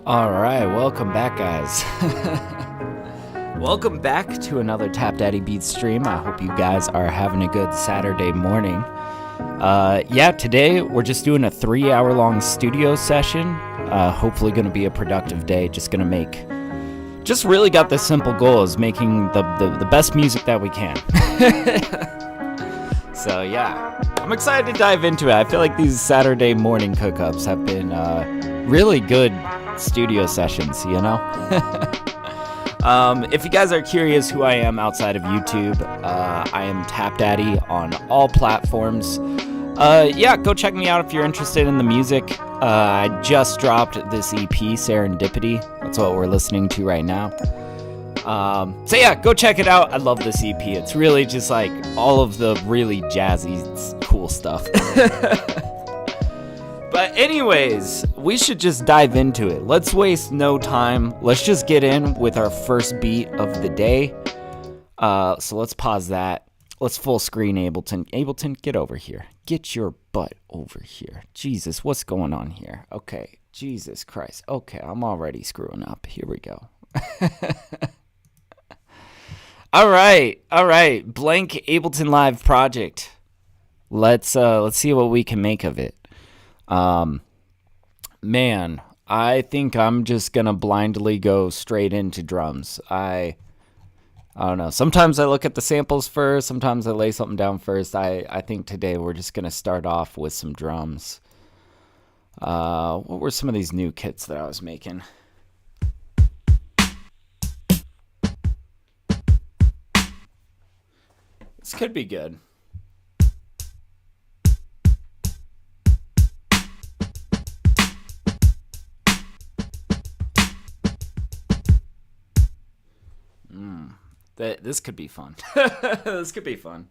All right, welcome back, guys. Welcome back to another TapDaddyBeats stream. I hope you guys are having a good Saturday morning. Today we're just doing a 3-hour-long studio session. Hopefully going to be a productive day. Just really got this simple goal, is making the best music that we can. So yeah, I'm excited to dive into it. I feel like these Saturday morning cookups have been really good studio sessions, you know? If you guys are curious who I am outside of YouTube, I am TapDaddy on all platforms. Go check me out if you're interested in the music. I just dropped this EP, Serendipity. That's what we're listening to right now. Go check it out. I love this EP. It's really just like all of the really jazzy, cool stuff. But anyways, we should just dive into it. Let's waste no time. Let's just get in with our first beat of the day. So let's pause that. Let's full screen Ableton. Ableton, get over here. Get your butt over here. Jesus, what's going on here? Okay, Jesus Christ. Okay, I'm already screwing up. Here we go. All right. Blank Ableton Live project. Let's see what we can make of it. Man, I think I'm just gonna blindly go straight into drums. I don't know. Sometimes I look at the samples first. Sometimes I lay something down first. I think today we're just gonna start off with some drums. What were some of these new kits that I was making? This could be good. This could be fun. This could be fun.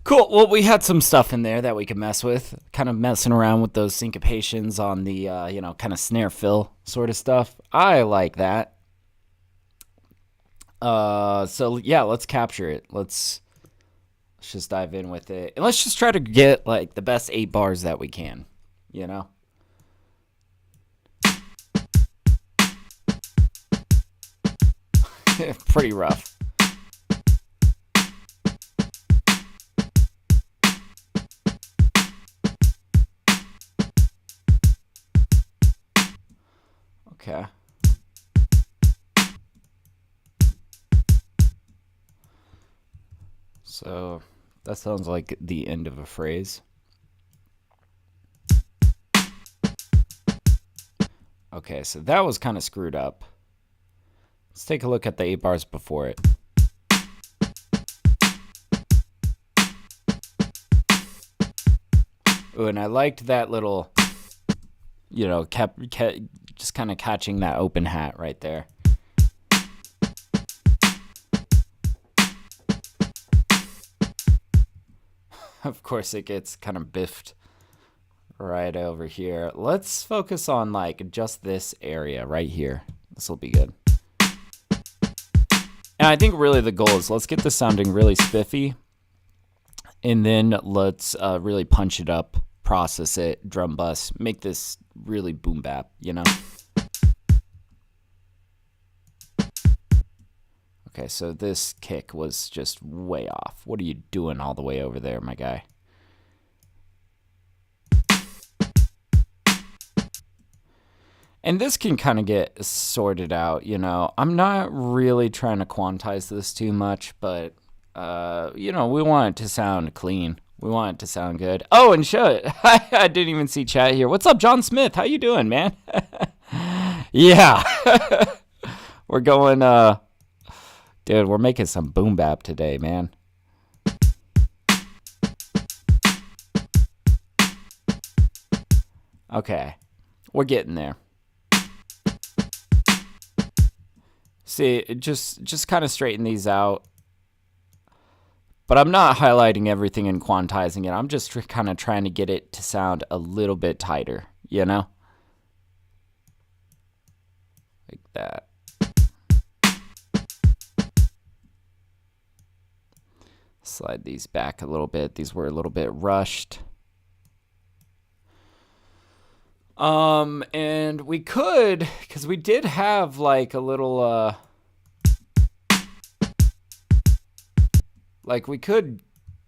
Cool. Well, we had some stuff in there that we could mess with. Kind of messing around with those syncopations on the, kind of snare fill sort of stuff. I like that. Let's capture it. Let's just dive in with it. And let's just try to get, like, the best 8 bars that we can, you know? Pretty rough. Okay. So that sounds like the end of a phrase. Okay, so that was kind of screwed up. Let's take a look at the 8 bars before it. Ooh, and I liked that little, kept just kind of catching that open hat right there. Of course, it gets kind of biffed right over here. Let's focus on like just this area right here. This will be good. And I think really the goal is let's get this sounding really spiffy, and then let's really punch it up, process it, drum bus, make this really boom bap, you know? Okay, so this kick was just way off. What are you doing all the way over there, my guy? And this can kind of get sorted out, you know? I'm not really trying to quantize this too much, but, we want it to sound clean. We want it to sound good. Oh, and shit, I didn't even see chat here. What's up, John Smith? How you doing, man? Yeah. We're going, dude, we're making some boom bap today, man. Okay. We're getting there. See, just kind of straighten these out. But I'm not highlighting everything and quantizing it. I'm just kind of trying to get it to sound a little bit tighter, you know? Like that. Slide these back a little bit. These were a little bit rushed. And we could, because we did have like a little, like we could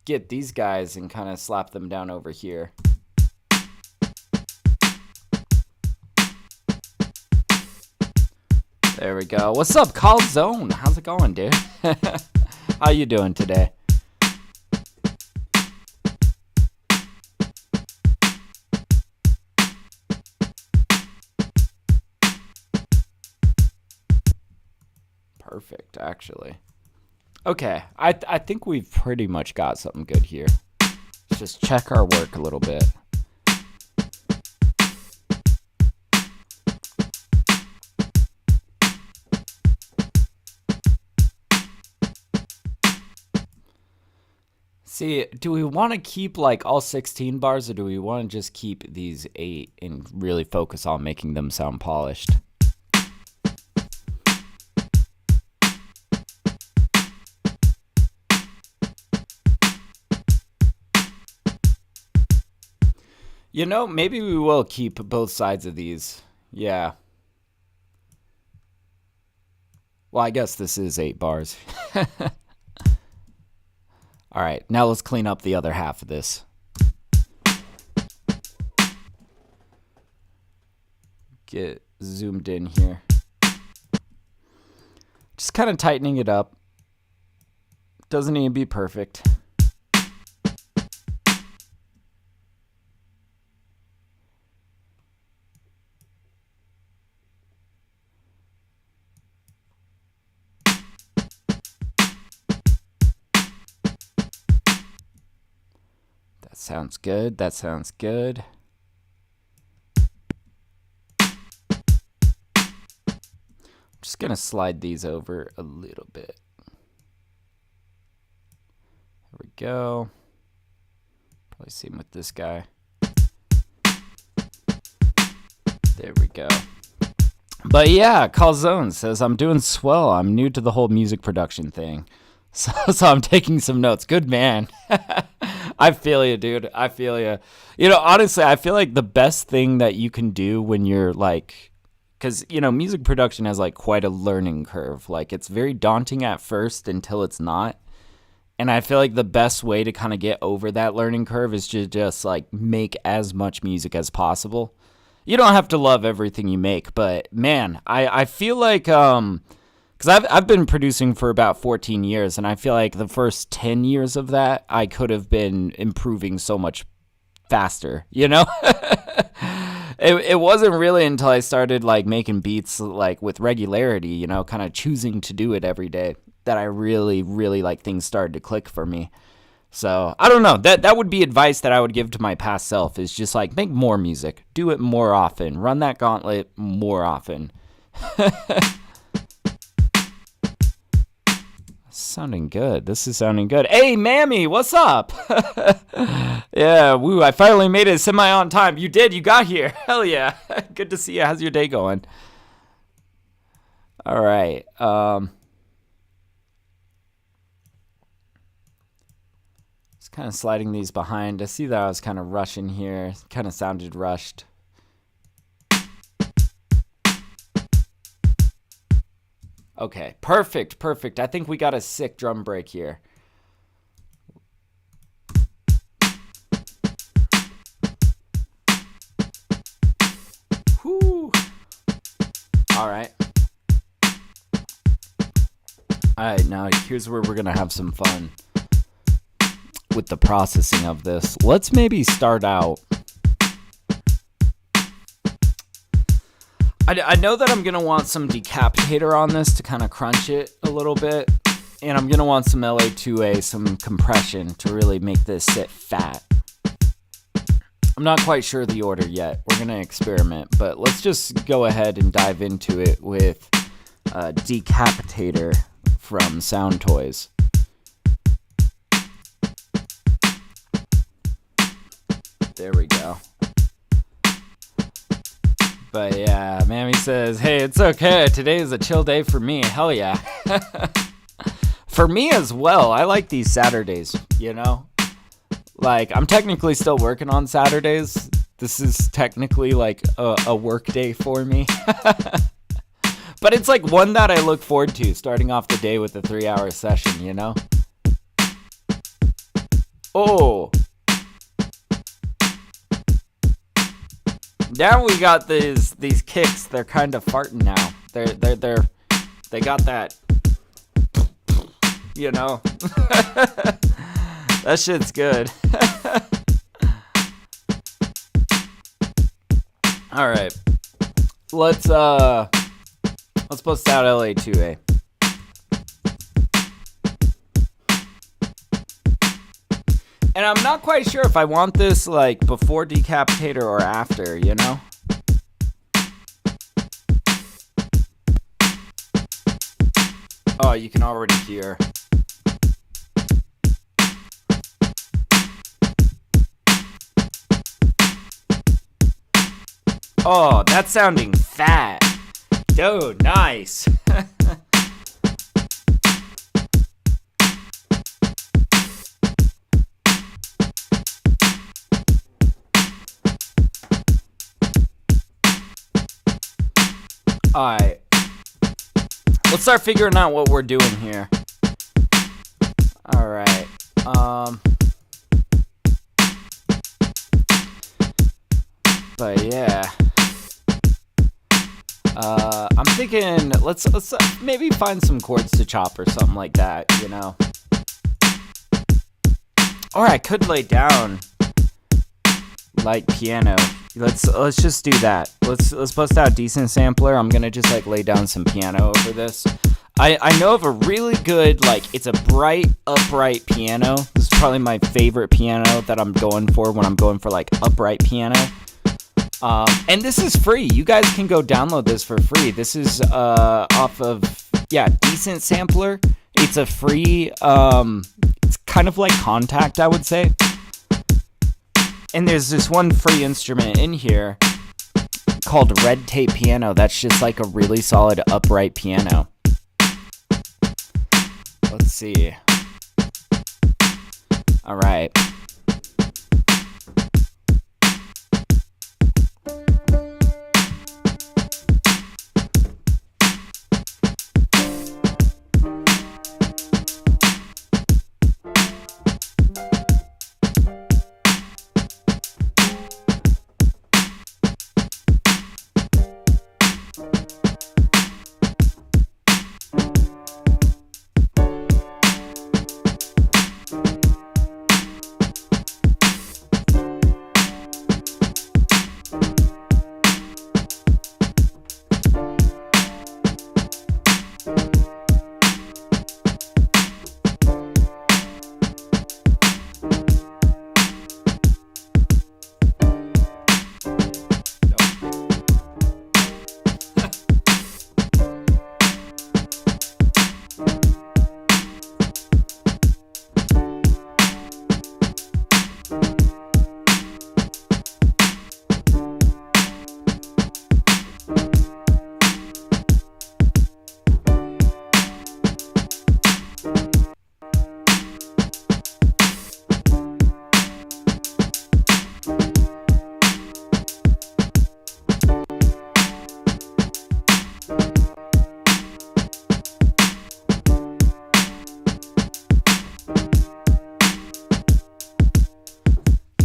get these guys and kind of slap them down over here. There we go. What's up, Calzone? How's it going, dude? How you doing today? Perfect, actually. Okay, I think we've pretty much got something good here. Let's just check our work a little bit. See, do we want to keep like all 16 bars, or do we want to just keep these 8 and really focus on making them sound polished? You know, maybe we will keep both sides of these. Yeah. Well, I guess this is 8 bars. All right, now let's clean up the other half of this. Get zoomed in here. Just kind of tightening it up. Doesn't need to be perfect. Sounds good. That sounds good. I'm just going to slide these over a little bit. There we go. Probably same with this guy. There we go. But yeah, Calzone says, I'm doing swell. I'm new to the whole music production thing. So I'm taking some notes. Good man. I feel you, dude. I feel you. You know, honestly, I feel like the best thing that you can do when you're like, because, you know, music production has like quite a learning curve. Like, it's very daunting at first until it's not. And I feel like the best way to kind of get over that learning curve is to just like make as much music as possible. You don't have to love everything you make, but man, I feel like, because I've been producing for about 14 years, and I feel like the first 10 years of that, I could have been improving so much faster, you know? It wasn't really until I started, like, making beats, like, with regularity, you know, kind of choosing to do it every day, that I really, really, like, things started to click for me. So, I don't know. That would be advice that I would give to my past self, is just, like, make more music. Do it more often. Run that gauntlet more often. Sounding good. This is sounding good. Hey, Mammy, what's up? Yeah, woo, I finally made it semi on time. You did. You got here. Hell yeah. Good to see you. How's your day going? All right. Just kind of sliding these behind. I see that I was kind of rushing here. Kind of sounded rushed. Okay, perfect, perfect. I think we got a sick drum break here. Whew. All right. All right, now here's where we're going to have some fun with the processing of this. Let's maybe start out. I know that I'm going to want some decapitator on this to kind of crunch it a little bit. And I'm going to want some LA2A, some compression to really make this sit fat. I'm not quite sure the order yet. We're going to experiment. But let's just go ahead and dive into it with decapitator from Sound Toys. There we go. But yeah, Mammy says, hey, it's okay. Today is a chill day for me. Hell yeah. For me as well. I like these Saturdays, you know? Like, I'm technically still working on Saturdays. This is technically like a work day for me. But it's like one that I look forward to, starting off the day with a 3-hour session, you know? Oh. Now we got these kicks. They're kind of farting now. They got that, you know. That shit's good. All right, let's bust out LA2A. And I'm not quite sure if I want this like before Decapitator or after, you know? Oh, you can already hear. Oh, that's sounding fat. Dude, nice. Alright, let's start figuring out what we're doing here. Alright, but yeah, I'm thinking let's maybe find some chords to chop or something like that, you know. Or I could lay down like piano. Let's just do that. Let's bust out a decent sampler. I'm gonna just like lay down some piano over this. I know of a really good, like, it's a bright upright piano. This is probably my favorite piano that I'm going for when I'm going for like upright piano. And this is free. You guys can go download this for free. This is off of Decent Sampler. It's a free it's kind of like Contact, I would say. And there's this one free instrument in here called Red Tape Piano. That's just like a really solid upright piano. Let's see. All right.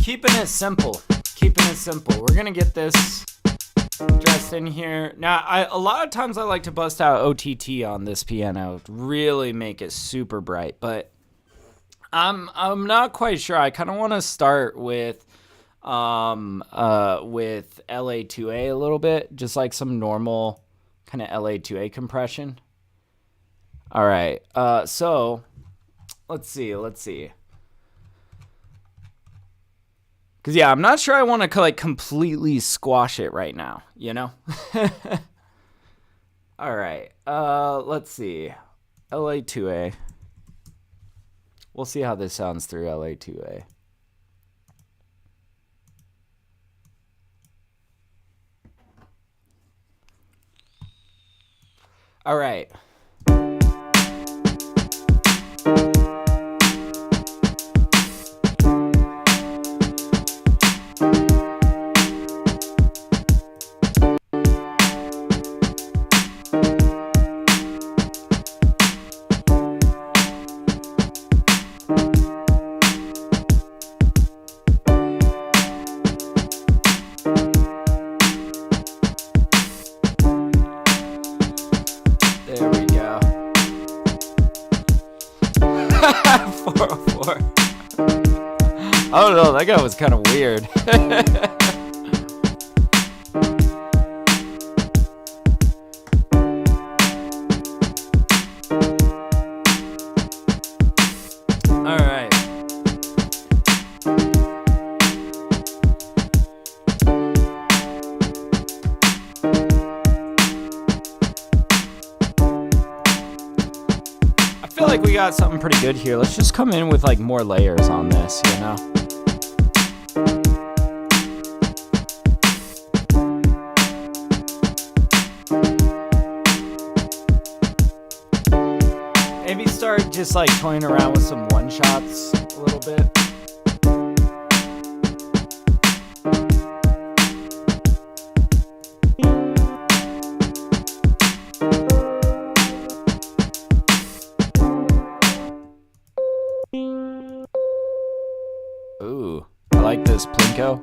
Keeping it simple. Keeping it simple. We're gonna get this dressed in here. Now, a lot of times I like to bust out OTT on this piano, really make it super bright. But I'm not quite sure. I kind of want to start with LA2A a little bit, just like some normal kind of LA2A compression. All right. So let's see. Because, yeah, I'm not sure I want to, like, completely squash it right now, you know? All right. Let's see. LA2A. We'll see how this sounds through LA2A. All right. There we go. 404. I don't know, that guy was kind of weird. All right. I feel like we got something pretty good here. Let's just come in with like more layers on this, you know? Maybe start just like toying around with some one shots a little bit. Ooh, I like this plinko.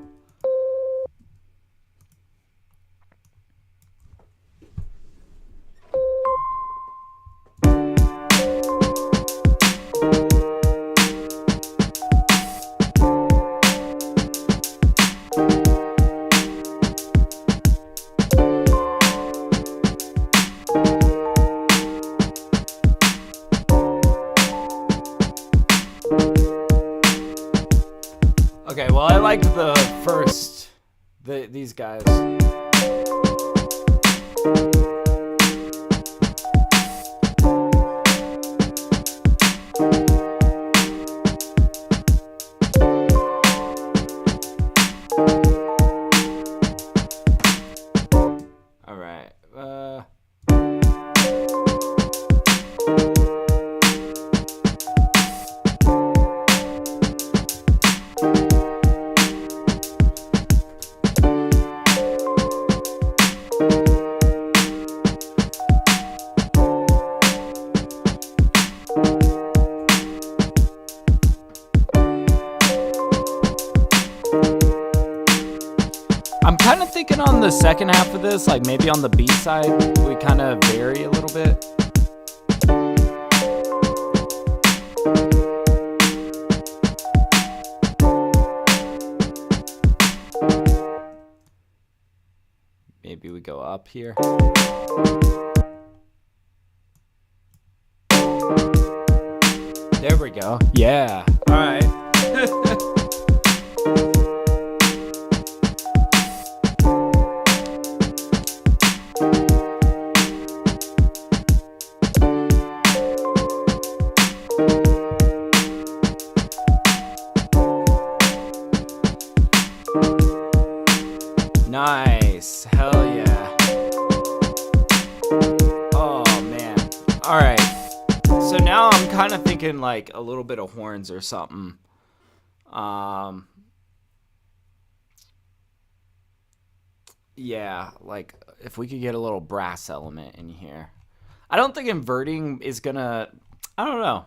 Okay, well, I liked the first, these guys. All right. I'm kind of thinking on the second half of this, like maybe on the B side, we kind of vary a little bit. Maybe we go up here. There we go. Yeah. All right. Nice. Hell yeah. Oh, man. All right. So now I'm kind of thinking like a little bit of horns or something. Yeah, like if we could get a little brass element in here. I don't think inverting is gonna, I don't know.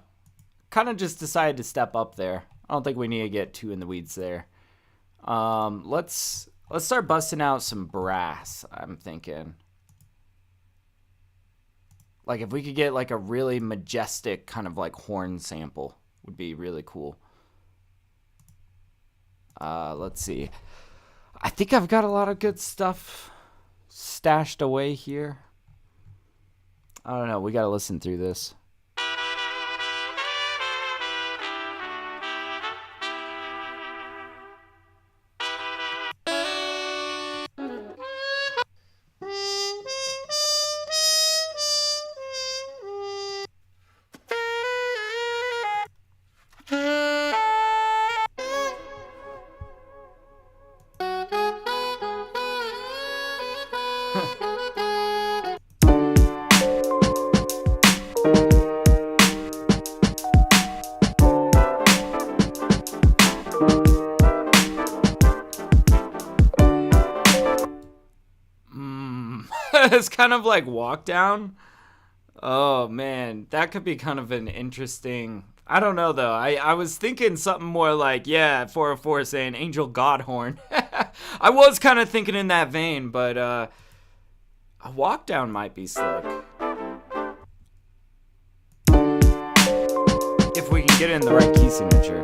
Kind of just decided to step up there. I don't think we need to get too in the weeds there. Let's start busting out some brass, I'm thinking. Like if we could get like a really majestic kind of like horn sample would be really cool. Let's see. I think I've got a lot of good stuff stashed away here. I don't know. We got to listen through this. as kind of like walk down. Oh man, that could be kind of an interesting. I don't know though. I was thinking something more like 404 saying Angel God Horn. I was kind of thinking in that vein, but a walk down might be slick. If we can get in the right key signature.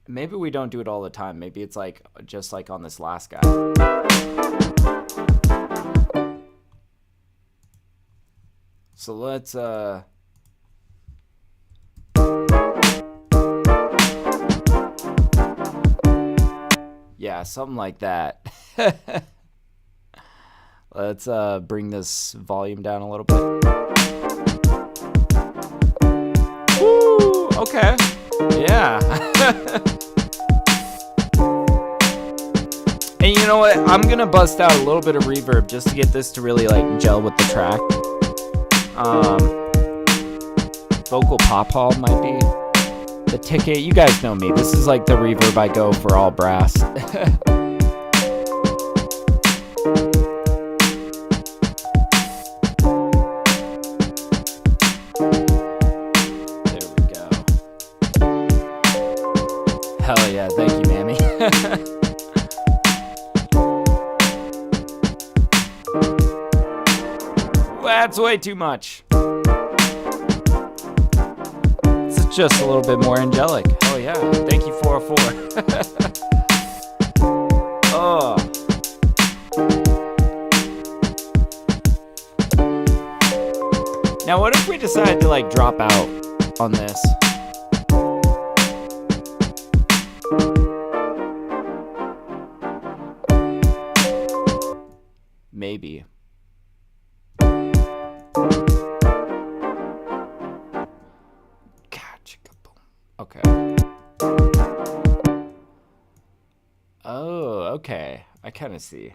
Maybe we don't do it all the time. Maybe it's like just like on this last guy. So let's yeah, something like that. Let's bring this volume down a little bit. Woo! Okay. Yeah. And you know what? I'm gonna bust out a little bit of reverb just to get this to really like gel with the track. Vocal pop hall might be the ticket. You guys know me. This is like the reverb I go for all brass. There we go. Hell yeah, thank you, Mammy. That's way too much. It's just a little bit more angelic. Oh yeah, thank you 404. Oh. Now what if we decide to like drop out on this? Maybe. Okay. Oh, okay. I kind of see.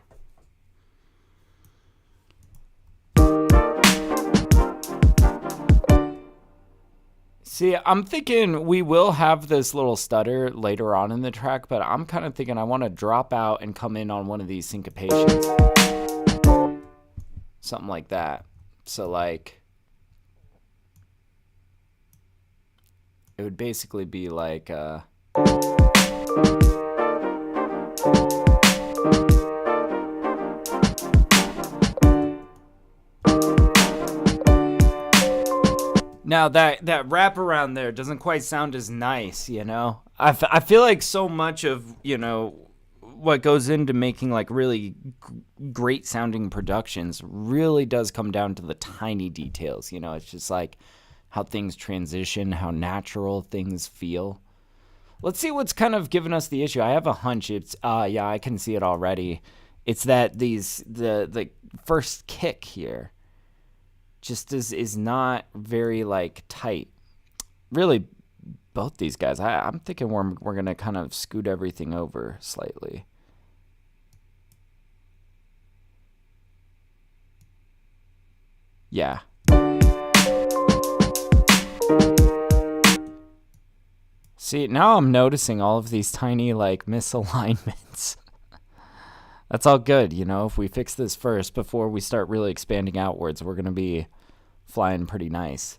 See, I'm thinking we will have this little stutter later on in the track, but I'm kind of thinking I want to drop out and come in on one of these syncopations. Something like that. So like it would basically be like now that wrap around there doesn't quite sound as nice, you know? I feel like so much of, you know, what goes into making like really great sounding productions really does come down to the tiny details, you know? It's just like how things transition, how natural things feel. Let's see what's kind of given us the issue. I have a hunch it's yeah, I can see it already. It's that the first kick here just is not very like tight. Really, both these guys. I'm thinking we're gonna kind of scoot everything over slightly. Yeah. See, now I'm noticing all of these tiny, like, misalignments. That's all good, you know? If we fix this first before we start really expanding outwards, we're going to be flying pretty nice.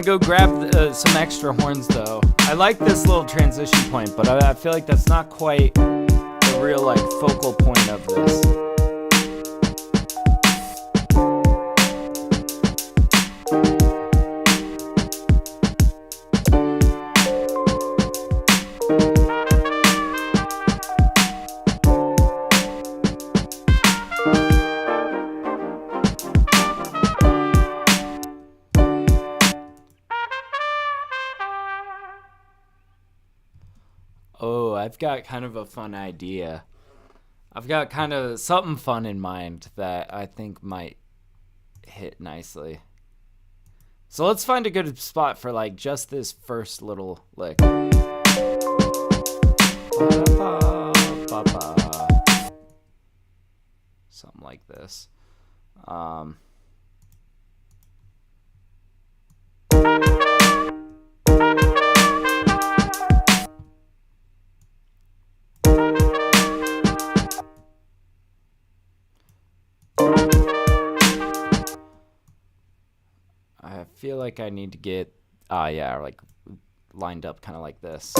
to go grab some extra horns, though. I like this little transition point, but I feel like that's not quite the real, like, focal point of this. Oh, I've got kind of a fun idea. I've got kind of something fun in mind that I think might hit nicely. So let's find a good spot for like just this first little lick. Something like this. I feel like I need to get, yeah, like lined up kind of like this.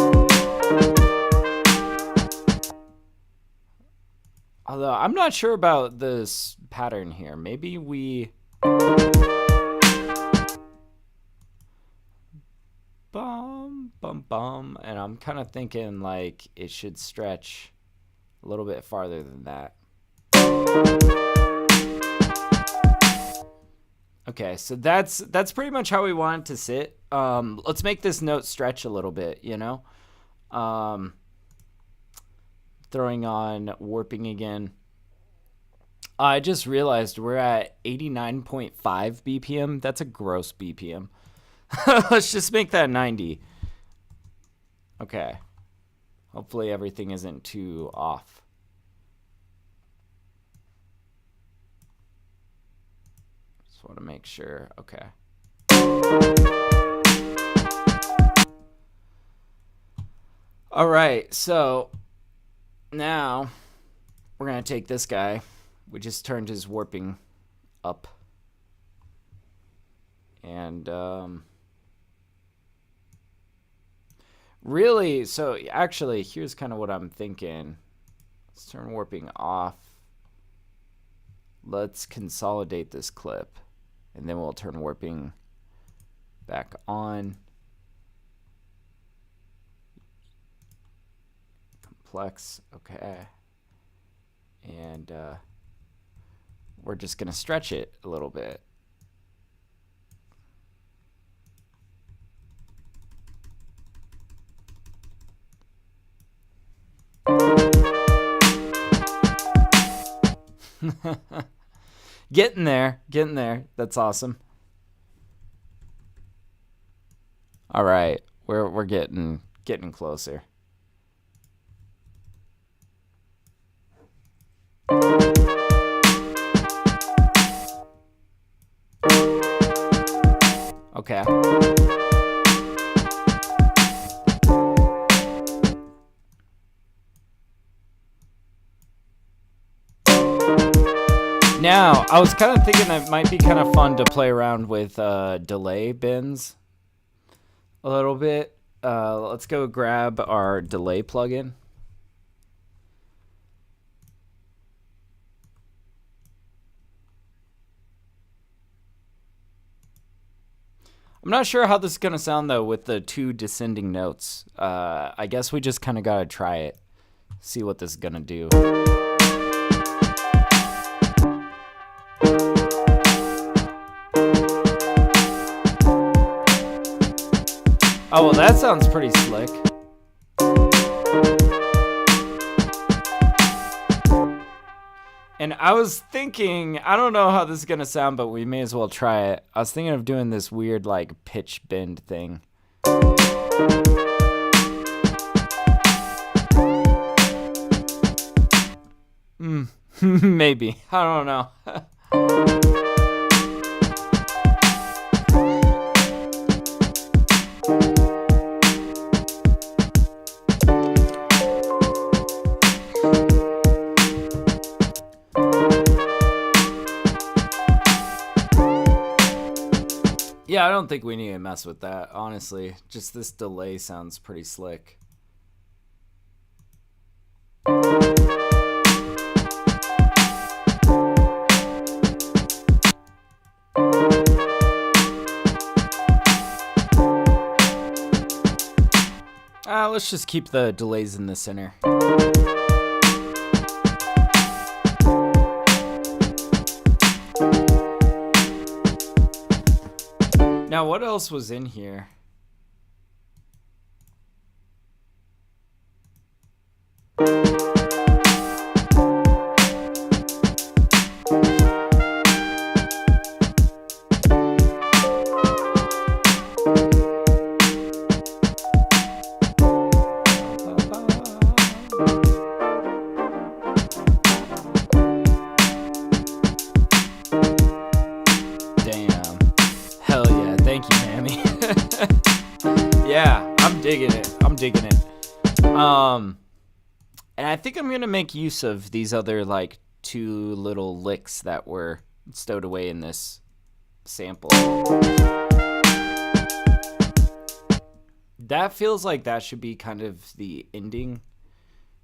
Although I'm not sure about this pattern here. Maybe we bum, bum, bum. And I'm kind of thinking like it should stretch a little bit farther than that. Okay, so that's pretty much how we want it to sit. Let's make this note stretch a little bit, you know? Throwing on warping again. I just realized we're at 89.5 BPM. That's a gross BPM. Let's just make that 90. Okay. Hopefully everything isn't too off. Just want to make sure. Okay. All right, so now we're going to take this guy. We just turned his warping up. And really, so actually, here's kind of what I'm thinking. Let's turn warping off. Let's consolidate this clip. And then we'll turn warping back on. Complex, okay. And we're just gonna stretch it a little bit. Getting there. That's awesome. All right, we're getting closer. Okay. Now, I was kind of thinking it might be kind of fun to play around with delay bins a little bit. Let's go grab our delay plugin. I'm not sure how this is going to sound, though, with the two descending notes. I guess we just kind of got to try it, see what this is going to do. Oh, well, that sounds pretty slick. And I was thinking, I don't know how this is going to sound, but we may as well try it. I was thinking of doing this weird, like, pitch bend thing. Maybe. I don't know. Yeah, Yeah, I don't think we need to mess with that, honestly. Just this delay sounds pretty slick. Let's just keep the delays in the center. Now, what else was in here? Digging it. And I think I'm gonna make use of these other like 2 little licks that were stowed away in this sample. That feels like that should be kind of the ending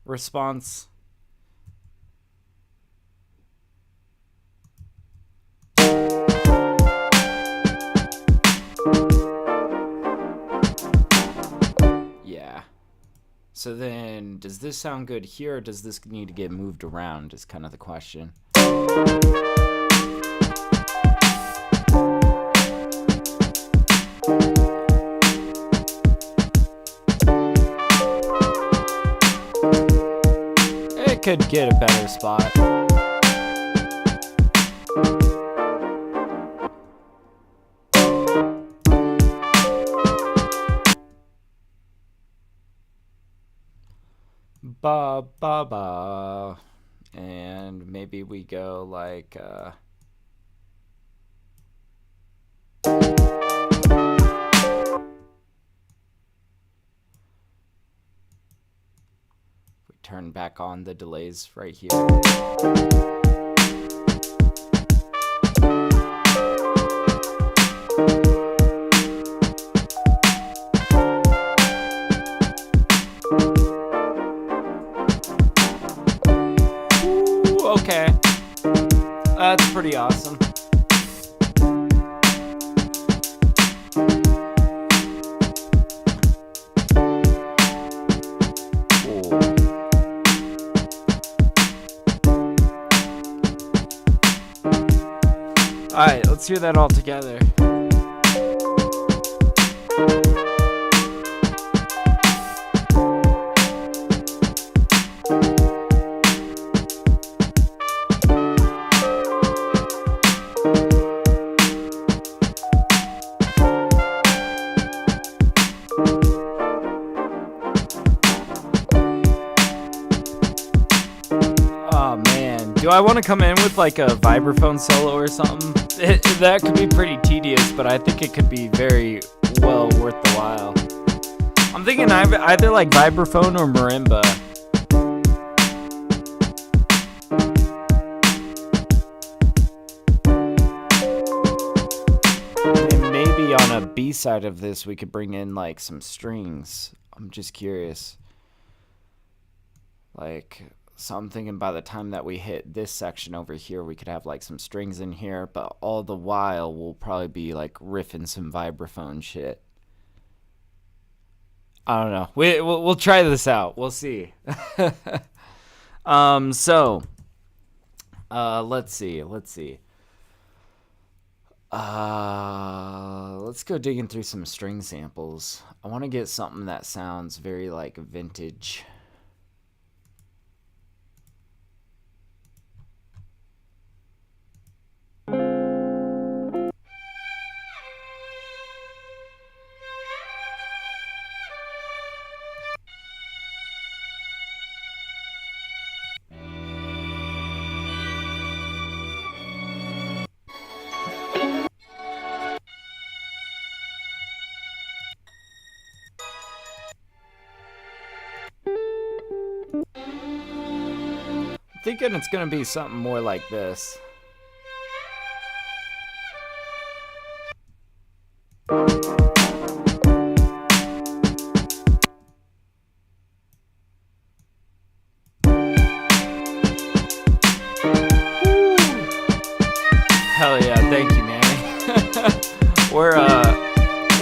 response. So then, does this sound good here, or does this need to get moved around is kind of the question. It could get a better spot. Ba ba ba, and maybe we go like we turn back on the delays right here. Okay, that's pretty awesome. All right, let's hear that all together. Do I want to come in with like a vibraphone solo or something? That could be pretty tedious, but I think it could be very well worth the while. I'm thinking either like vibraphone or marimba. And maybe on a B side of this, we could bring in like some strings. I'm just curious. Like... So I'm thinking by the time that we hit this section over here, we could have like some strings in here, but all the while we'll probably be like riffing some vibraphone shit. I don't know. We'll try this out. We'll see. Let's see. Let's go digging through some string samples. I want to get something that sounds very like vintage. Thinking it's gonna be something more like this.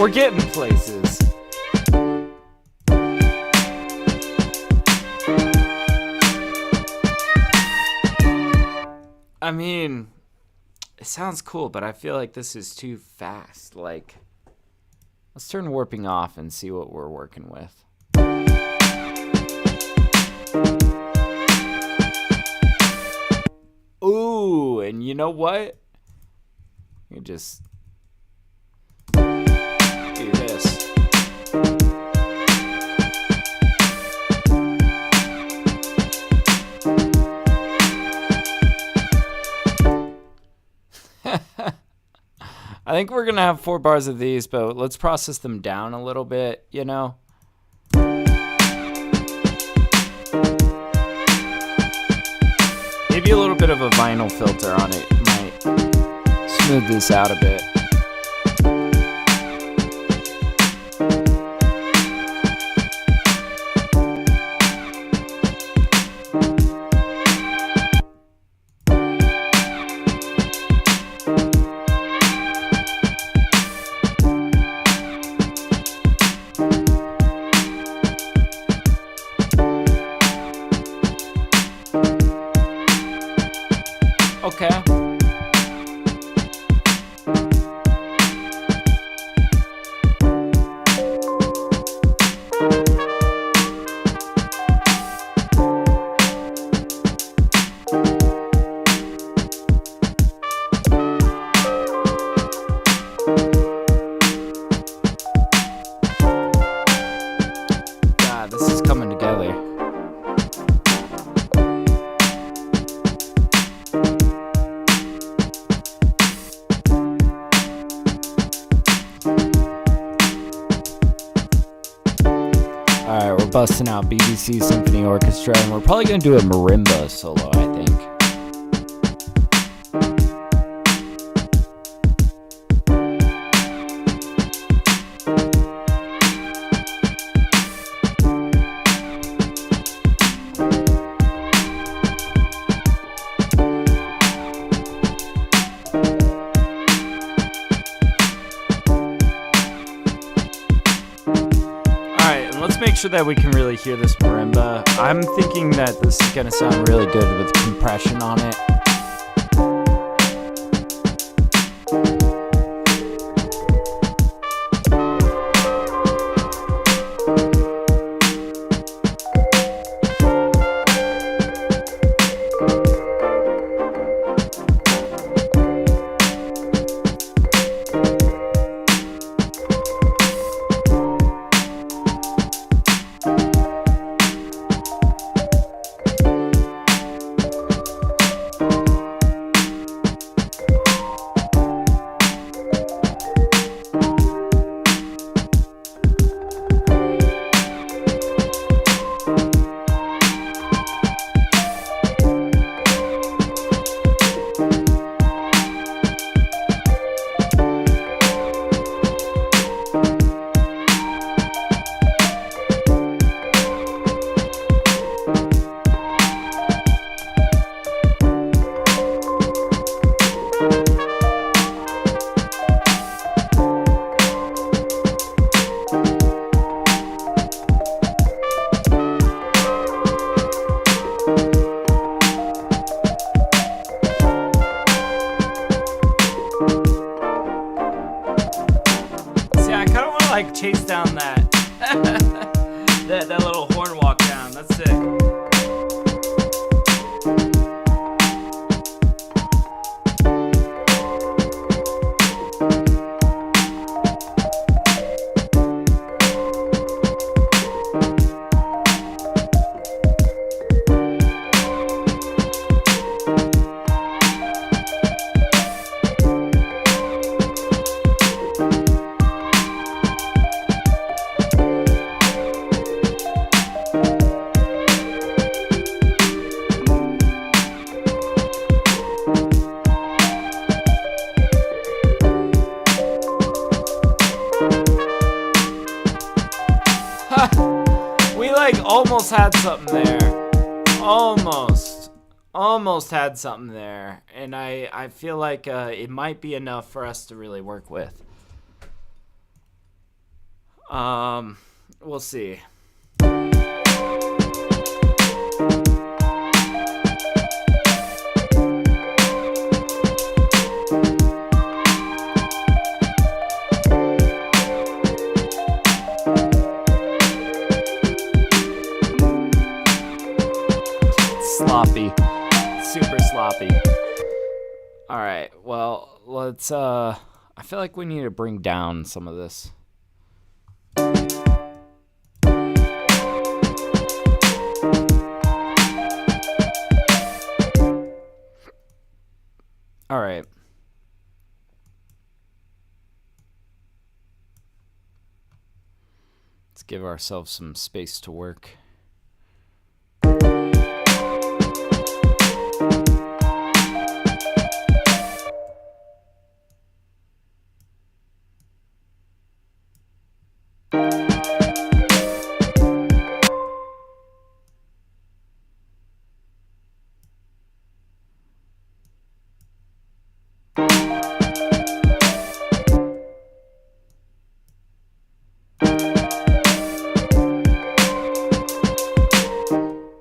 We're getting places. I mean, it sounds cool, but I feel like this is too fast. Like, let's turn warping off and see what we're working with. Ooh, and you know what? You just do this. I think we're going to have 4 bars of these, but let's process them down a little bit, you know? Maybe a little bit of a vinyl filter on it might smooth this out a bit. Okay. God, this is coming together. Alright, we're busting out BBC Symphony Orchestra, and we're probably going to do a marimba solo, I think. Let's make sure that we can really hear this marimba. I'm thinking that this is going to sound really good with compression on it. Like chase down that that little horn walk down. That's sick. We like almost had something there. Almost had something there. And I feel like it might be enough for us to really work with. We'll see. Sloppy. Super sloppy. All right. Well, let's I feel like we need to bring down some of this. All right. Let's give ourselves some space to work.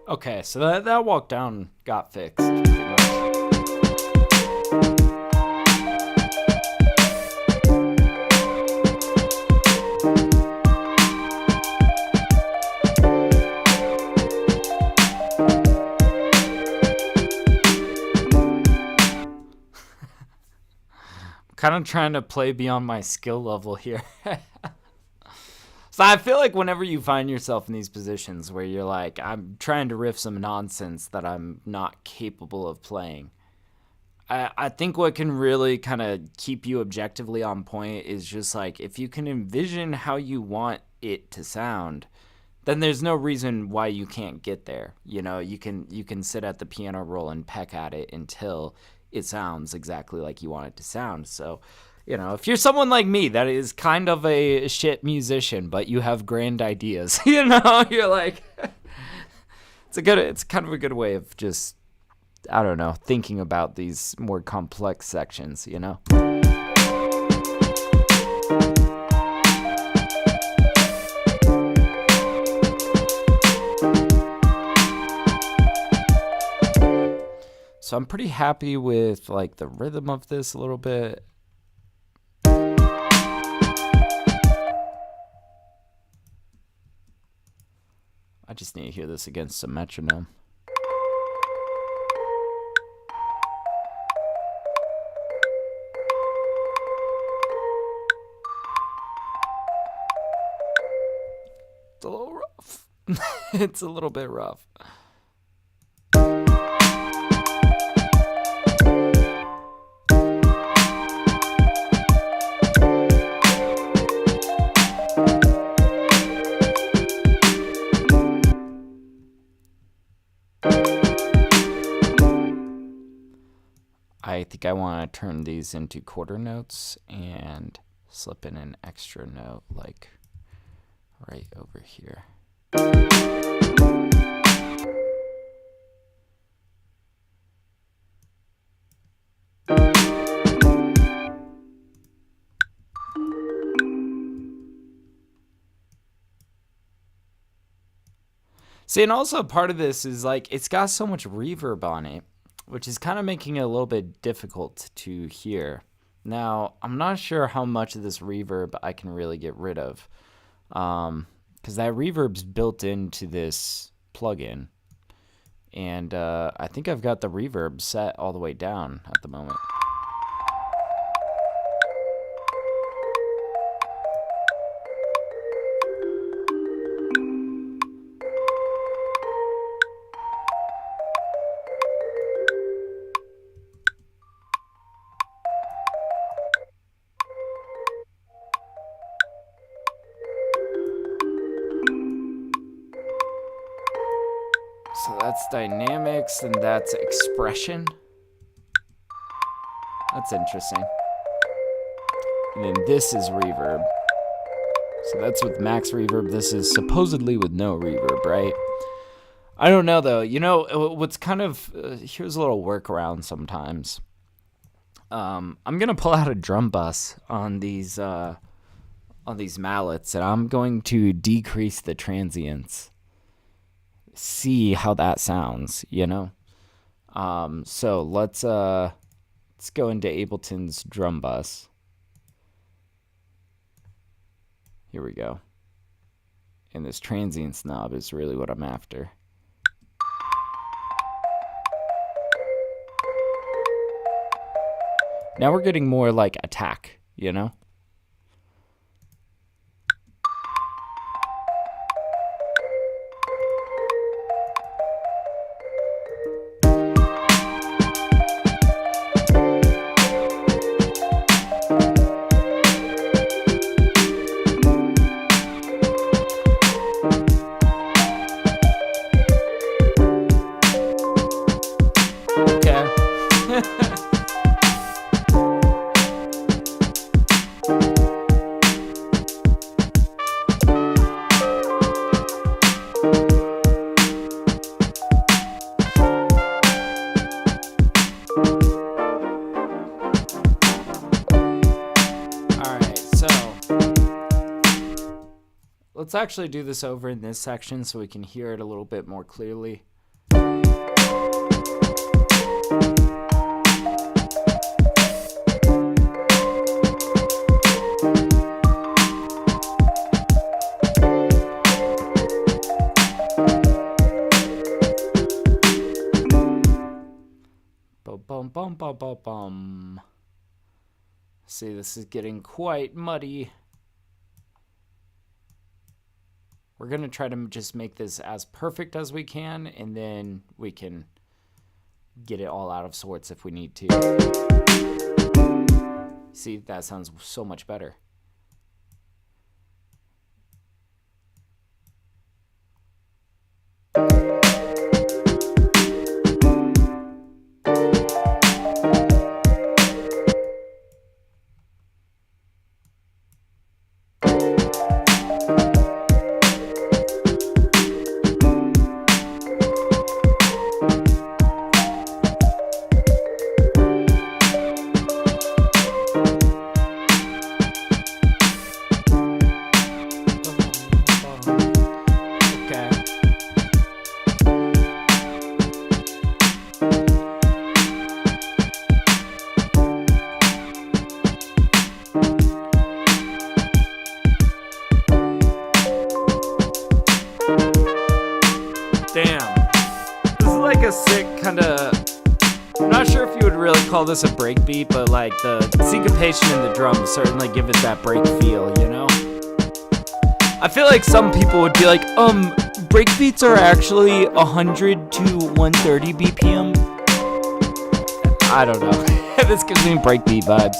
Okay, so that walk down got fixed pretty much. I'm kind of trying to play beyond my skill level here. So I feel like whenever you find yourself in these positions where you're like, I'm trying to riff some nonsense that I'm not capable of playing, I think what can really kind of keep you objectively on point is just like, if you can envision how you want it to sound, then there's no reason why you can't get there. You know, you can sit at the piano roll and peck at it until it sounds exactly like you want it to sound. So, you know, if you're someone like me that is kind of a shit musician, but you have grand ideas, you know, you're like, it's kind of a good way of just, I don't know, thinking about these more complex sections, you know? So I'm pretty happy with like the rhythm of this a little bit. I just need to hear this against some metronome. It's a little rough. It's a little bit rough. I think I want to turn these into quarter notes and slip in an extra note like right over here. See, and also part of this is like, it's got so much reverb on it, which is kind of making it a little bit difficult to hear. Now, I'm not sure how much of this reverb I can really get rid of, because that reverb's built into this plugin, and I think I've got the reverb set all the way down at the moment. So that's dynamics and that's expression. That's interesting. And then this is reverb. So that's with max reverb. This is supposedly with no reverb, right? I don't know though. You know, what's kind of, here's a little workaround sometimes. I'm going to pull out a drum bus on these on these mallets, and I'm going to decrease the transients. See how that sounds, you know? So let's go into Ableton's drum bus. Here we go. And this transient knob is really what I'm after. Now we're getting more like attack, you know? Let's actually do this over in this section so we can hear it a little bit more clearly. Bum bum bum bum bum. See, this is getting quite muddy. We're going to try to just make this as perfect as we can, and then we can get it all out of sorts if we need to. See, that sounds so much better. A sick kind of, I'm not sure if you would really call this a break beat, but like the syncopation in the drums certainly give it that break feel, you know? I feel like some people would be like, break beats are actually 100 to 130 BPM. I don't know. This gives me break beat vibes.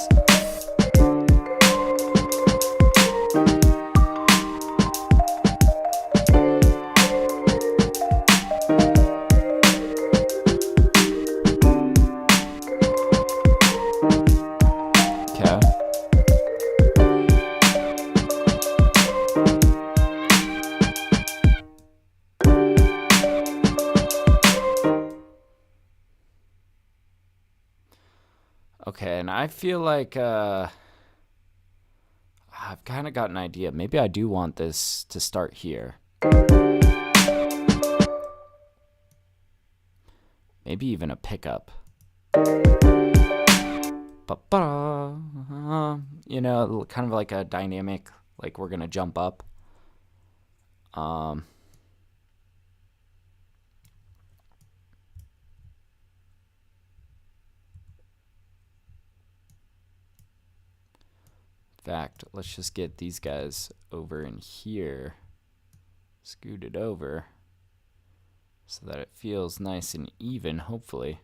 Okay, and I feel like I've kind of got an idea. Maybe I do want this to start here. Maybe even a pickup. You know, kind of like a dynamic, like we're gonna jump up. In fact, let's just get these guys over in here, scooted over, so that it feels nice and even, hopefully.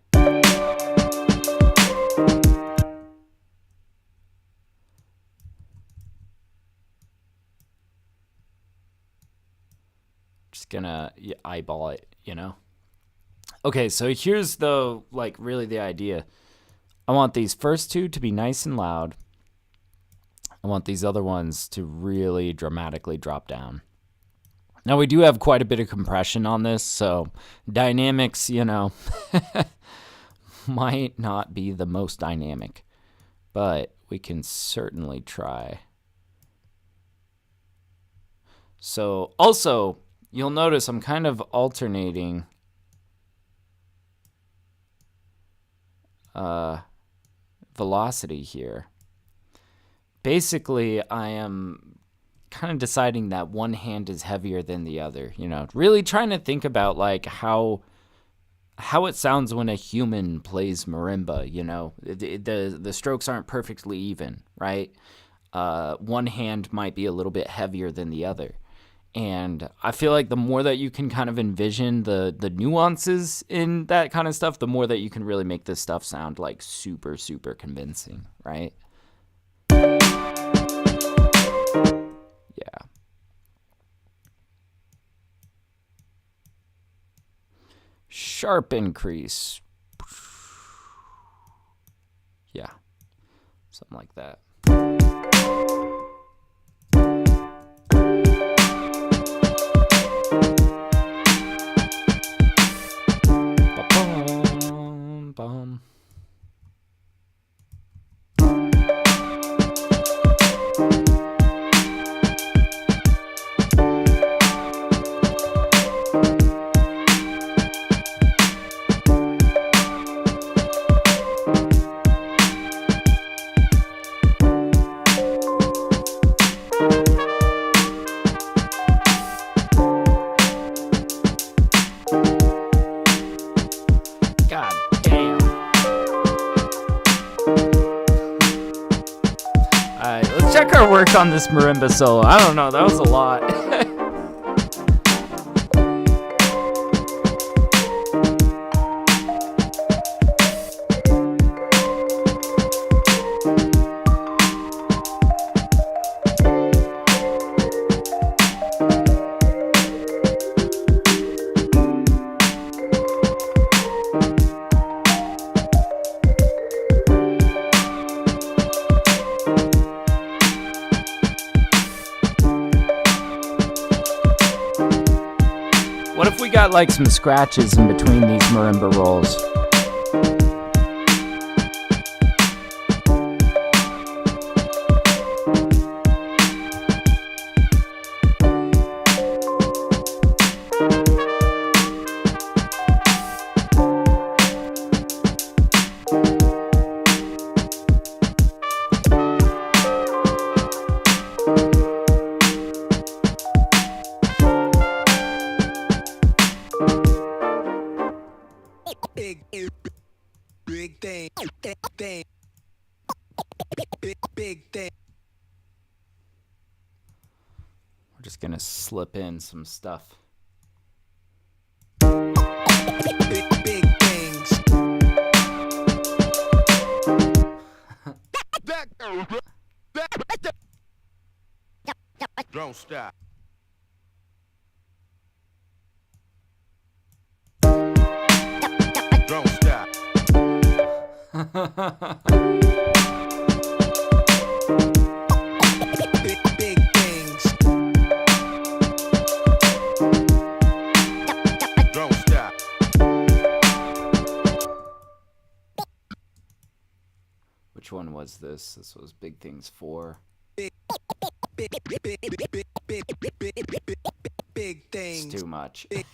Just gonna eyeball it, you know? Okay, so here's the, like, really the idea. I want these first two to be nice and loud. I want these other ones to really dramatically drop down. Now, we do have quite a bit of compression on this, so dynamics, you know, might not be the most dynamic, but we can certainly try. So also, you'll notice I'm kind of alternating velocity here. Basically, I am kind of deciding that one hand is heavier than the other, you know, really trying to think about like how it sounds when a human plays marimba, you know. The strokes aren't perfectly even, right? One hand might be a little bit heavier than the other. And I feel like the more that you can kind of envision the nuances in that kind of stuff, the more that you can really make this stuff sound like super, super convincing, right? Yeah. Sharp increase. Yeah. Something like that. Ba-bum, bum. God damn. Alright, let's check our work on this marimba solo. I don't know, that was a lot. What if we got like some scratches in between these marimba rolls? Big thing. Big thing. We're just gonna slip in some stuff. Big things. Don't stop. Don't stop. Big things. Don't stop. Which one was this? This was Big Things 4. Big things. It's too much. Big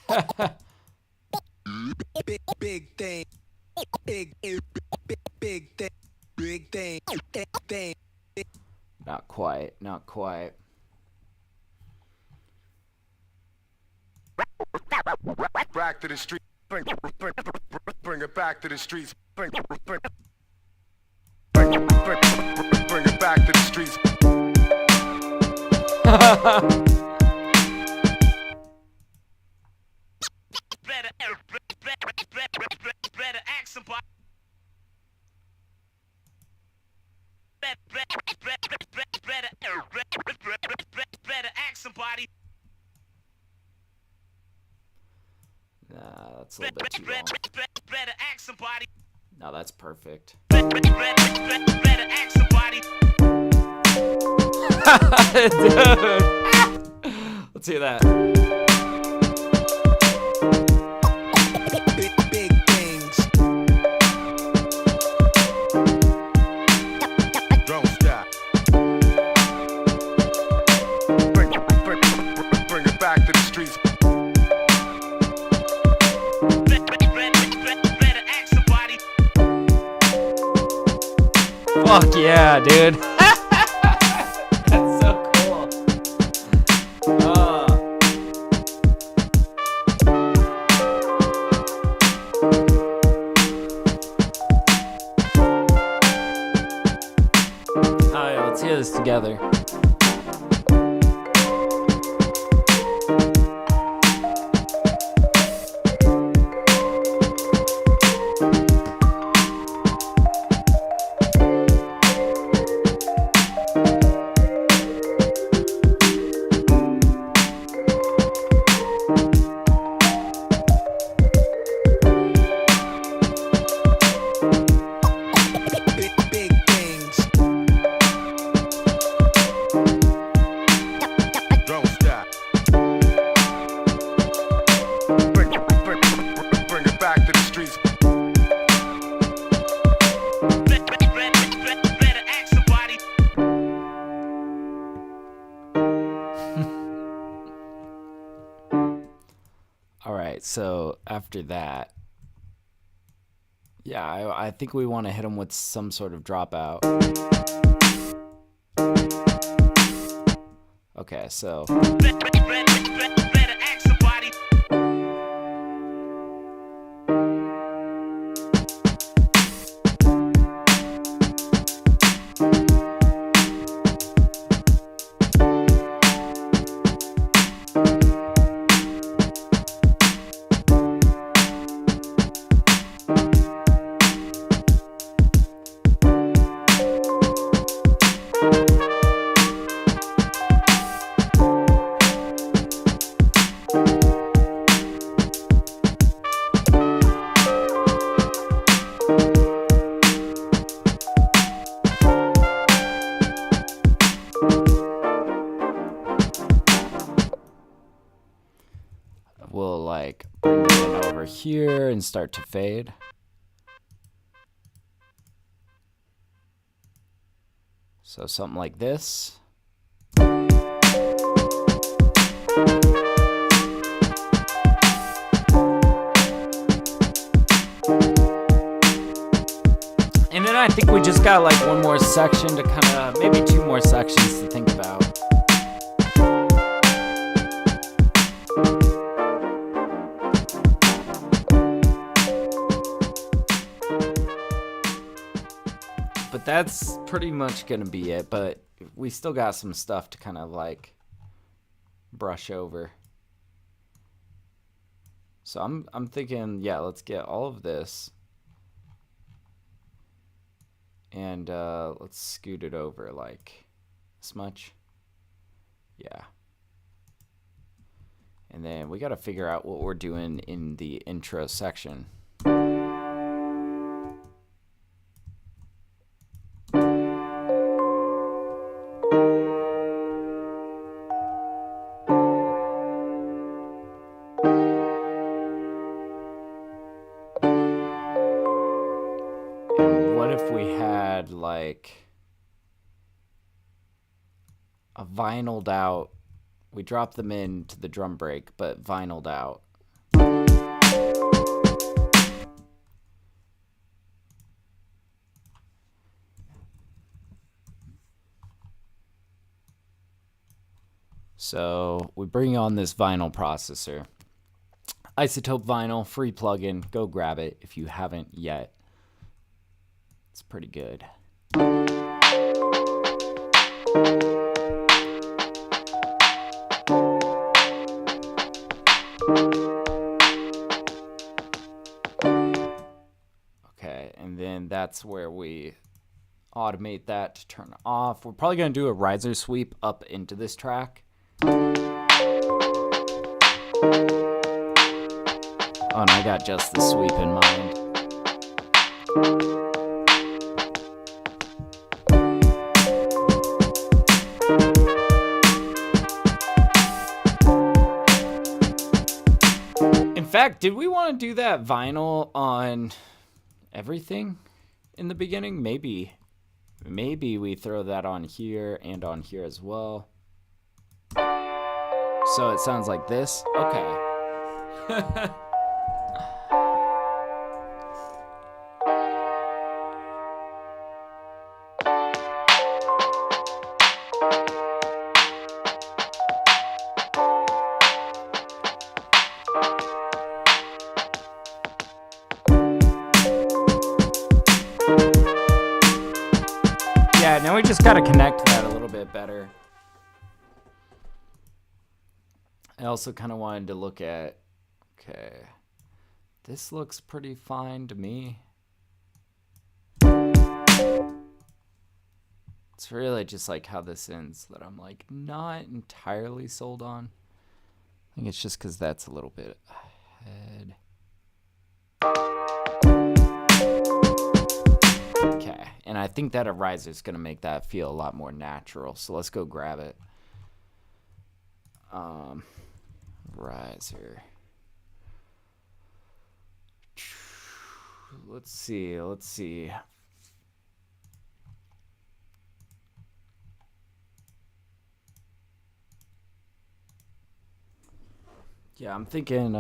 thing. Big thing. Big thing. Not quite. Not quite. Back to the street. Bring it back to the streets. Bring it back to the streets. Better ask somebody. Better ask somebody. Nah, that's a little bit too long. Better ask somebody. No, that's perfect. Better ask somebody. Dude. Let's hear that. Big things. Don't stop. Fuck yeah, dude. That's so cool. Alright, let's hear this together. Big things. Don't stop. Bring it back to the streets. Better ask somebody. Alright, so after that, yeah, I think we want to hit him with some sort of dropout. Okay, so Better ask somebody. we'll like bring it in over here and start to fade. So something like this. And then I think we just got like one more section to kind of, maybe two more sections to think about. But that's pretty much gonna be it, but we still got some stuff to kind of like brush over. So I'm thinking, yeah, let's get all of this. And let's scoot it over like this much. Yeah. And then we got to figure out what we're doing in the intro section. Like a vinyled out, we drop them into the drum break, but vinyled out. So we bring on this vinyl processor. Isotope Vinyl, free plugin. Go grab it if you haven't yet. It's pretty good. Okay, and then that's where we automate that to turn off. We're probably going to do a riser sweep up into this track. Oh, and I got just the sweep in mind. In fact, did we want to do that vinyl on everything in the beginning? Maybe we throw that on here and on here as well. So it sounds like this. Okay. we just got to connect that a little bit better. I also kind of wanted to look at, okay, this looks pretty fine to me. It's really just like how this ends that I'm like not entirely sold on. I think it's just because that's a little bit ahead. Okay, and I think that a riser is going to make that feel a lot more natural. So let's go grab it. Riser. Let's see. Yeah, I'm thinking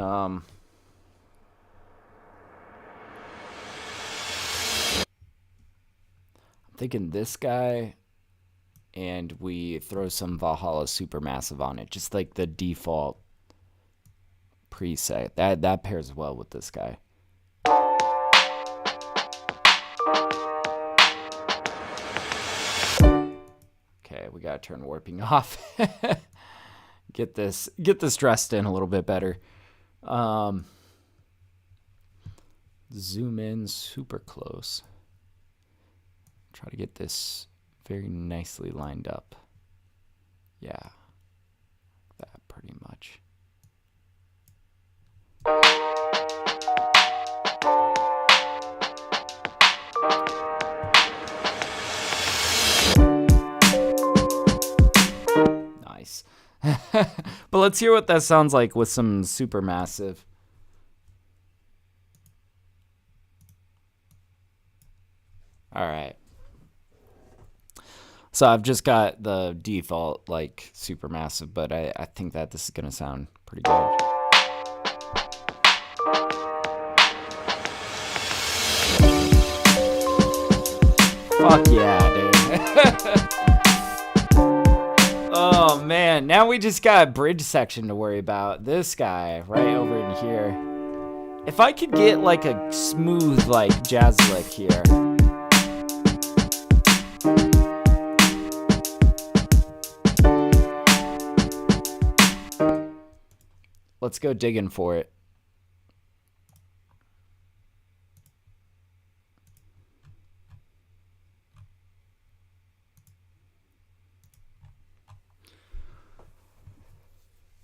this guy, and we throw some Valhalla Supermassive on it, just like the default preset. That pairs well with this guy. Okay, we gotta turn warping off. Get this dressed in a little bit better. Zoom in super close. Try to get this very nicely lined up. Yeah, that pretty much. Nice. But let's hear what that sounds like with some Supermassive. All right. So I've just got the default like Supermassive, but I think that this is gonna sound pretty good. Fuck yeah, dude. Oh man, now we just got a bridge section to worry about. This guy right over in here. If I could get like a smooth like jazz lick here. Let's go digging for it.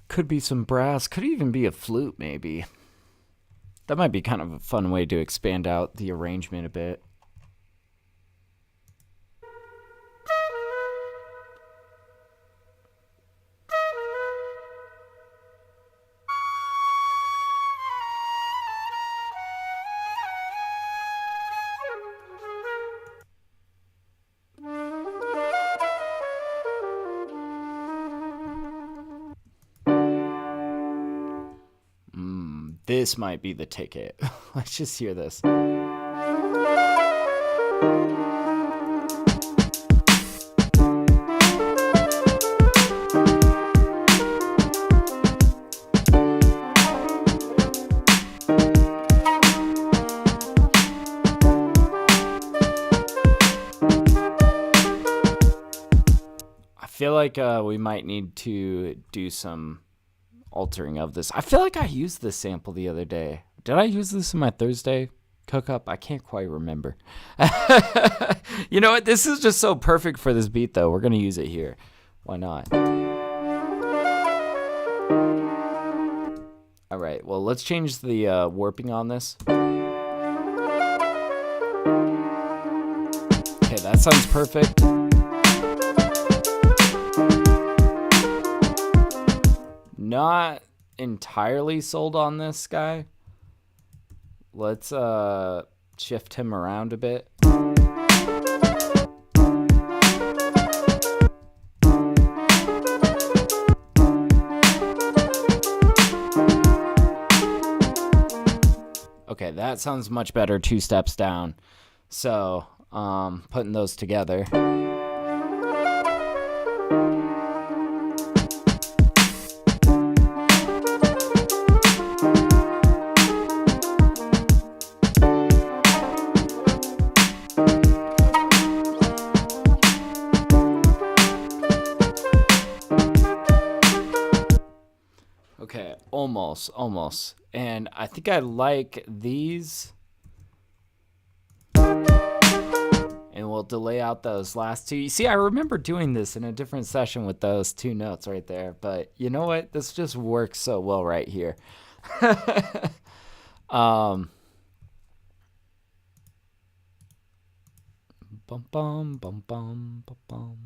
Could be some brass, could even be a flute maybe. That might be kind of a fun way to expand out the arrangement a bit. This might be the ticket. Let's just hear this. I feel like we might need to do some altering of this. I feel like I used this sample the other day. Did I use this in my Thursday cook-up? I can't quite remember. You know what? This is just so perfect for this beat, though. We're going to use it here. Why not? All right. Well, let's change the warping on this. Okay, that sounds perfect. Not entirely sold on this guy. Let's shift him around a bit. Okay, that sounds much better 2 steps down. So, putting those together. almost. And I think I like these. And we'll delay out those last two. You see, I remember doing this in a different session with those two notes right there. But you know what? This just works so well right here. Bum bum bum bum bum bum.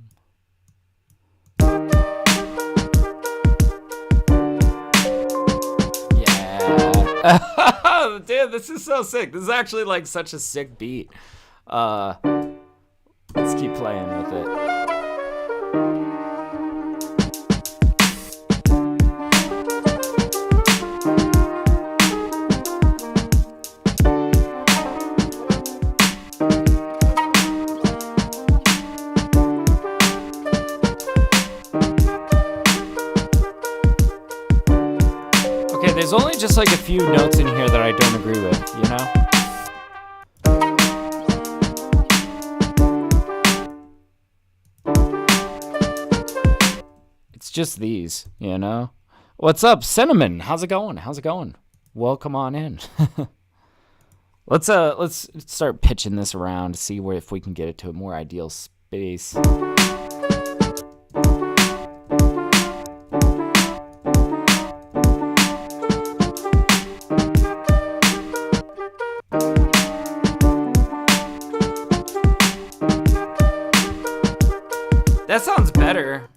Yeah. Dude, this is so sick. This is actually like such a sick beat. Let's keep playing with it. Okay, there's only just like a few notes in here that I don't agree with, you know? It's just these, you know? What's up, Cinnamon? How's it going? Welcome on in. Let's start pitching this around to see if we can get it to a more ideal space. That sounds better.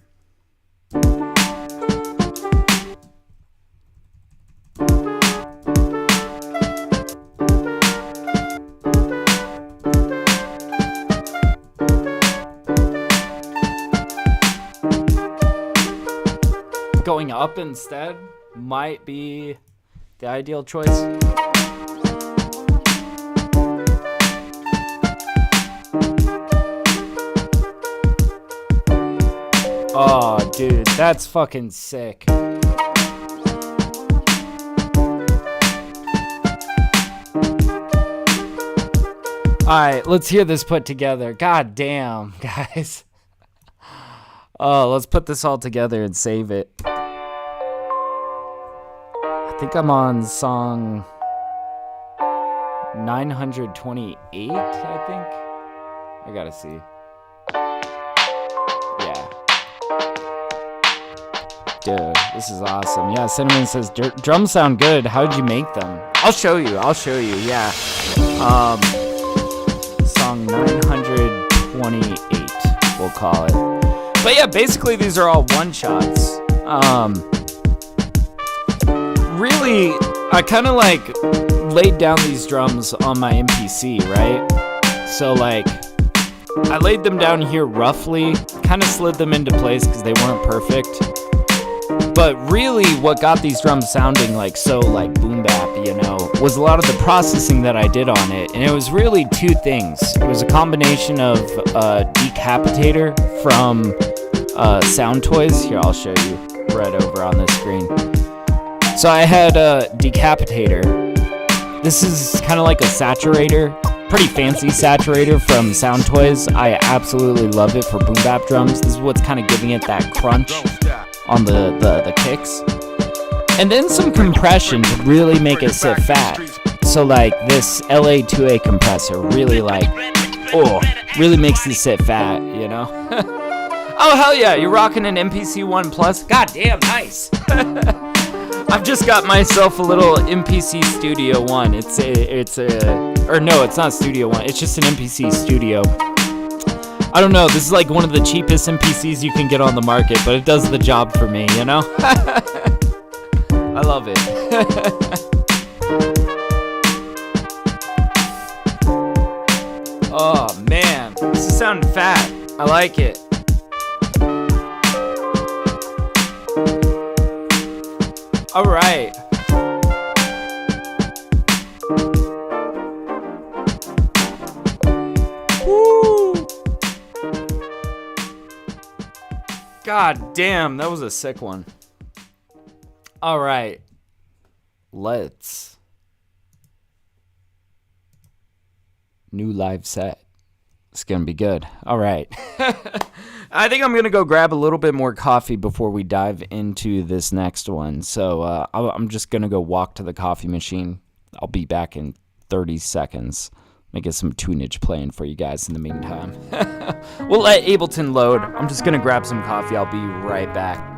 Going up instead might be the ideal choice. Oh, dude, that's fucking sick. Alright, let's hear this put together. God damn, guys. Oh, let's put this all together and save it. I think I'm on song 928, I think. I gotta see. Yeah. Dude, this is awesome. Yeah, Cinnamon says, drums sound good. How did you make them? I'll show you, yeah. Song 928, we'll call it. But yeah, basically these are all one-shots. Really, I kind of like laid down these drums on my MPC, right? So like, I laid them down here roughly, kind of slid them into place because they weren't perfect. But really what got these drums sounding like so like boom bap, you know, was a lot of the processing that I did on it. And it was really two things. It was a combination of Decapitator from Sound Toys. Here, I'll show you right over on this screen. So I had a Decapitator. This is kind of like a saturator, pretty fancy saturator from Sound Toys. I absolutely love it for boom bap drums. This is what's kind of giving it that crunch on the kicks. And then some compression to really make it sit fat. So like this LA2A compressor really like, really makes it sit fat, you know? Oh, hell yeah, you're rocking an MPC 1 Plus? God damn, nice. I've just got myself a little MPC Studio 1. It's not Studio 1, it's just an MPC Studio. I don't know, this is like one of the cheapest MPCs you can get on the market, but it does the job for me, you know? I love it. Oh man, this is sounding fat. I like it. All right. Woo! God damn, that was a sick one. All right. Let's new live set. It's going to be good. All right. I think I'm going to go grab a little bit more coffee before we dive into this next one. So I'm just going to go walk to the coffee machine. I'll be back in 30 seconds. Let me get some tunage playing for you guys in the meantime. We'll let Ableton load. I'm just going to grab some coffee. I'll be right back.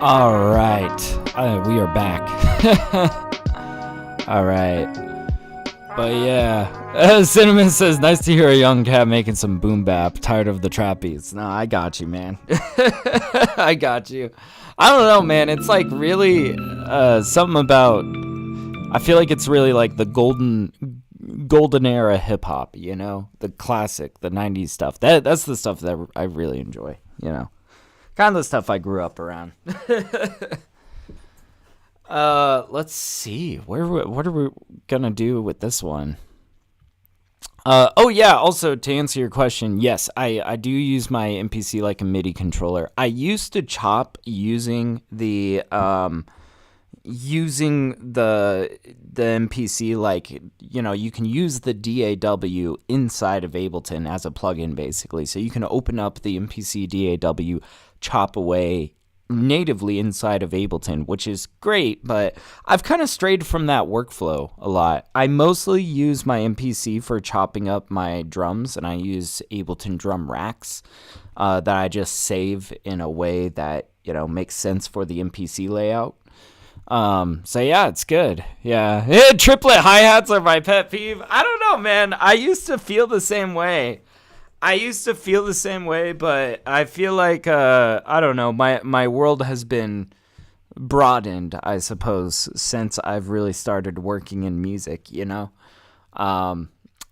All right, we are back. All right, but yeah, Cinnamon says, nice to hear a young cat making some boom bap. Tired of the trap beats. No, I got you, man. I got you. I don't know, man. It's like really something about. I feel like it's really like the golden era hip hop. You know, the classic, the '90s stuff. That's the stuff that I really enjoy. You know. Kind of the stuff I grew up around. Let's see. What are we gonna do with this one? Oh yeah. Also, to answer your question, yes, I do use my MPC like a MIDI controller. I used to chop using the MPC, like, you know, you can use the DAW inside of Ableton as a plugin, basically. So you can open up the MPC DAW, chop away natively inside of Ableton, which is great, but I've kind of strayed from that workflow a lot. I mostly use my MPC for chopping up my drums, and I use Ableton drum racks that I just save in a way that, you know, makes sense for the MPC layout. So yeah, it's good. Yeah. Triplet hi-hats are my pet peeve. I don't know, man. I used to feel the same way, but I feel like, I don't know, my world has been broadened, I suppose, since I've really started working in music, you know?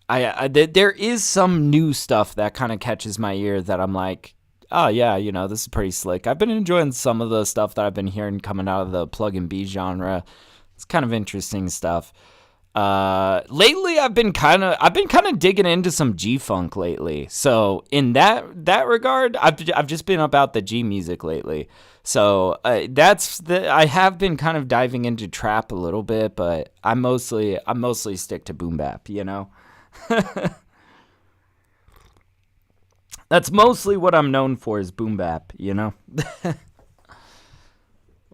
There is some new stuff that kind of catches my ear that I'm like, oh yeah, you know, this is pretty slick. I've been enjoying some of the stuff that I've been hearing coming out of the plug and B genre. It's kind of interesting stuff. Lately I've been kind of digging into some G-funk lately. So in that regard, I've just been about the G music lately. So I have been kind of diving into trap a little bit, but I mostly stick to boom bap, you know. That's mostly what I'm known for, is boom bap, you know.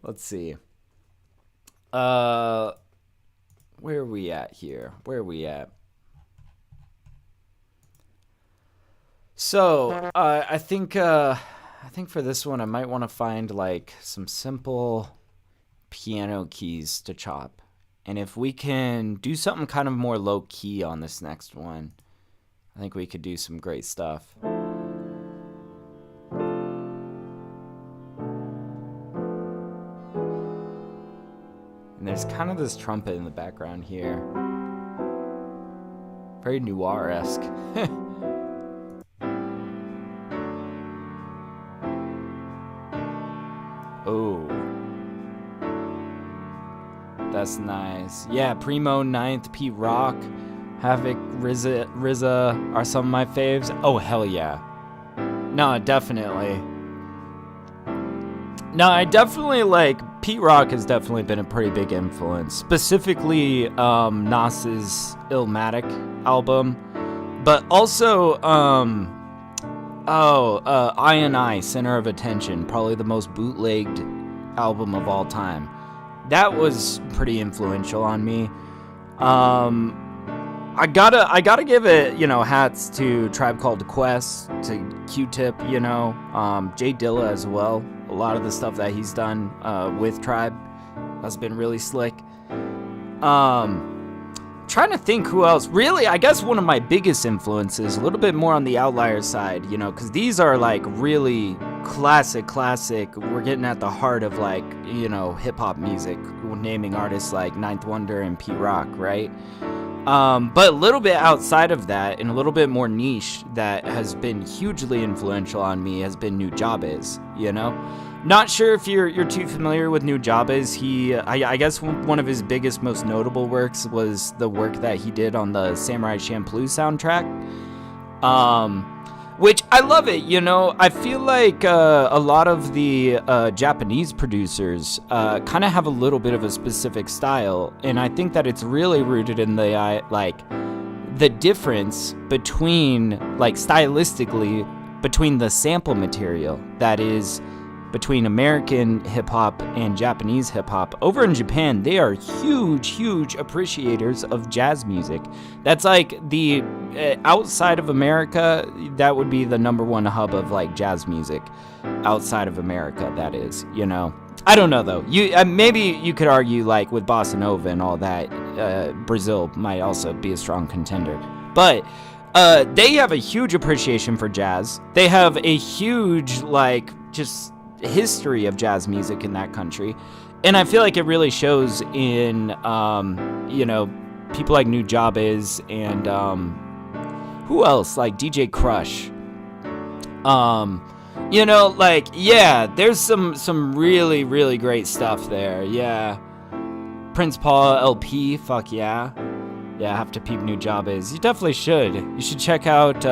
Let's see. Where are we at here? Where are we at? So, I think for this one, I might want to find like some simple piano keys to chop. And if we can do something kind of more low key on this next one, I think we could do some great stuff. And there's kind of this trumpet in the background here. Very noir-esque. Oh. That's nice. Yeah, Primo, Ninth, Pete Rock, Havoc, RZA are some of my faves. Oh, hell yeah. No, definitely. No, I definitely like... Pete Rock has definitely been a pretty big influence. Specifically, Nas's Illmatic album. But also, I, Center of Attention. Probably the most bootlegged album of all time. That was pretty influential on me. I gotta give it, hats to Tribe Called Quest, to Q-Tip, Jay Dilla as well. A lot of the stuff that he's done with Tribe has been really slick. Trying to think who else. Really, I guess one of my biggest influences, a little bit more on the Outlier side, because these are like really classic. We're getting at the heart of like, hip-hop music, naming artists like Ninth Wonder and Pete Rock, right? But a little bit outside of that, and a little bit more niche that has been hugely influential on me has been Nujabes, Not sure if you're too familiar with Nujabes. I guess one of his biggest, most notable works was the work that he did on the Samurai Champloo soundtrack. Which I love it, I feel like a lot of the Japanese producers kind of have a little bit of a specific style, and I think that it's really rooted in the difference between, stylistically, between the sample material that is between American hip-hop and Japanese hip-hop. Over in Japan, they are huge appreciators of jazz music. That's the outside of America, that would be the number one hub of jazz music outside of America, that is, I don't know though. Maybe you could argue with bossa nova and all that, Brazil might also be a strong contender. But they have a huge appreciation for jazz. They have a huge just history of jazz music in that country, and I feel like it really shows in people like Nujabes and who else, like DJ Crush. There's some really great stuff there. Yeah, Prince Paul LP, fuck yeah. I have to peep Nujabes. You definitely should. You should check out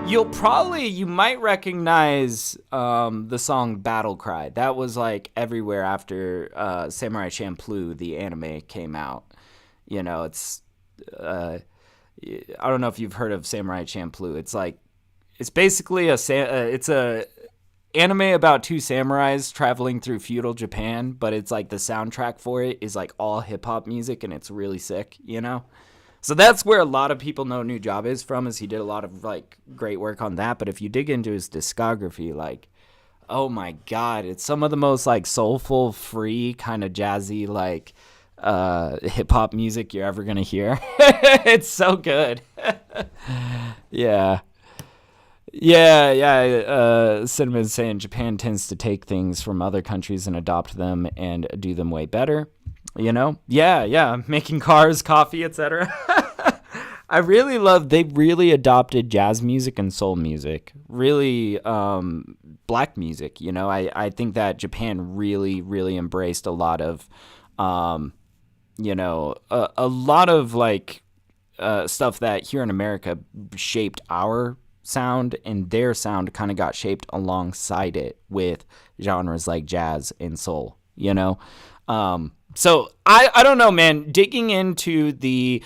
you might recognize the song Battle Cry. That was everywhere after Samurai Champloo, the anime, came out. It's I don't know if you've heard of Samurai Champloo. It's basically it's a anime about two samurais traveling through feudal Japan, but it's the soundtrack for it is all hip hop music, and it's really sick, So that's where a lot of people know Nujabes from, is he did a lot of great work on that. But if you dig into his discography, oh my god, it's some of the most soulful, free, kind of jazzy hip hop music you're ever gonna hear. It's so good. Yeah. Cinnamon's saying Japan tends to take things from other countries and adopt them and do them way better. Making cars, coffee, etc. I really love, they really adopted jazz music and soul music, really black music, I think that Japan really embraced a lot of, a lot of stuff that here in America shaped our sound, and their sound kind of got shaped alongside it with genres like jazz and soul, So I don't know, man. Digging into the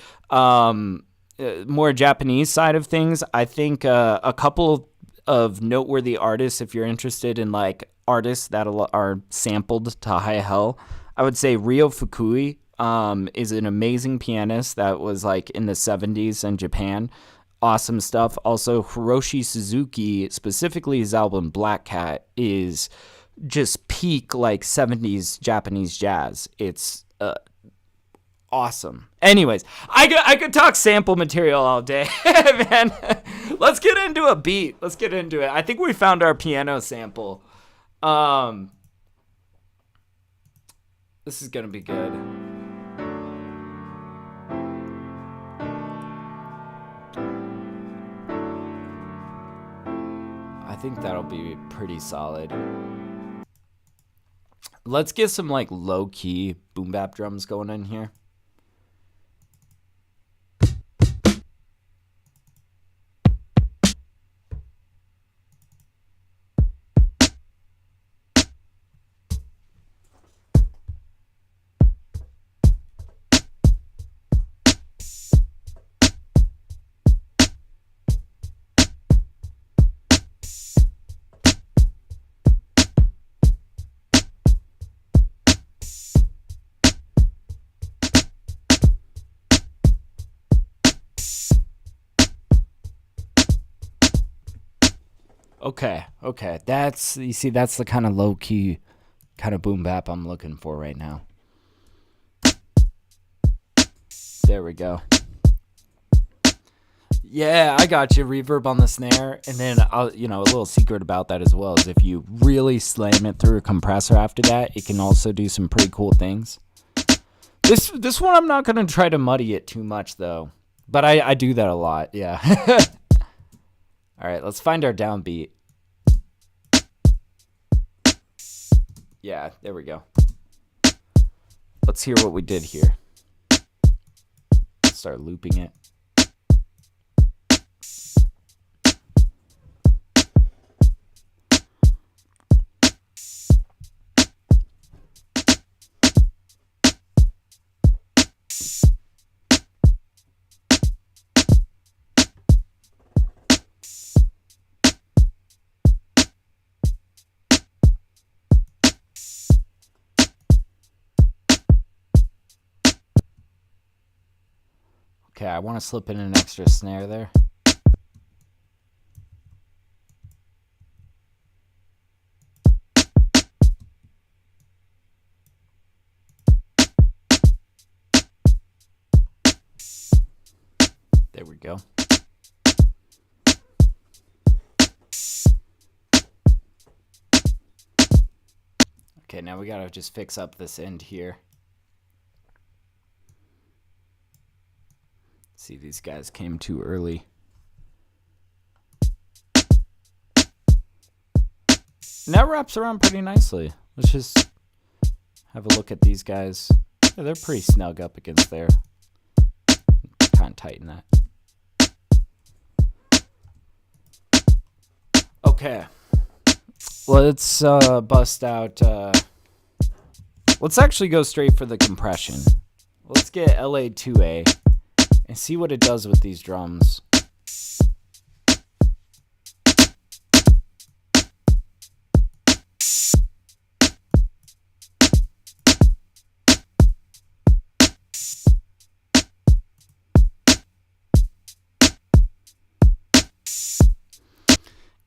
more Japanese side of things, I think a couple of noteworthy artists, if you're interested in artists that are sampled to high hell, I would say Ryo Fukui is an amazing pianist that was in the 70s in Japan. Awesome stuff. Also, Hiroshi Suzuki, specifically his album Black Cat, is just peak 70s Japanese jazz. It's Awesome. Anyways, I could talk sample material all day, man. Let's get into a beat. Let's get into it. I think we found our piano sample. This is gonna be good. I think that'll be pretty solid. Let's get some like low key boom bap drums going in here. Okay. That's the kind of low key kind of boom bap I'm looking for right now. There we go. Yeah, I got you. Reverb on the snare, and then a little secret about that as well is if you really slam it through a compressor after that, it can also do some pretty cool things. This one I'm not gonna try to muddy it too much though, but I do that a lot. Yeah. All right, let's find our downbeat. Yeah, there we go. Let's hear what we did here. Start looping it. Okay, I want to slip in an extra snare there. There we go. Okay, now we gotta just fix up this end here. See, these guys came too early. And that wraps around pretty nicely. Let's just have a look at these guys. Yeah, they're pretty snug up against there. Kind of tighten that. Okay. Let's bust out. Let's actually go straight for the compression. Let's get LA2A. And see what it does with these drums.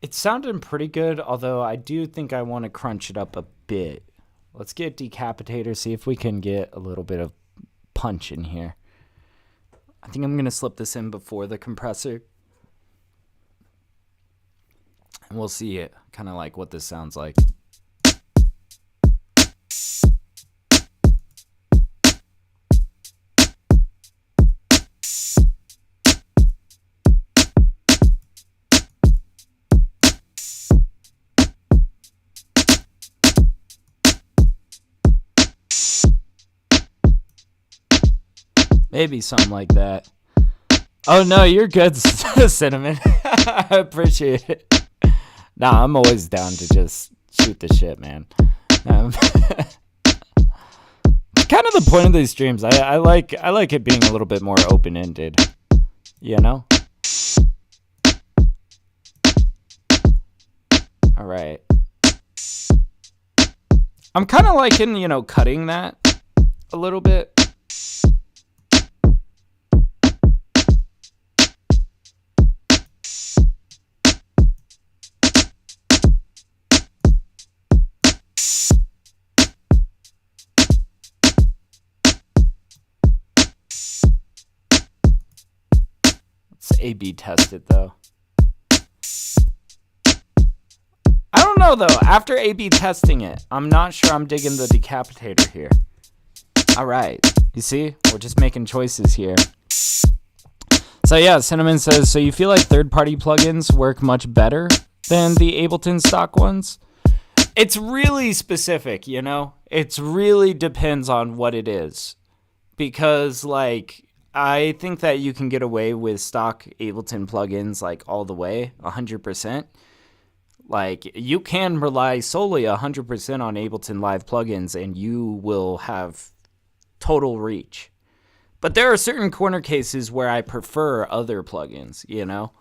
It's sounding pretty good, although I do think I want to crunch it up a bit. Let's get Decapitator, see if we can get a little bit of punch in here. I think I'm going to slip this in before the compressor. And we'll see it, kind of like what this sounds like. Maybe something like that. Oh, no, you're good, Cinnamon. I appreciate it. Nah, I'm always down to just shoot the shit, man. Kind of the point of these streams. I like it being a little bit more open-ended, you know? All right. I'm kind of liking, cutting that a little bit. Let's A/B test it though. I don't know though. After A/B testing it, I'm not sure I'm digging the decapitator here. All right. You see? We're just making choices here. So yeah, Cinnamon says, so you feel like third-party plugins work much better than the Ableton stock ones? It's really specific, you know? It really depends on what it is. Because, like, I think that you can get away with stock Ableton plugins, like, all the way, 100%. Like, you can rely solely 100% on Ableton Live plugins, and you will have total reach. But there are certain corner cases where I prefer other plugins, you know?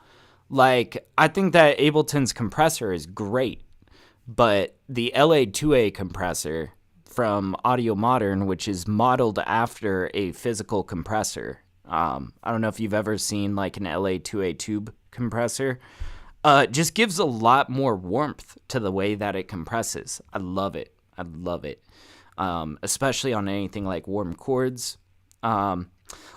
Like, I think that Ableton's compressor is great, but the LA2A compressor from Audio Modern, which is modeled after a physical compressor. I don't know if you've ever seen, like, an LA2A tube compressor. Just gives a lot more warmth to the way that it compresses. I love it. I love it. Especially on anything like warm chords.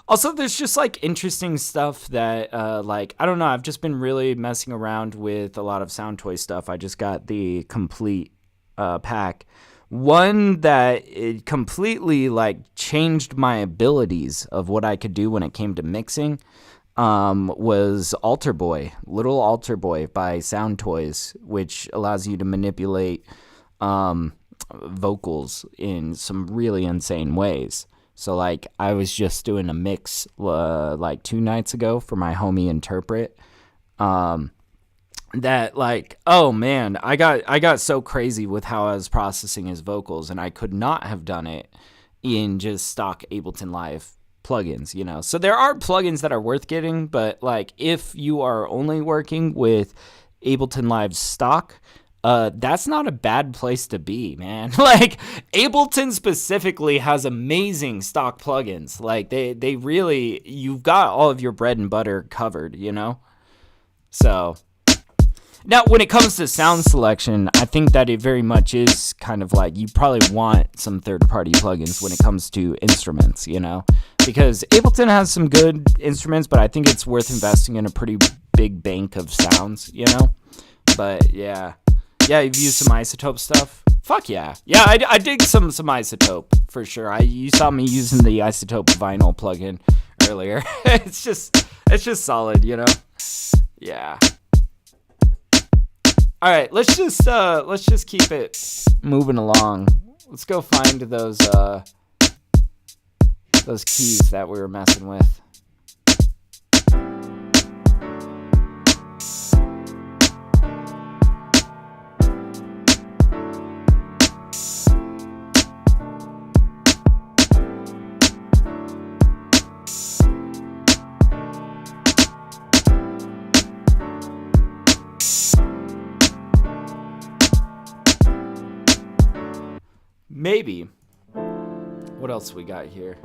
Also, there's just, like, interesting stuff that, like, I don't know, I've just been really messing around with a lot of Soundtoy stuff. I just got the complete pack. One that it completely, like, changed my abilities of what I could do when it came to mixing was Alter Boy, Little Alter Boy by Soundtoys, which allows you to manipulate vocals in some really insane ways. So, like, I was just doing a mix, like, 2 nights ago for my homie Interpret, that, like, oh, man, I got so crazy with how I was processing his vocals, and I could not have done it in just stock Ableton Live plugins, you know? So there are plugins that are worth getting, but, like, if you are only working with Ableton Live stock, that's not a bad place to be, man. Like, Ableton specifically has amazing stock plugins. Like, they really, you've got all of your bread and butter covered, you know? So, now, when it comes to sound selection, I think that it very much is kind of like, you probably want some third-party plugins when it comes to instruments, you know? Because Ableton has some good instruments, but I think it's worth investing in a pretty big bank of sounds, you know? But, yeah. Yeah, you've used some Isotope stuff? Fuck yeah. Yeah, I dig some Isotope, for sure. You saw me using the Isotope vinyl plugin earlier. It's just solid, you know? Yeah. Alright, let's just keep it moving along. Let's go find those keys that we were messing with. Maybe. What else we got here?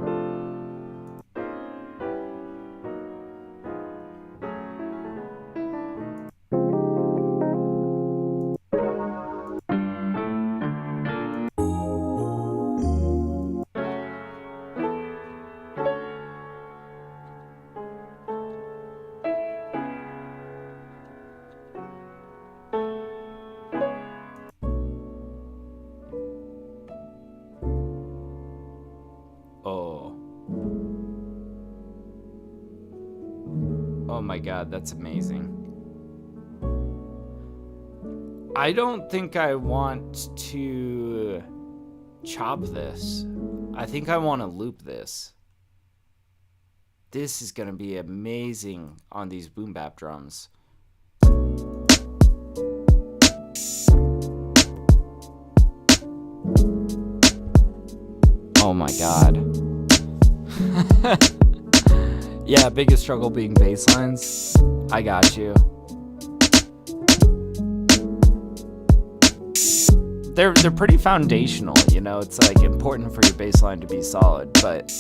Oh my god, that's amazing. I don't think I want to chop this. I think I want to loop this. This is gonna be amazing on these boom bap drums. Oh my god. Yeah, biggest struggle being bass lines. I got you. They're pretty foundational, you know. It's like important for your bass line to be solid, but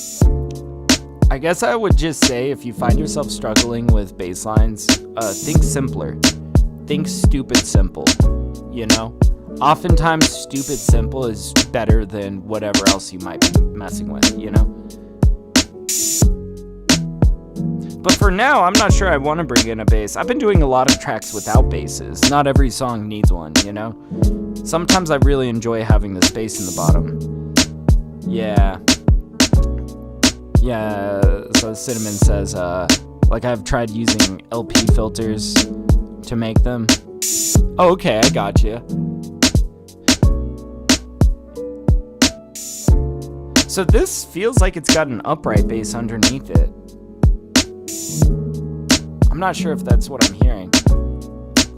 I guess I would just say if you find yourself struggling with bass lines, think simpler. Think stupid simple, you know? Oftentimes stupid simple is better than whatever else you might be messing with, you know? But for now, I'm not sure I want to bring in a bass. I've been doing a lot of tracks without basses. Not every song needs one, you know? Sometimes I really enjoy having the space in the bottom. Yeah. Yeah, so Cinnamon says, like I've tried using LP filters to make them. Oh, okay, I got you. So this feels like it's got an upright bass underneath it. I'm not sure if that's what I'm hearing.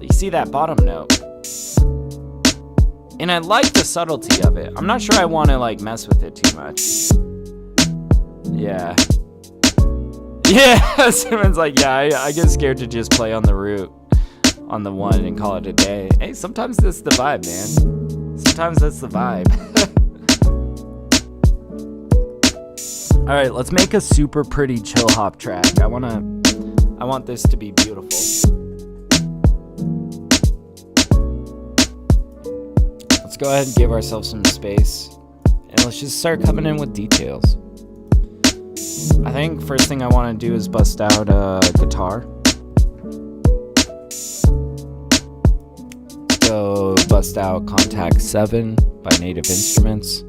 You see that bottom note? And I like the subtlety of it. I'm not sure I want to like mess with it too much. Yeah. Yeah, Simon's like, yeah, I get scared to just play on the root, on the one, and call it a day. Hey, sometimes that's the vibe, man. Sometimes that's the vibe. Alright, let's make a super pretty chill hop track. I want this to be beautiful. Let's go ahead and give ourselves some space, and let's just start coming in with details. I think first thing I want to do is bust out a guitar. Go bust out Contact 7 by Native Instruments.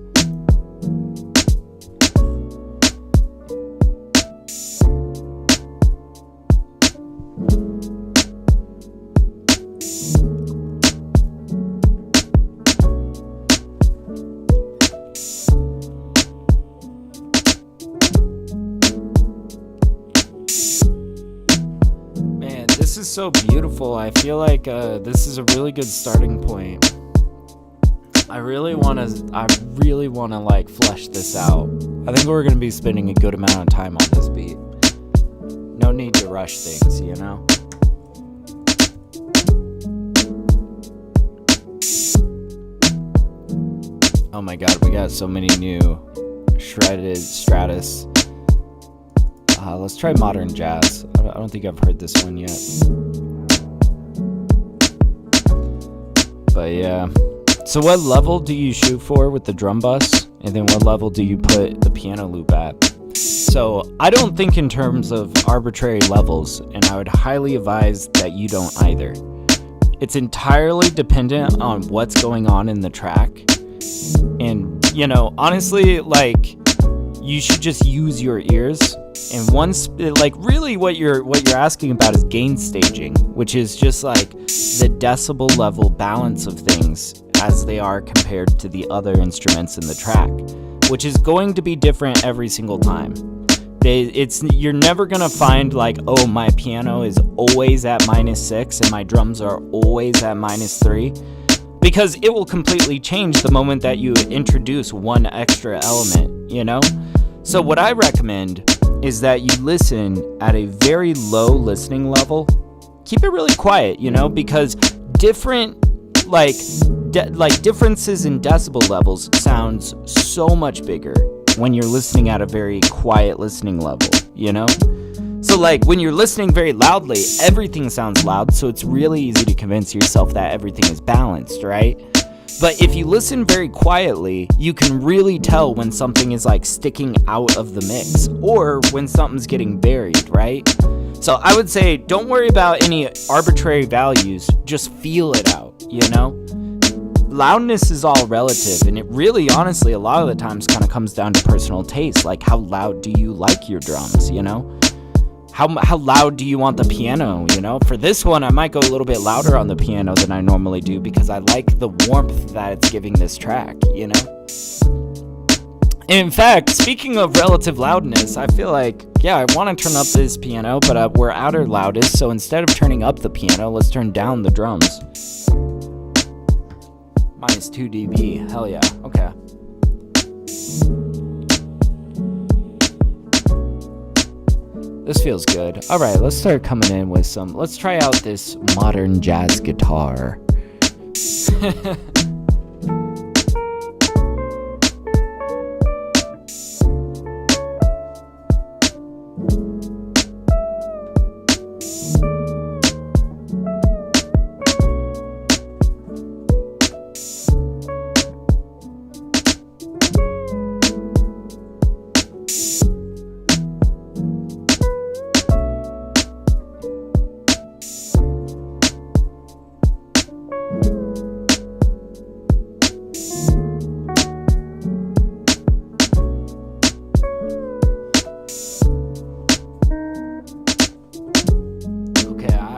This is so beautiful. I feel like this is a really good starting point. I really want to like flesh this out. I think we're going to be spending a good amount of time on this beat. No need to rush things, you know? Oh my god, we got so many new shredded Stratus. Let's try modern jazz. I don't think I've heard this one yet. But yeah. So what level do you shoot for with the drum bus? And then what level do you put the piano loop at? So I don't think in terms of arbitrary levels, and I would highly advise that you don't either. It's entirely dependent on what's going on in the track. And, you know, honestly, like, you should just use your ears. And once, like, really what you're asking about is gain staging, which is just like the decibel level balance of things as they are compared to the other instruments in the track, which is going to be different every single time. You're never gonna find like, oh, my piano is always at -6 and my drums are always at -3, because it will completely change the moment that you introduce one extra element, you know? So what I recommend is that you listen at a very low listening level. Keep it really quiet, you know, because different differences in decibel levels sounds so much bigger when you're listening at a very quiet listening level, you know? So like when you're listening very loudly, everything sounds loud, so it's really easy to convince yourself that everything is balanced, right? But if you listen very quietly, you can really tell when something is like sticking out of the mix or when something's getting buried, right? So I would say don't worry about any arbitrary values, just feel it out, you know? Loudness is all relative, and it really, honestly, a lot of the times kind of comes down to personal taste. Like, how loud do you like your drums, you know? How loud do you want the piano, you know? For this one, I might go a little bit louder on the piano than I normally do because I like the warmth that it's giving this track, you know? In fact, speaking of relative loudness, I feel like, yeah, I want to turn up this piano, but we're at our loudest, so instead of turning up the piano, let's turn down the drums. -2 dB, hell yeah, okay. This feels good. All right, let's start coming in with some. Let's try out this modern jazz guitar.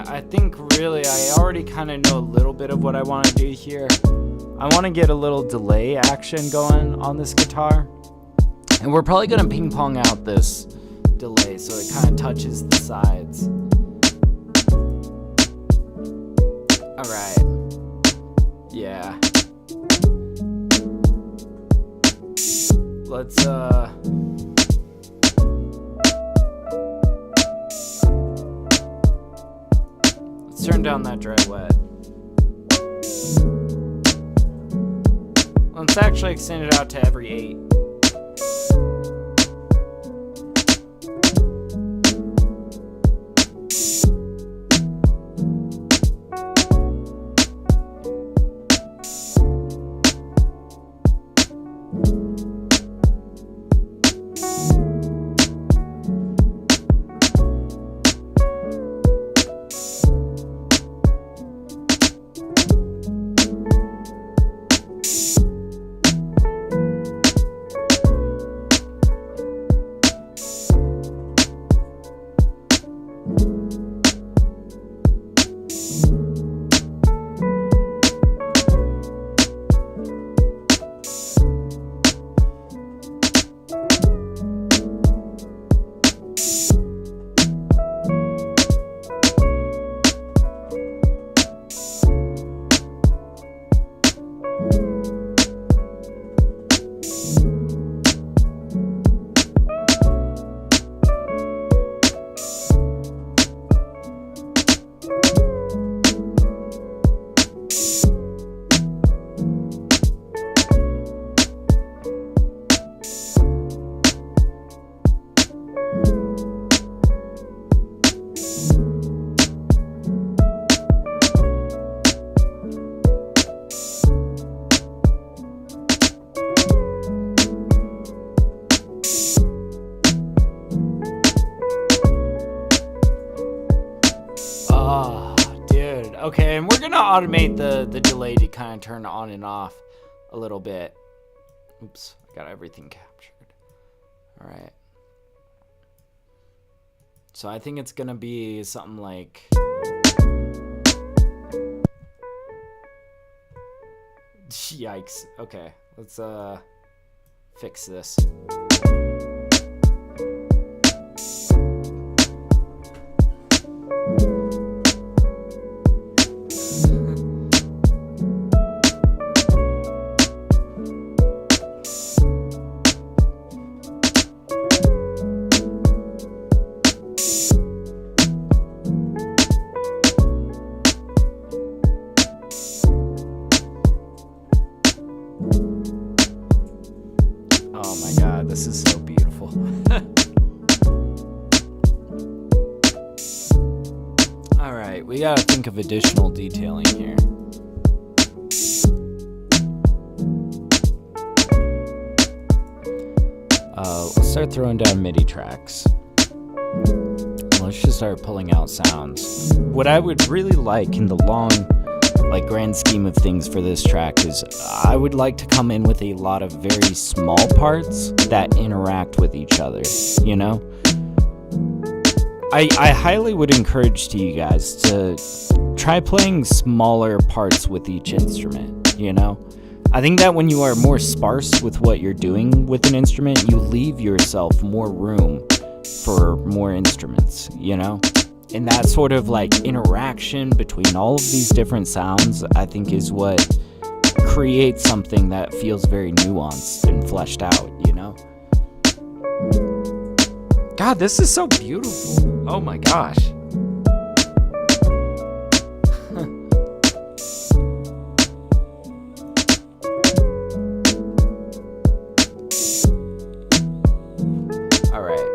I think really I already kind of know a little bit of what I want to do here. I want to get a little delay action going on this guitar. And we're probably going to ping pong out this delay so it kind of touches the sides. Alright. Yeah. Let's turn down that dry wet. Let's actually extend it out to every 8. Okay, and we're gonna automate the delay to kind of turn on and off a little bit. Oops, I got everything captured. All right. So I think it's gonna be something like. Yikes. Okay, let's fix this. This is so beautiful. All right, we gotta think of additional detailing here. Let's start throwing down MIDI tracks. Let's just start pulling out sounds. What I would really like in the long, grand scheme of things for this track is I would like to come in with a lot of very small parts that interact with each other, you know? I highly would encourage to you guys to try playing smaller parts with each instrument, you know? I think that when you are more sparse with what you're doing with an instrument, you leave yourself more room for more instruments, you know? And that sort of interaction between all of these different sounds, I think, is what creates something that feels very nuanced and fleshed out, you know? God, this is so beautiful. Oh my gosh. All right.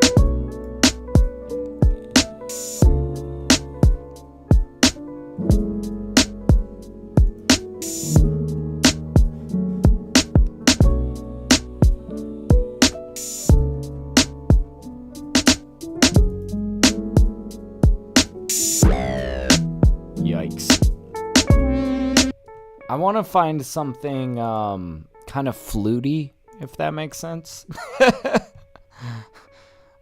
I want to find something kind of fluty, if that makes sense.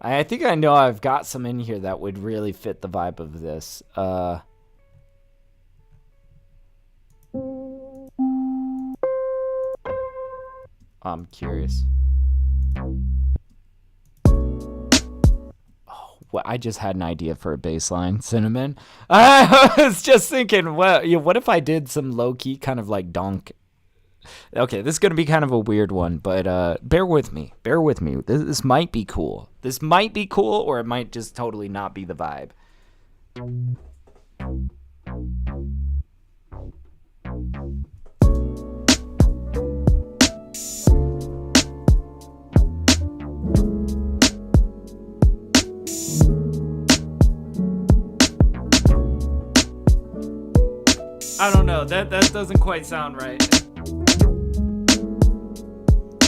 I think I know I've got some in here that would really fit the vibe of this. I'm curious. Well, I just had an idea for a bass line, Cinnamon. I was just thinking, well, what if I did some low-key kind of like donk? Okay, this is going to be kind of a weird one, but bear with me. Bear with me. This might be cool. This might be cool, or it might just totally not be the vibe. I don't know. That doesn't quite sound right.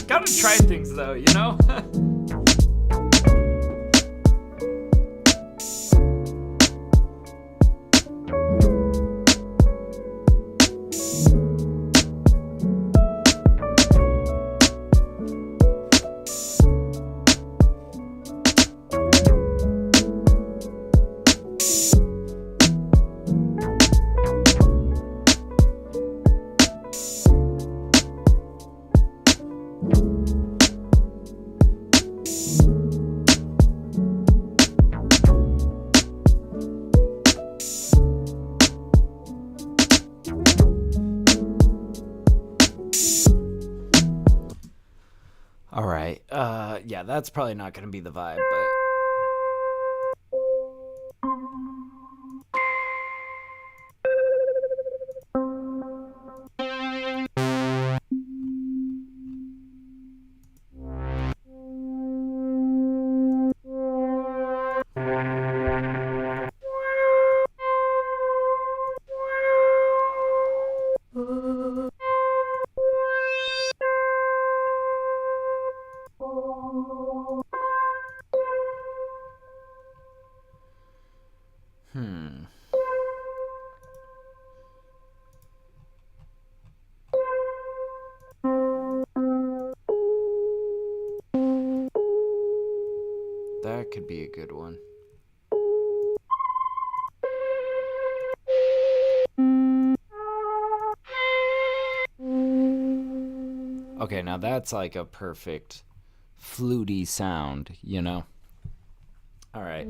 Gotta try things though, you know? All right. Yeah, that's probably not going to be the vibe, but that could be a good one. Okay, now that's like a perfect fluty sound, you know? All right.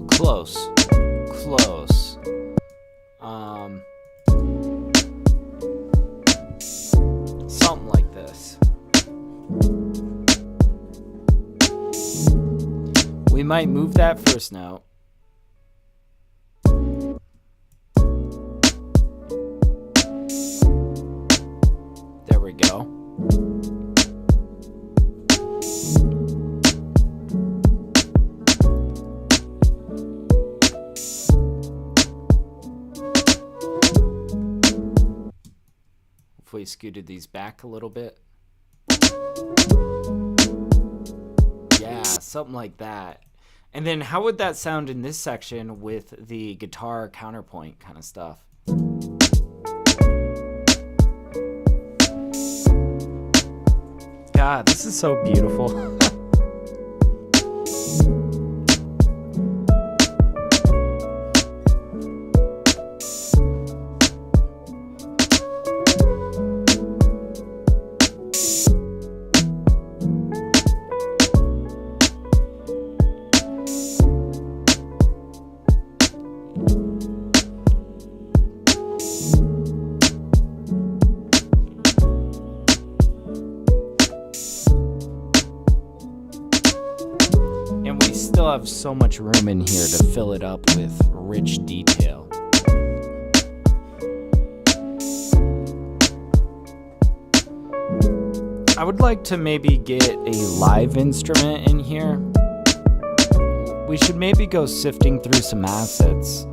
Close. Something like this. We might move that first note. There we go. If we scooted these back a little bit. Yeah, something like that. And then how would that sound in this section with the guitar counterpoint kind of stuff? God, this is so beautiful. still have so much room in here to fill it up with rich detail. I would like to maybe get a live instrument in here. We should maybe go sifting through some assets.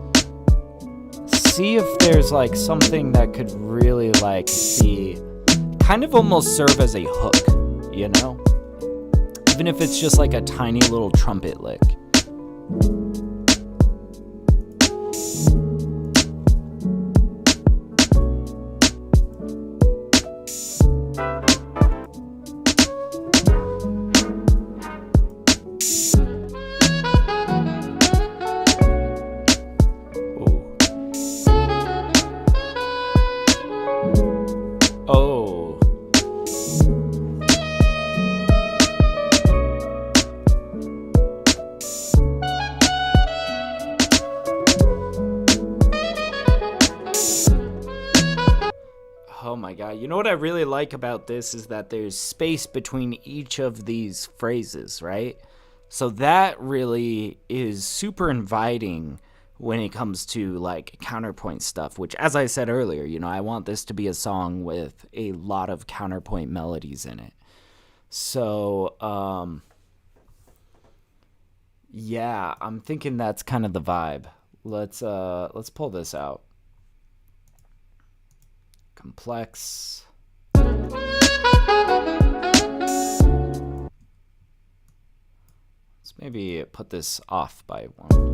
See if there's like something that could really like be kind of almost serve as a hook, you know? Even if it's just like a tiny little trumpet lick. Oh my god, you know what I really like about this is that there's space between each of these phrases, right? So that really is super inviting when it comes to like counterpoint stuff, which as I said earlier, you know, I want this to be a song with a lot of counterpoint melodies in it. So, yeah, I'm thinking that's kind of the vibe. Let's pull this out. Complex. Let's maybe put this off by one.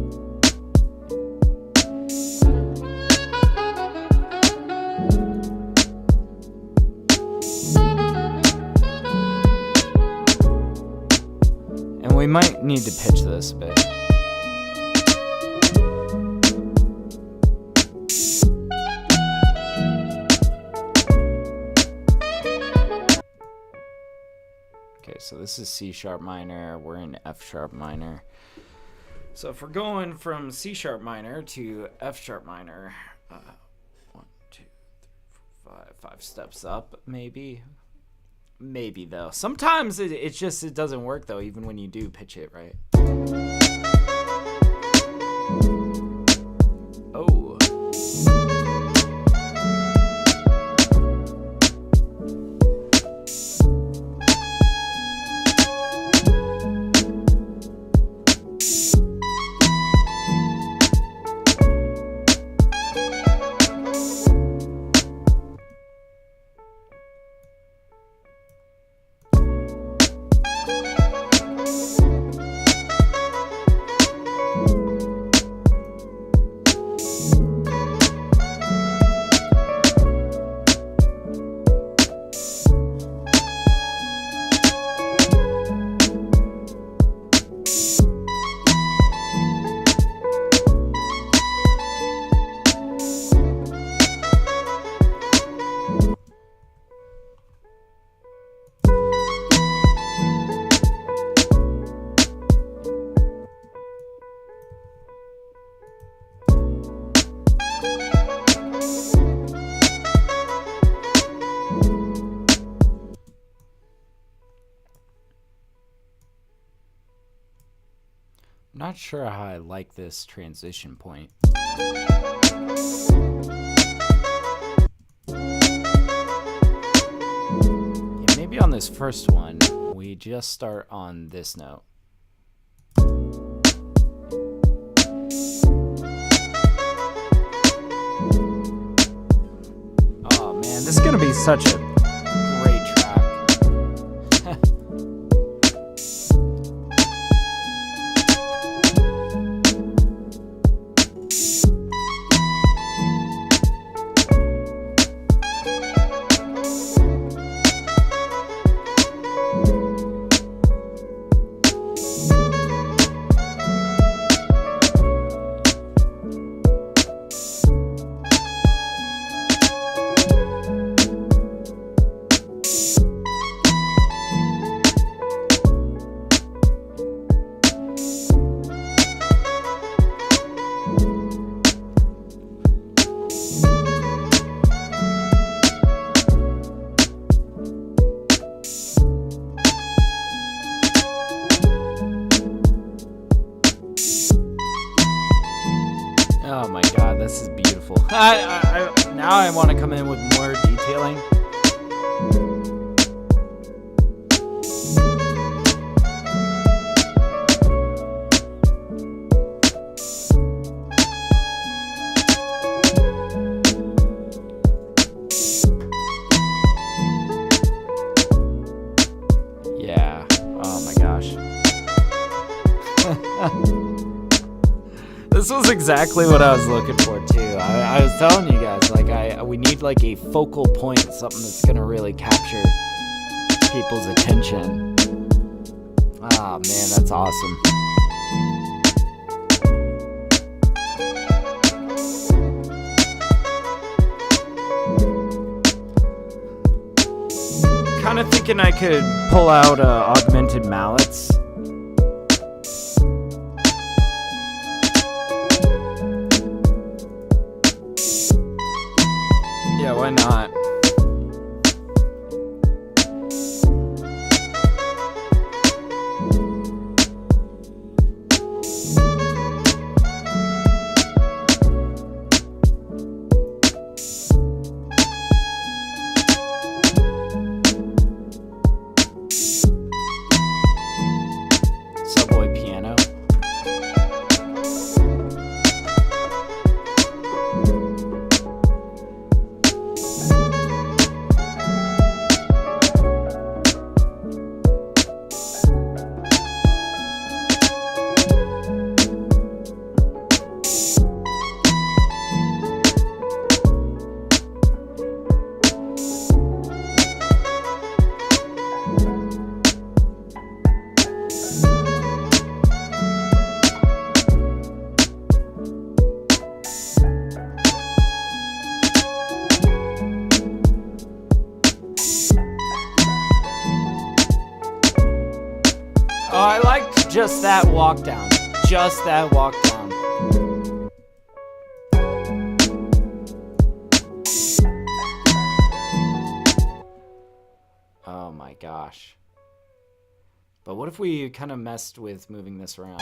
And we might need to pitch this a bit. So this is C sharp minor, we're in F sharp minor. So if we're going from C sharp minor to F sharp minor, 1, 2, 3, 4, 5 steps up, maybe though. Sometimes it doesn't work though, even when you do pitch it, right? Oh. Not sure how I like this transition point. Yeah, maybe on this first one, we just start on this note. Oh man, this is gonna be such a great track. Now I want to come in with more detailing. Yeah. Oh my gosh. This was exactly what I was looking for too. I was telling you guys, like we need like a focal point, something that's gonna really capture people's attention. Ah, man, that's awesome. Kind of thinking I could pull out augmented mallets. Yeah, why not? Subway piano. Oh, I liked just that walk down. Just that walk down. Oh my gosh. But what if we kind of messed with moving this around?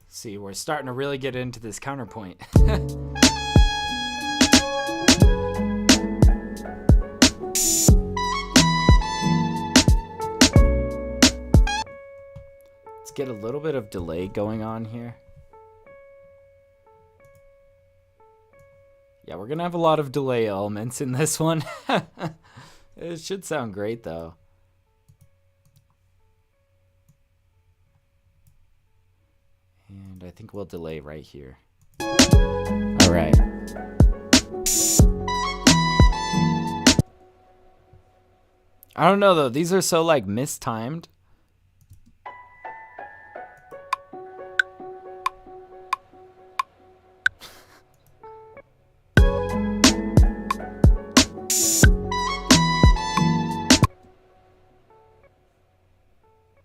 See, we're starting to really get into this counterpoint. Let's get a little bit of delay going on here. Yeah, we're gonna have a lot of delay elements in this one. It should sound great though. And I think we'll delay right here. All right. I don't know though, these are so like mistimed.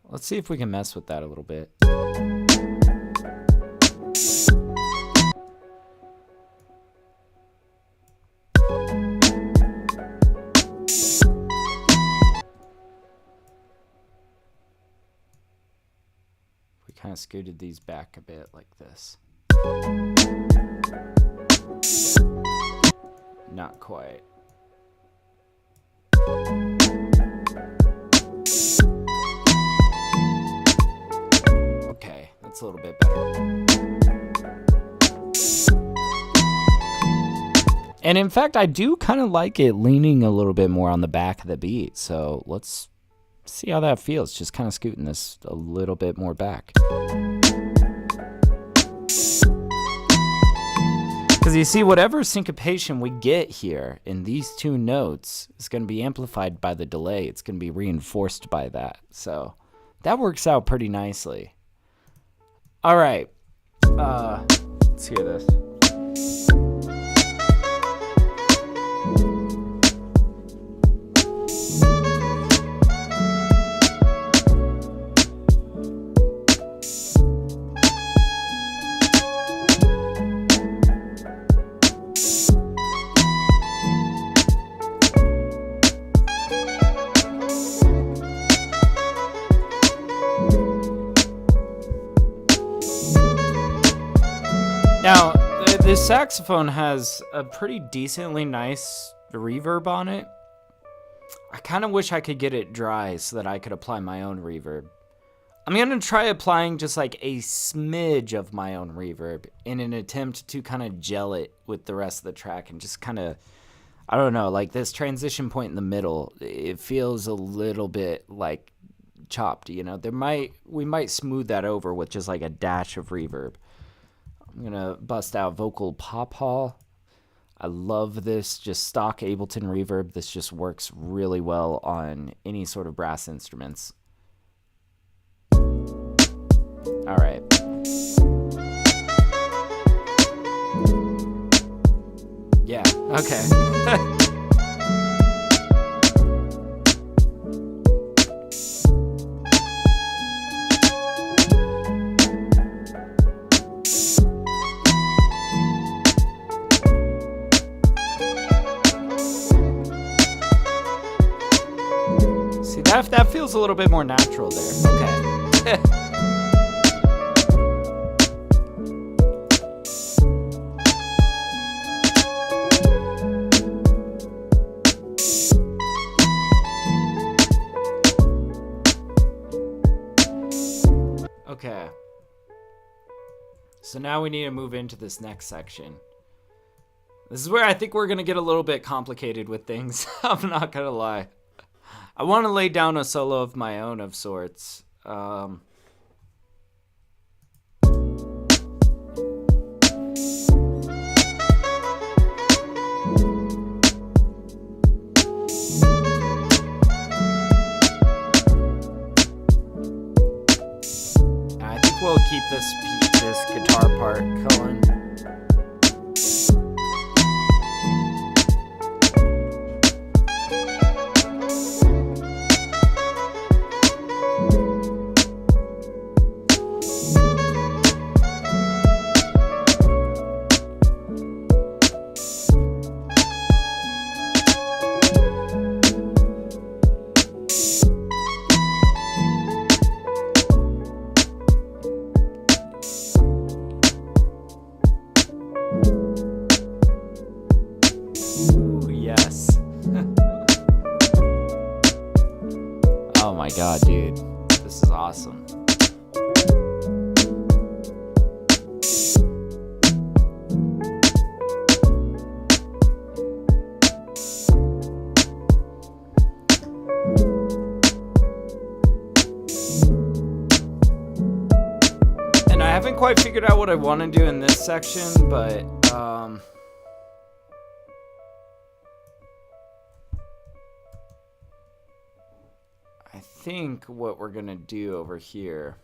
Let's see if we can mess with that a little bit. We kind of scooted these back a bit like this. Not quite. Okay, that's a little bit better. And in fact, I do kind of like it leaning a little bit more on the back of the beat. So let's see how that feels. Just kind of scooting this a little bit more back. Because you see, whatever syncopation we get here in these two notes is going to be amplified by the delay. It's going to be reinforced by that. So that works out pretty nicely. All right, let's hear this. This saxophone has a pretty decently nice reverb on it. I kind of wish I could get it dry so that I could apply my own reverb. I'm going to try applying just like a smidge of my own reverb in an attempt to kind of gel it with the rest of the track and just kind of, I don't know, like this transition point in the middle, it feels a little bit like chopped, you know. We might smooth that over with just like a dash of reverb. I'm gonna bust out vocal pop hall. I love this just stock Ableton reverb. This just works really well on any sort of brass instruments. All right. Yeah, okay. That feels a little bit more natural there. Okay. Okay. So now we need to move into this next section. This is where I think we're going to get a little bit complicated with things. I'm not going to lie. I want to lay down a solo of my own of sorts. I think we'll keep this guitar part going. Oh my god, dude. This is awesome. And I haven't quite figured out what I want to do in this section, but I think what we're gonna do over here,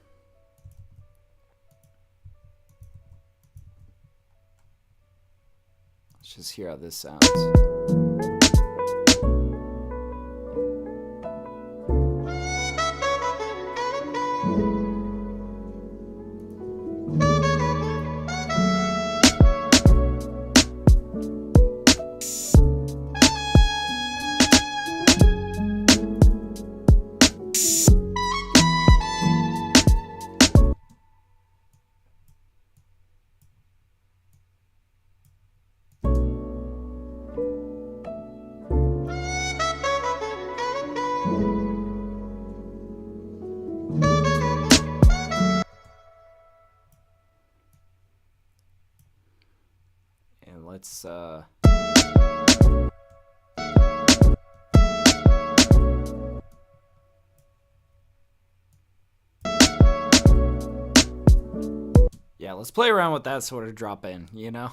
let's just hear how this sounds. And let's yeah, let's play around with that sort of drop in, you know?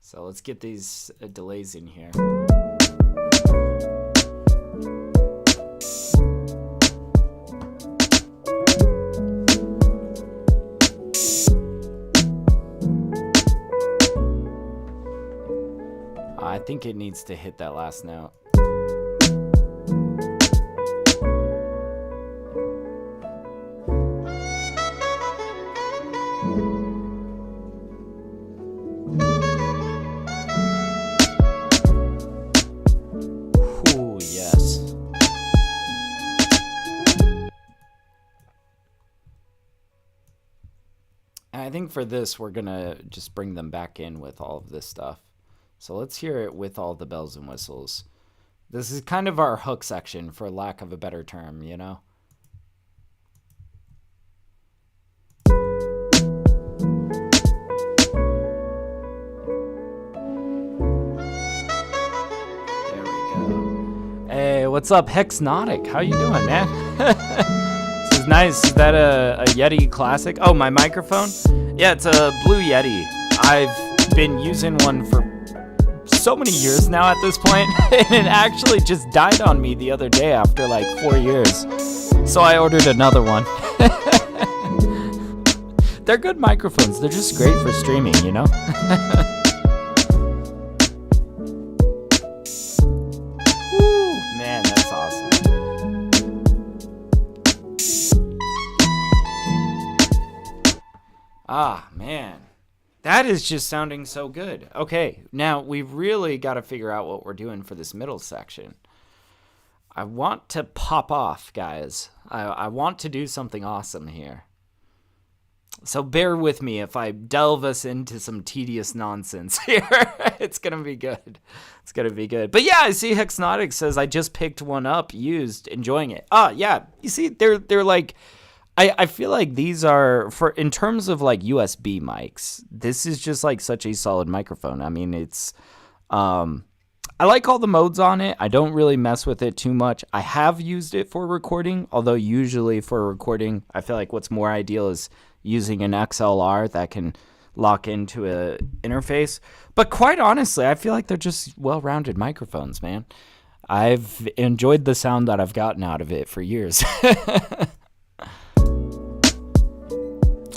So let's get these delays in here. I think it needs to hit that last note. Ooh, yes. And I think for this, we're going to just bring them back in with all of this stuff. So let's hear it with all the bells and whistles. This is kind of our hook section, for lack of a better term, you know? There we go. Hey, what's up, Hexnotic? How you doing, man? This is nice. Is that a Yeti Classic? Oh, my microphone? Yeah, it's a Blue Yeti. I've been using one for so many years now at this point, and it actually just died on me the other day after like 4 years. So I ordered another one. They're good microphones. They're just great for streaming, you know? Woo, man, that's awesome. Ah, man. That is just sounding so good. Okay, now we've really got to figure out what we're doing for this middle section. I want to pop off, guys. I want to do something awesome here. So bear with me if I delve us into some tedious nonsense here. It's going to be good. It's going to be good. But yeah, I see Hexnotic says, I just picked one up, used, enjoying it. Ah, yeah. You see, they're like... I feel like these are, for in terms of like USB mics, this is just like such a solid microphone. I mean, it's, I like all the modes on it. I don't really mess with it too much. I have used it for recording, although usually for recording, I feel like what's more ideal is using an XLR that can lock into a interface. But quite honestly, I feel like they're just well-rounded microphones, man. I've enjoyed the sound that I've gotten out of it for years.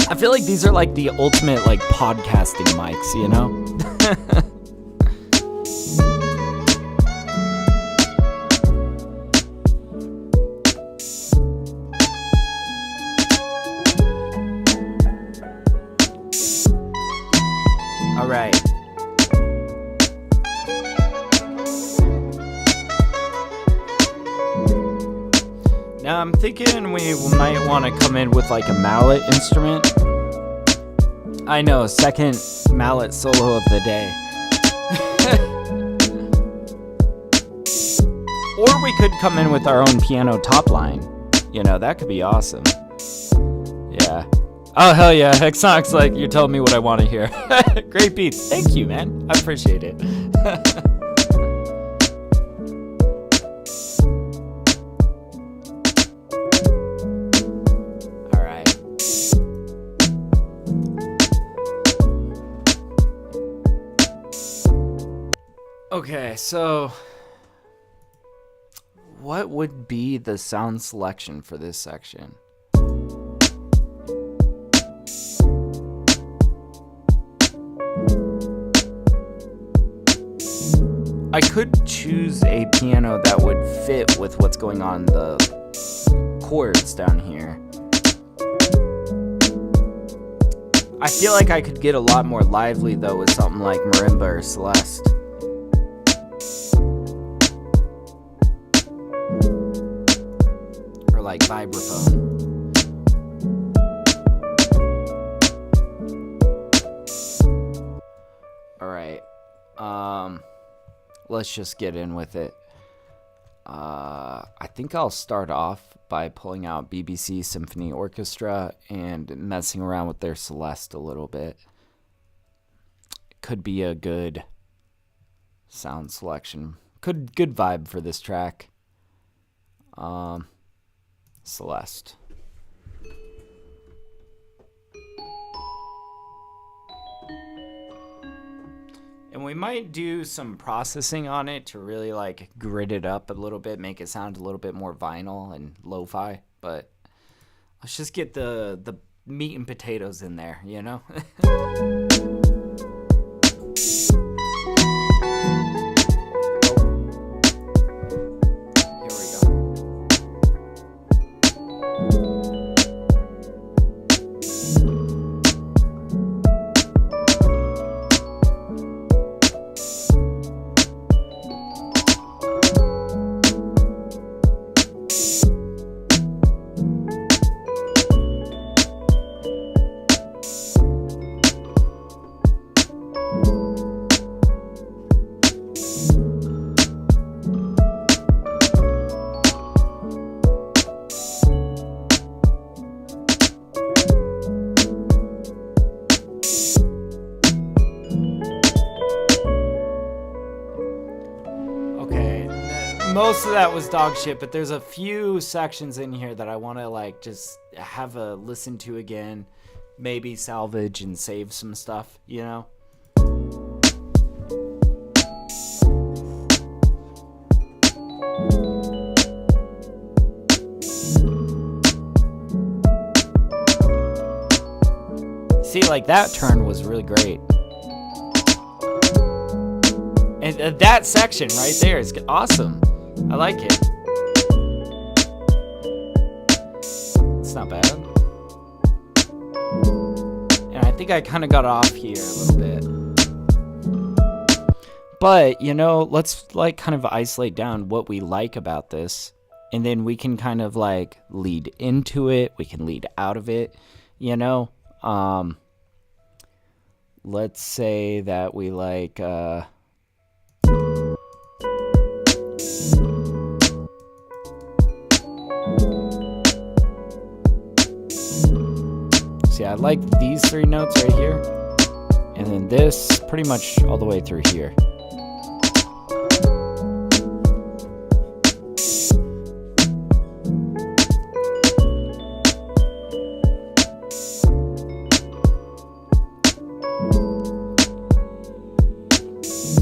I feel like these are like the ultimate like podcasting mics, you know? All right. Now I'm thinking we might want to come in with like a mallet instrument. I know, second mallet solo of the day. Or we could come in with our own piano top line. You know, that could be awesome. Yeah. Oh, hell yeah. Hexnox, like, you're telling me what I want to hear. Great beats. Thank you, man. I appreciate it. Okay, so what would be the sound selection for this section? I could choose a piano that would fit with what's going on the chords down here. I feel like I could get a lot more lively though with something like marimba or Celeste. Like vibraphone. All right. Let's just get in with it. I think I'll start off by pulling out BBC Symphony Orchestra and messing around with their Celeste a little bit. Could be a good sound selection. Good vibe for this track. Celeste. And we might do some processing on it to really like grit it up a little bit, make it sound a little bit more vinyl and lo-fi, but let's just get the meat and potatoes in there, you know? most of that was dog shit, but there's a few sections in here that I want to like just have a listen to again, maybe salvage and save some stuff, you know? See, like that turn was really great. And that section right there is awesome. I like it. It's not bad. And I think I kind of got off here a little bit. But, you know, let's like kind of isolate down what we like about this. And then we can kind of like lead into it. We can lead out of it, you know. Let's say that we like... See, I like these three notes right here, and then this pretty much all the way through here.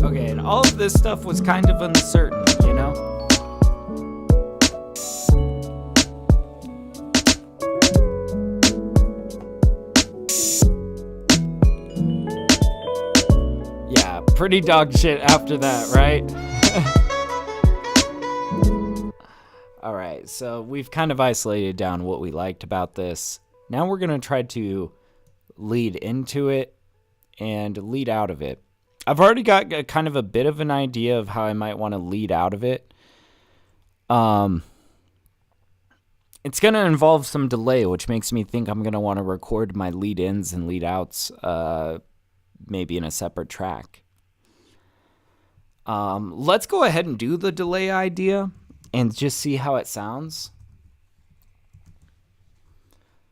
Okay, and all of this stuff was kind of uncertain, you know? Pretty dog shit after that, right? All right, so we've kind of isolated down what we liked about this. Now we're going to try to lead into it and lead out of it. I've already got kind of a bit of an idea of how I might want to lead out of it. It's going to involve some delay, which makes me think I'm going to want to record my lead ins and lead outs maybe in a separate track. Let's go ahead and do the delay idea and just see how it sounds.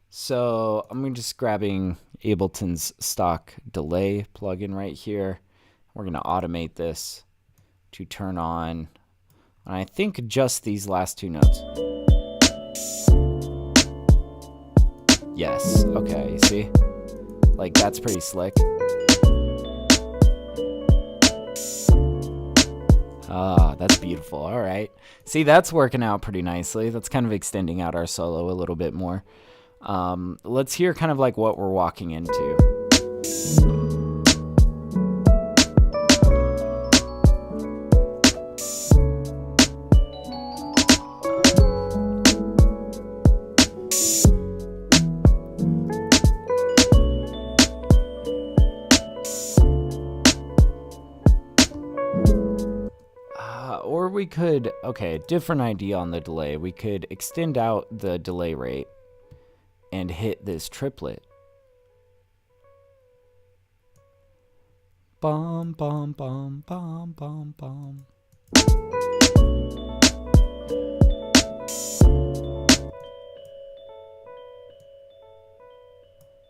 So I'm just grabbing Ableton's stock delay plugin right here. We're going to automate this to turn on, I think, just these last two notes. Yes. Okay. You see? Like, that's pretty slick. Ah, that's beautiful. All right. See, that's working out pretty nicely. That's kind of extending out our solo a little bit more. Let's hear kind of like what we're walking into. Or we could, okay, different idea on the delay. We could extend out the delay rate and hit this triplet. Bum, bum, bum, bum, bum, bum.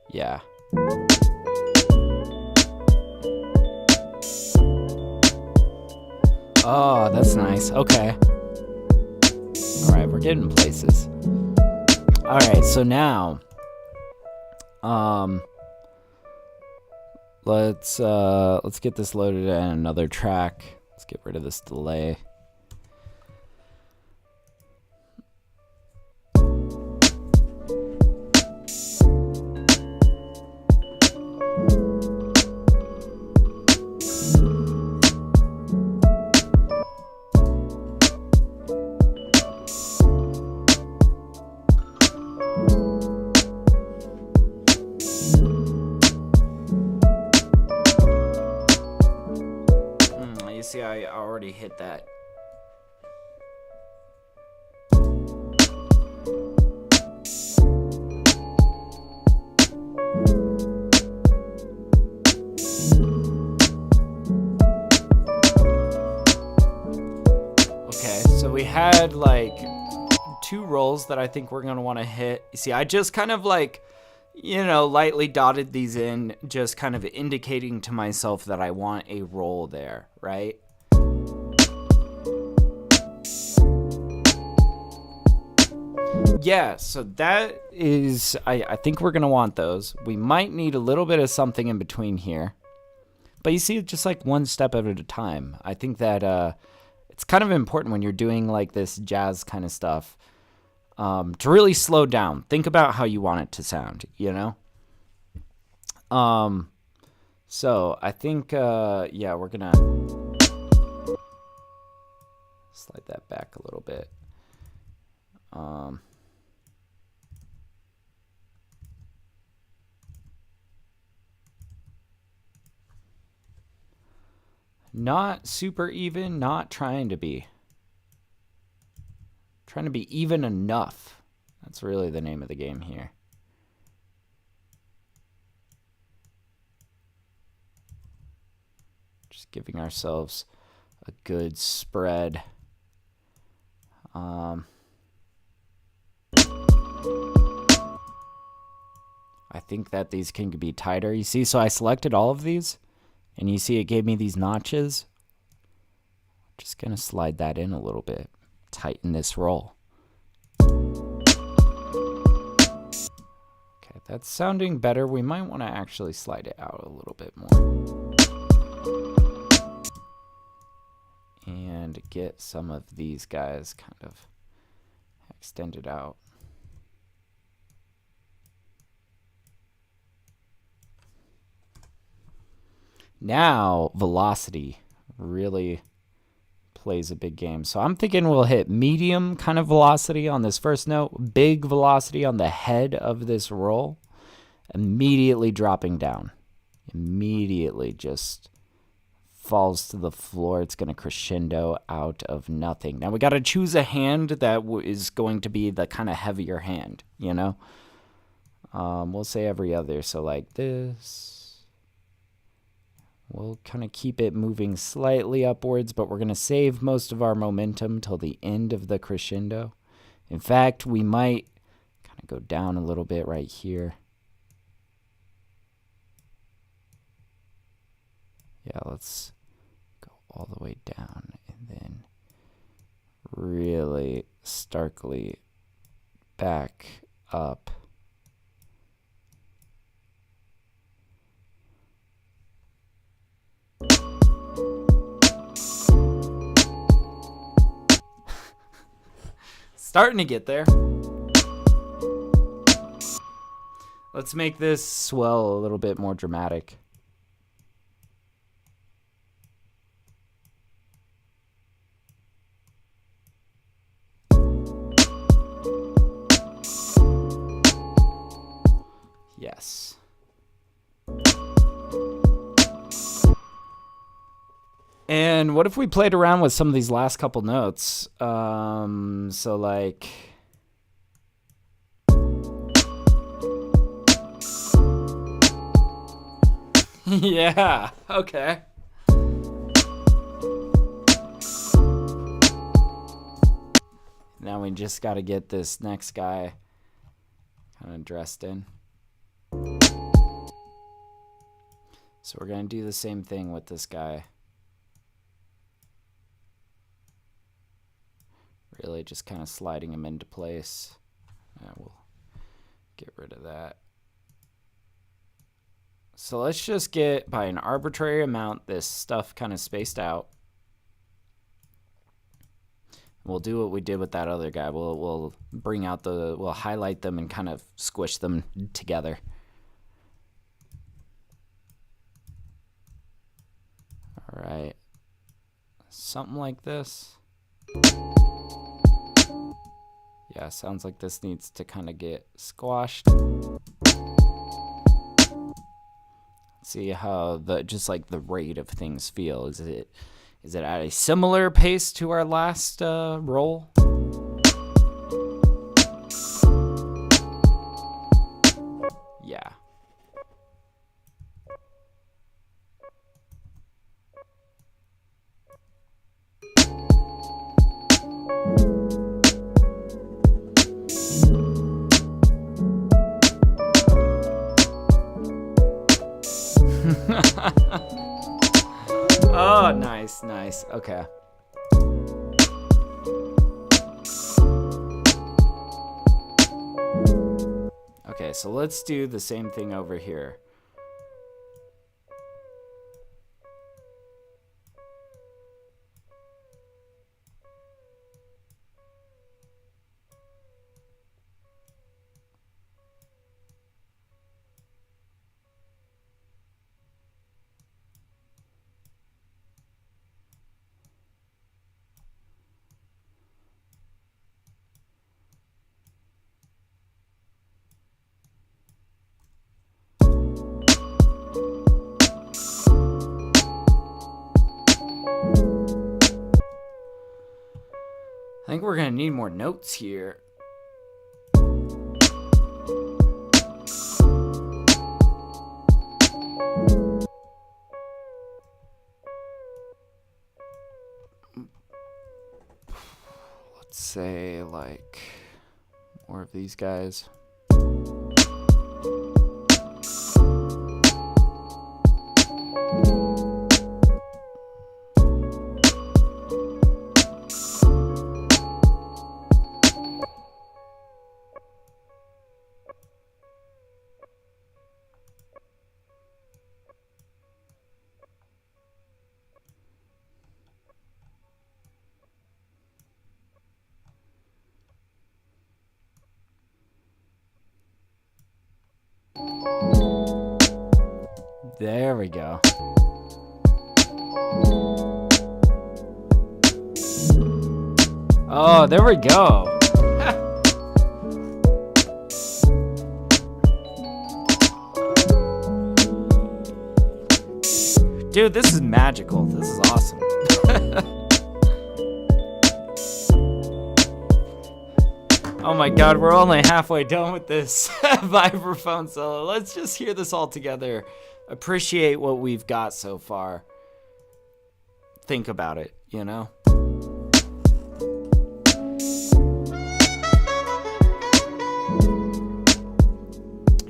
Yeah. Oh, that's nice. Okay. All right, we're getting places. All right, so now, let's get this loaded in another track. Let's get rid of this delay. See, I already hit that. Okay, so we had like two rolls that I think we're gonna want to hit. You see, I just kind of like, you know, lightly dotted these in, just kind of indicating to myself that I want a roll there, right? Yeah, so that is, I think we're going to want those. We might need a little bit of something in between here. But you see, just like one step at a time. I think that it's kind of important when you're doing like this jazz kind of stuff to really slow down. Think about how you want it to sound, you know? So I think, yeah, we're going to slide that back a little bit. Not super even, not trying to be. Trying to be even enough. That's really the name of the game here. Just giving ourselves a good spread. I think that these can be tighter. You see, so I selected all of these. And you see it gave me these notches. Just going to slide that in a little bit. Tighten this roll. Okay, that's sounding better. We might want to actually slide it out a little bit more. And get some of these guys kind of extended out. Now, velocity really plays a big game. So I'm thinking we'll hit medium kind of velocity on this first note, big velocity on the head of this roll, immediately dropping down. Immediately just falls to the floor. It's going to crescendo out of nothing. Now we got to choose a hand that is going to be the kind of heavier hand, you know? We'll say every other. So like this. We'll kind of keep it moving slightly upwards, but we're going to save most of our momentum till the end of the crescendo. In fact, we might kind of go down a little bit right here. Yeah, let's go all the way down and then really starkly back up. Starting to get there. Let's make this swell a little bit more dramatic. Yes. And what if we played around with some of these last couple notes? So like... yeah, okay. Now we just got to get this next guy kind of dressed in. So we're going to do the same thing with this guy. Really just kind of sliding him into place. We'll get rid of that. So let's just get, by an arbitrary amount, this stuff kind of spaced out. We'll do what we did with that other guy. We'll bring out we'll highlight them and kind of squish them together. All right. Something like this. Yeah, sounds like this needs to kind of get squashed. See how just like the rate of things feel. Is it at a similar pace to our last roll? Yeah. Oh, nice. Okay. Okay, so let's do the same thing over here. I think we're gonna need more notes here. Let's say like more of these guys. There we go. Oh, there we go. Dude, this is magical. This is awesome. Oh my god, we're only halfway done with this vibraphone solo. Let's just hear this all together. Appreciate what we've got so far. Think about it, you know?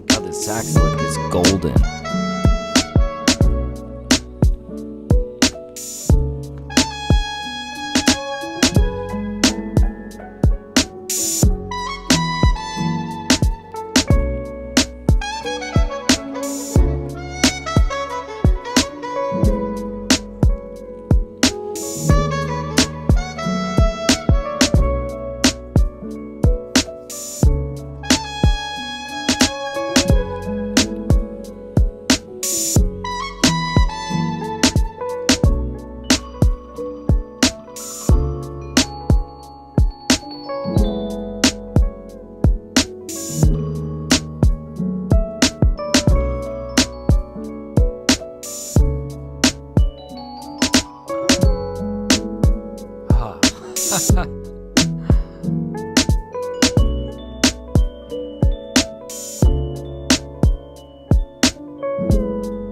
God, this sax lick is golden.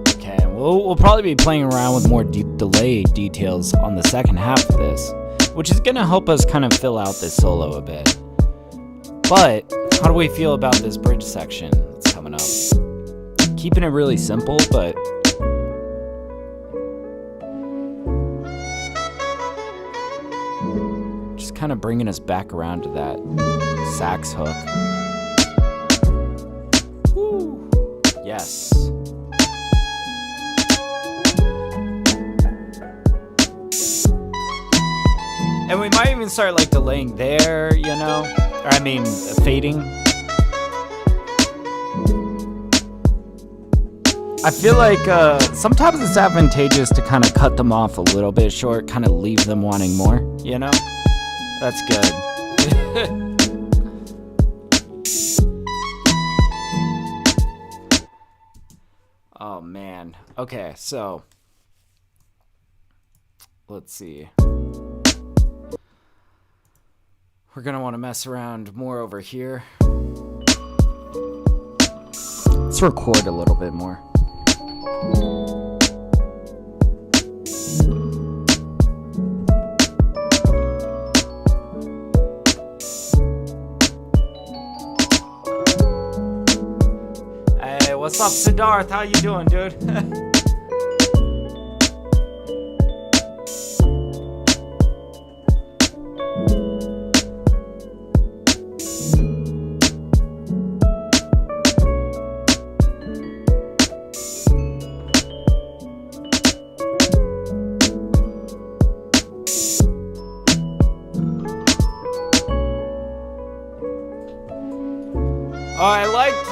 Okay, we'll probably be playing around with more delay details on the second half of this, which is gonna help us kind of fill out this solo a bit. But how do we feel about this bridge section that's coming up? Keeping it really simple, but just kind of bringing us back around to that sax hook. Woo. Yes. And we might even start like delaying there, you know? Or I mean, fading. I feel like sometimes it's advantageous to kind of cut them off a little bit short, kind of leave them wanting more, you know? That's good. Oh man. Okay, so let's see. We're gonna want to mess around more over here. Let's record a little bit more. Hey, what's up, Siddharth? How you doing, dude?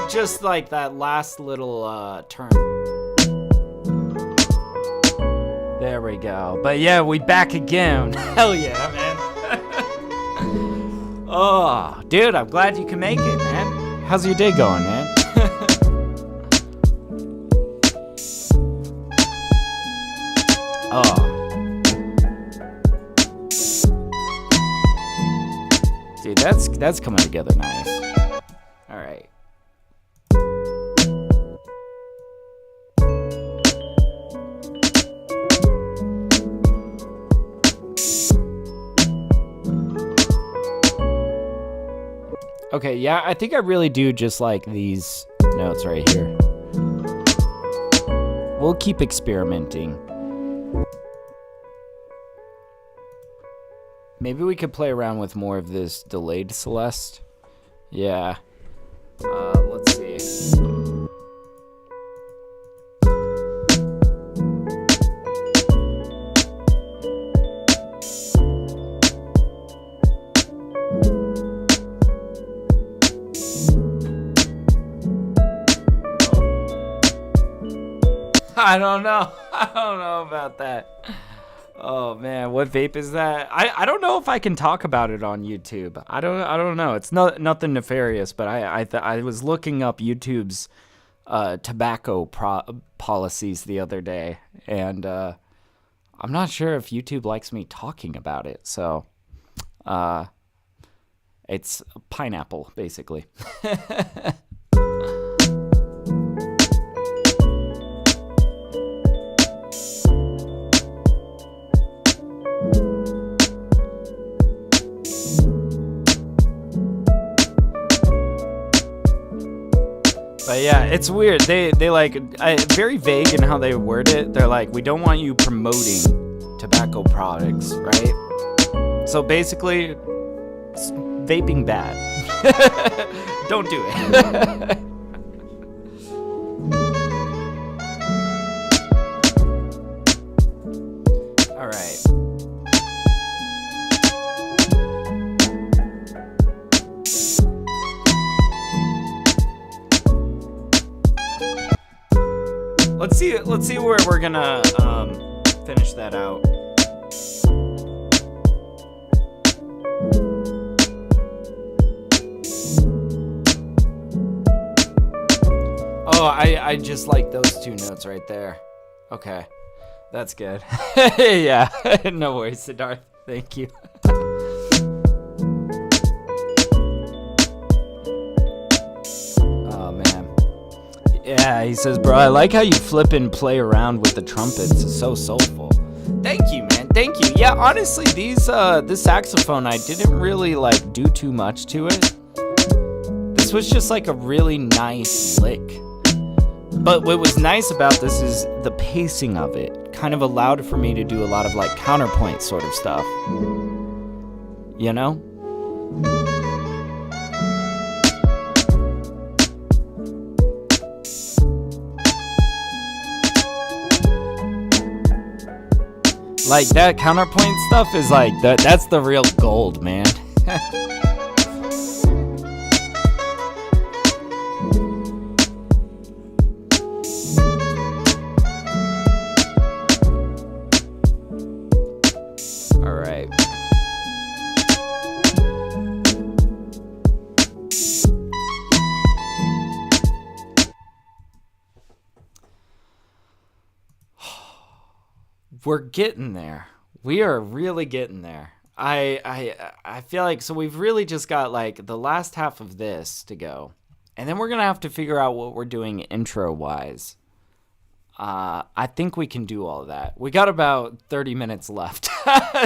just like that last little turn. There we go. But yeah, we back again. Hell yeah, man. Oh, dude, I'm glad you can make it, man. How's your day going, man? Oh. Dude, that's coming together nice. All right. Okay, yeah, I think I really do just like these notes right here. We'll keep experimenting. Maybe we could play around with more of this delayed Celeste. Yeah. Let's see. I don't know. I don't know about that. Oh man, what vape is that? I don't know if I can talk about it on YouTube. I don't know. It's nothing nefarious, but I was looking up YouTube's tobacco policies the other day, and I'm not sure if YouTube likes me talking about it. So, it's pineapple basically. But yeah, it's weird. They like very vague in how they word it. They're like, we don't want you promoting tobacco products, right? So basically, it's vaping bad. Don't do it. All right. Let's see where we're gonna finish that out. Oh, I just like those two notes right there. Okay, that's good. Yeah, no worries, Siddharth. Thank you. Yeah, he says, bro, I like how you flip and play around with the trumpets. It's so soulful. Thank you, man. Thank you. Yeah, honestly, this saxophone, I didn't really like do too much to it. This was just like a really nice lick. But what was nice about this is the pacing of it kind of allowed for me to do a lot of like counterpoint sort of stuff. You know? Like, that counterpoint stuff is like, that's the real gold, man. All right. We're getting there. We are really getting there. I feel like, so we've really just got like the last half of this to go. And then we're going to have to figure out what we're doing intro wise. I think we can do all of that. We got about 30 minutes left.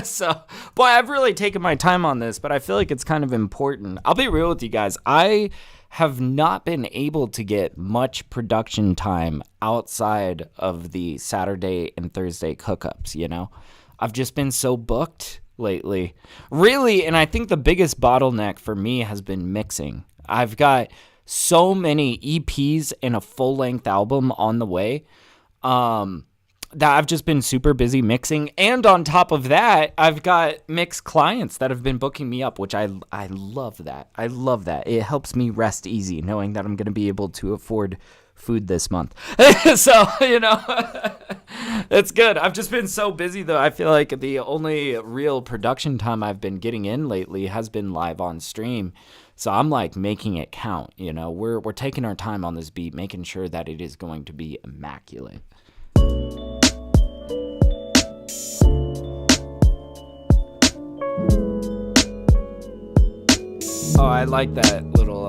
So, boy, I've really taken my time on this, but I feel like it's kind of important. I'll be real with you guys. I have not been able to get much production time outside of the Saturday and Thursday hookups, you know? I've just been so booked lately. Really, and I think the biggest bottleneck for me has been mixing. I've got so many EPs and a full-length album on the way. that I've just been super busy mixing, and on top of that, I've got mix clients that have been booking me up, which I love that. I love that. It helps me rest easy knowing that I'm going to be able to afford food this month. So, it's good. I've just been so busy, though. I feel like the only real production time I've been getting in lately has been live on stream. So I'm like making it count. We're taking our time on this beat, making sure that it is going to be immaculate. Oh, I like that little,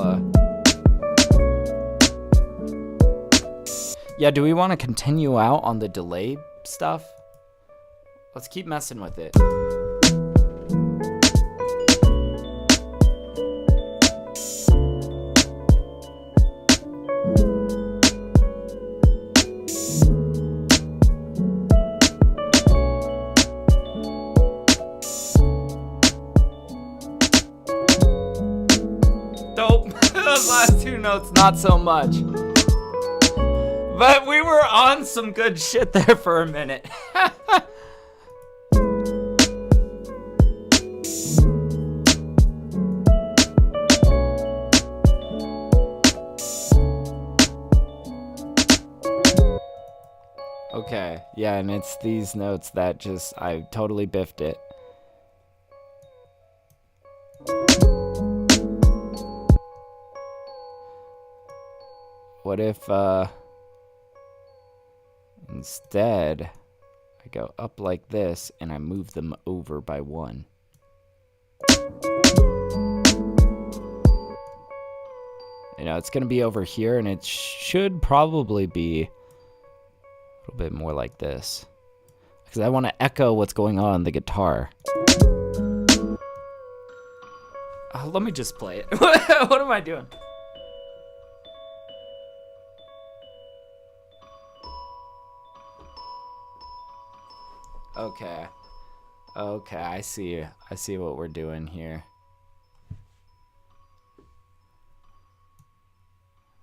Yeah, do we want to continue out on the delay stuff? Let's keep messing with it. Those last two notes, not so much. But we were on some good shit there for a minute. Okay, yeah, and it's these notes that just, I totally biffed it. What if, instead, I go up like this and I move them over by 1. It's going to be over here, and it should probably be a little bit more like this, because I want to echo what's going on the guitar. Let me just play it. What am I doing? Okay, I see what we're doing here.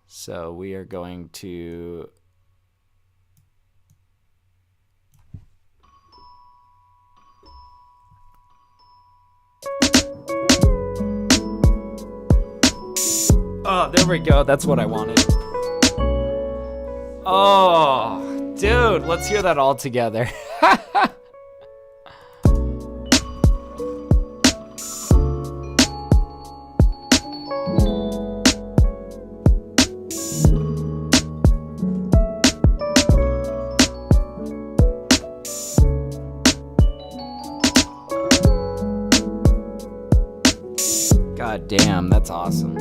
So we are going to oh, there we go. That's what I wanted. Oh, dude, let's hear that all together. God damn, that's awesome.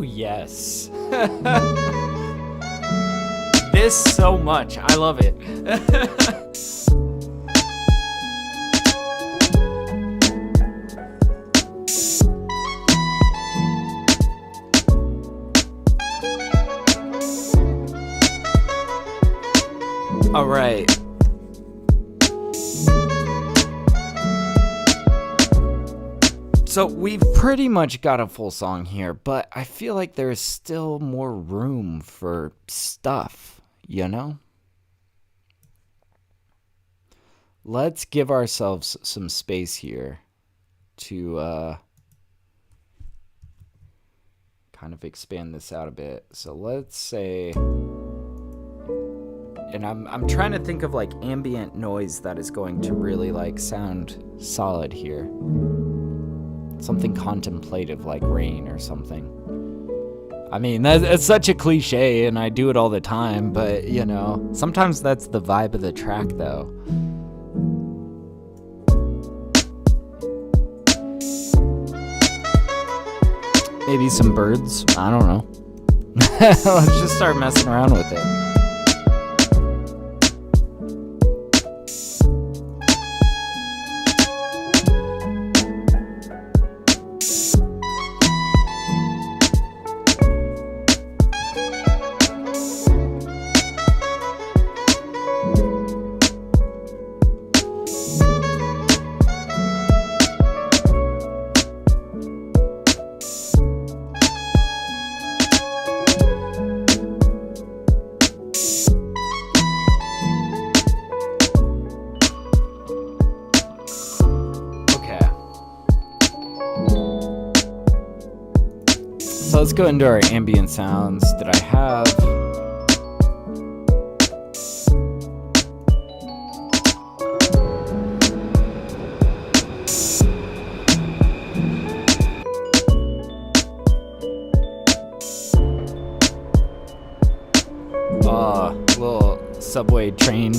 Yes. This so much. I love it. All right. So we've pretty much got a full song here, but I feel like there's still more room for stuff, Let's give ourselves some space here to kind of expand this out a bit. So let's say, and I'm trying to think of like ambient noise that is going to really like sound solid here. Something contemplative like rain or something. I mean, it's such a cliche and I do it all the time, but sometimes that's the vibe of the track though. Maybe some birds, I don't know. Let's just start messing around with it. So let's go into our ambient sounds that I have. Little subway train.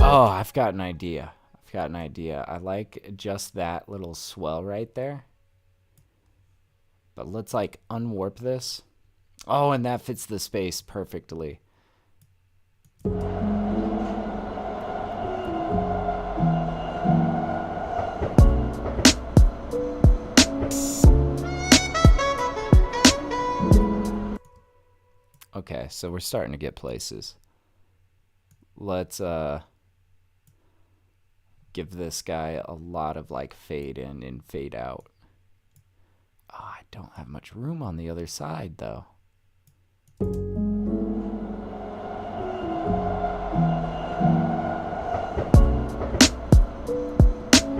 Oh, I've got an idea. I like just that little swell right there. But let's like unwarp this. Oh, and that fits the space perfectly. Okay, so we're starting to get places. Let's give this guy a lot of like fade in and fade out. Oh, I don't have much room on the other side though.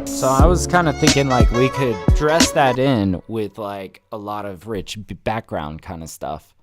So I was kind of thinking like we could dress that in with like a lot of rich background kind of stuff.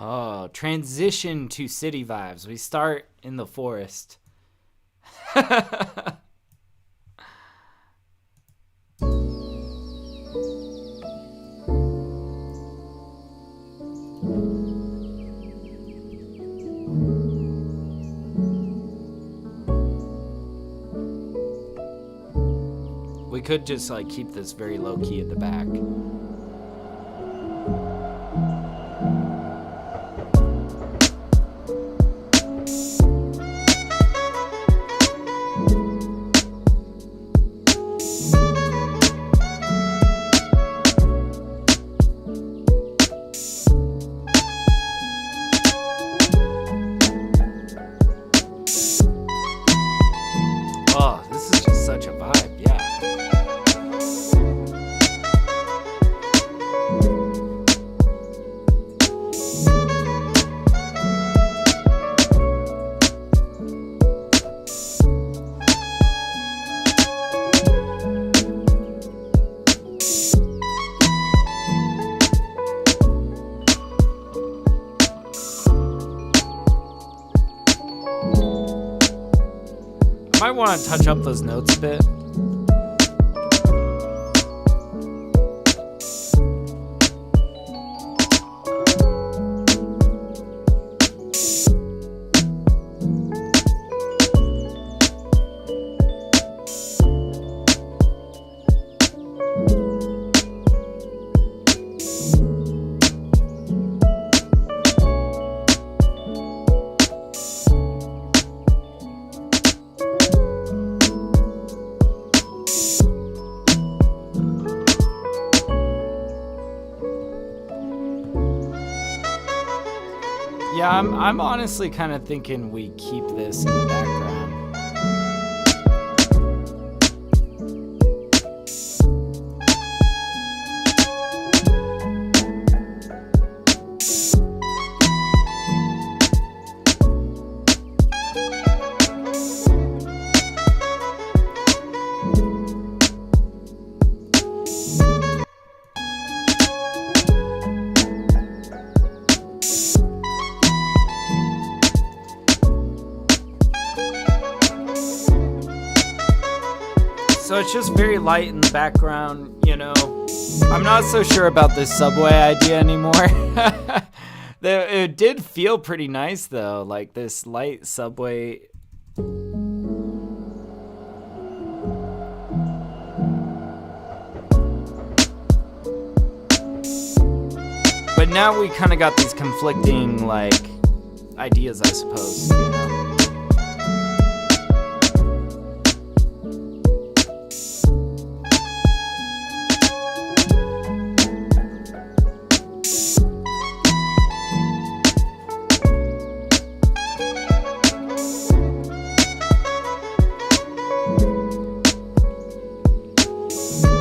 Oh, transition to city vibes. We start in the forest. We could just like keep this very low key at the back. I might want to touch up those notes a bit. Yeah, I'm honestly kind of thinking we keep this in the background. So it's just very light in the background, you know. I'm not so sure about this subway idea anymore. It did feel pretty nice though, like this light subway. But now we kind of got these conflicting like ideas, I suppose, you know?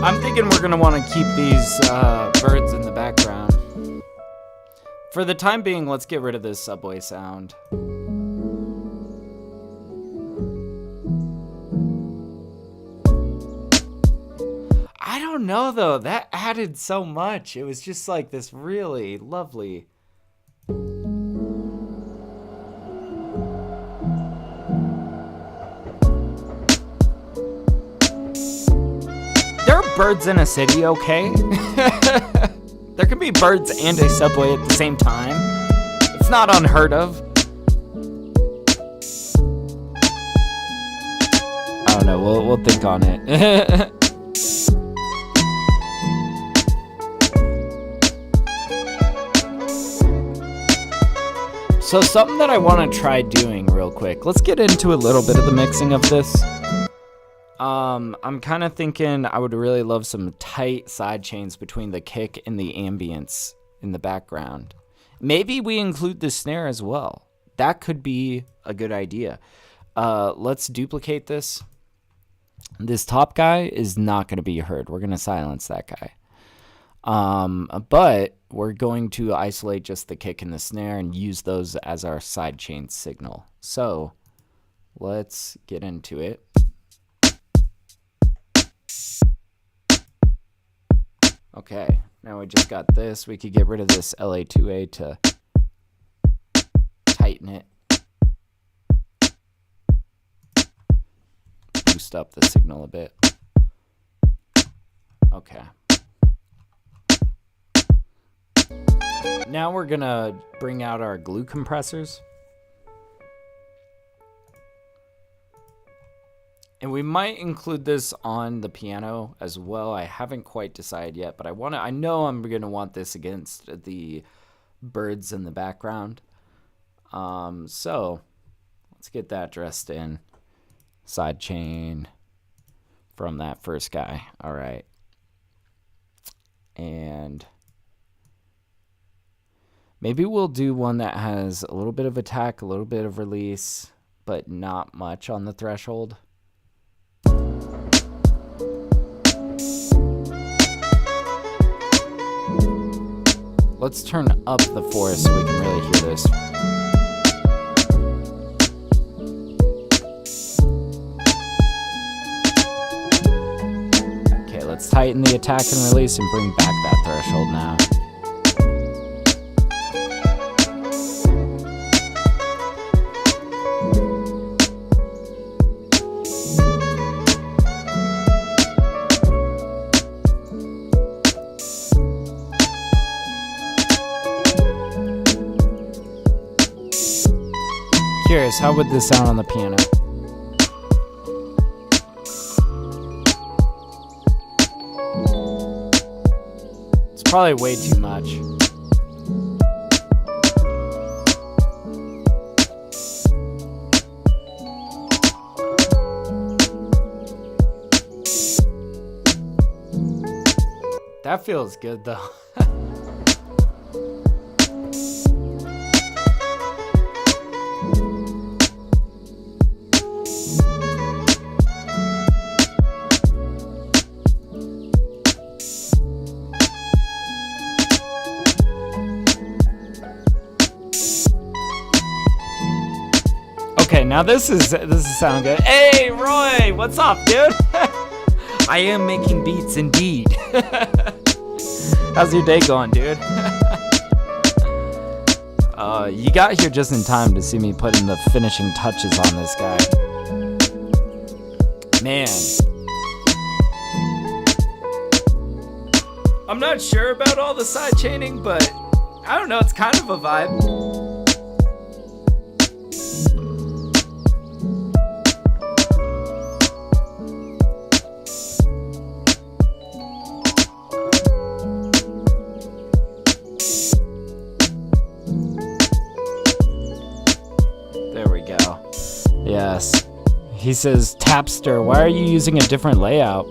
I'm thinking we're gonna want to keep these birds in the background. For the time being, let's get rid of this subway sound. I don't know though, that added so much. It was just like this really lovely. There are birds in a city, okay? There can be birds and a subway at the same time. It's not unheard of. I don't know, we'll think on it. So something that I want to try doing real quick. Let's get into a little bit of the mixing of this. I'm kind of thinking I would really love some tight side chains between the kick and the ambience in the background. Maybe we include the snare as well. That could be a good idea. Let's duplicate this. This top guy is not going to be heard. We're going to silence that guy. But we're going to isolate just the kick and the snare and use those as our side chain signal. So let's get into it. Okay, now we just got this. We could get rid of this LA2A to tighten it. Boost up the signal a bit. Okay. Now we're gonna bring out our glue compressors. And we might include this on the piano as well. I haven't quite decided yet, but I know I'm gonna want this against the birds in the background. So let's get that dressed in. Side chain from that first guy. All right. And maybe we'll do one that has a little bit of attack, a little bit of release, but not much on the threshold. Let's turn up the forest so we can really hear this. Okay, let's tighten the attack and release and bring back that threshold now. Curious, how would this sound on the piano? It's probably way too much. That feels good though. Okay, now this is sound good. Hey, Roy, what's up, dude? I am making beats indeed. How's your day going, dude? You got here just in time to see me putting the finishing touches on this guy. Man. I'm not sure about all the side chaining, but I don't know, it's kind of a vibe. There we go. Yes. He says, Tapster, why are you using a different layout?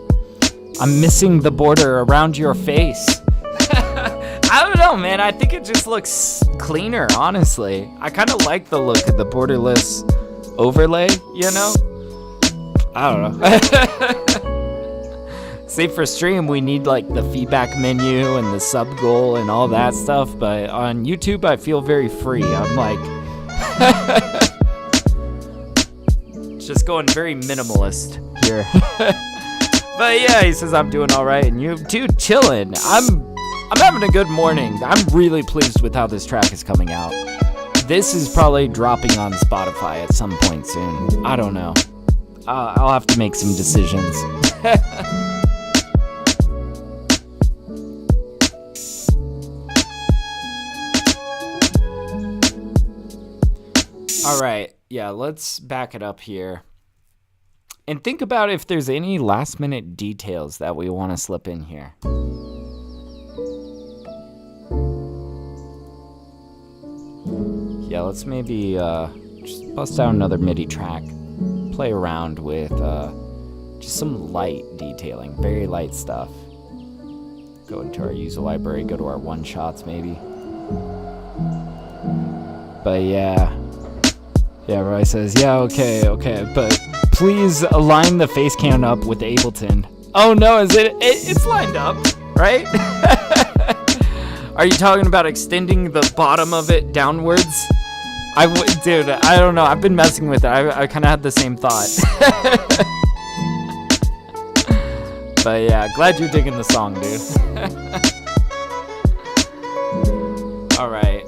I'm missing the border around your face. I don't know, man. I think it just looks cleaner, honestly. I kind of like the look of the borderless overlay, you know? I don't know. See, for stream, we need like the feedback menu and the sub goal and all that stuff. But on YouTube, I feel very free. I'm like... just going very minimalist here. But yeah, he says I'm doing all right, and you, dude, chilling. I'm having a good morning. I'm really pleased with how this track is coming out. This is probably dropping on Spotify at some point soon. I don't know. I'll have to make some decisions. All right. Yeah, let's back it up here. And think about if there's any last minute details that we want to slip in here. Yeah, let's maybe just bust out another MIDI track. Play around with just some light detailing, very light stuff. Go into our user library, go to our one shots maybe. But yeah. Yeah, Roy says, yeah, okay, but please align the face cam up with Ableton. Oh no, is it's lined up, right? Are you talking about extending the bottom of it downwards? Dude, I don't know, I've been messing with it. I kind of had the same thought. But yeah, glad you're digging the song, dude. Alright,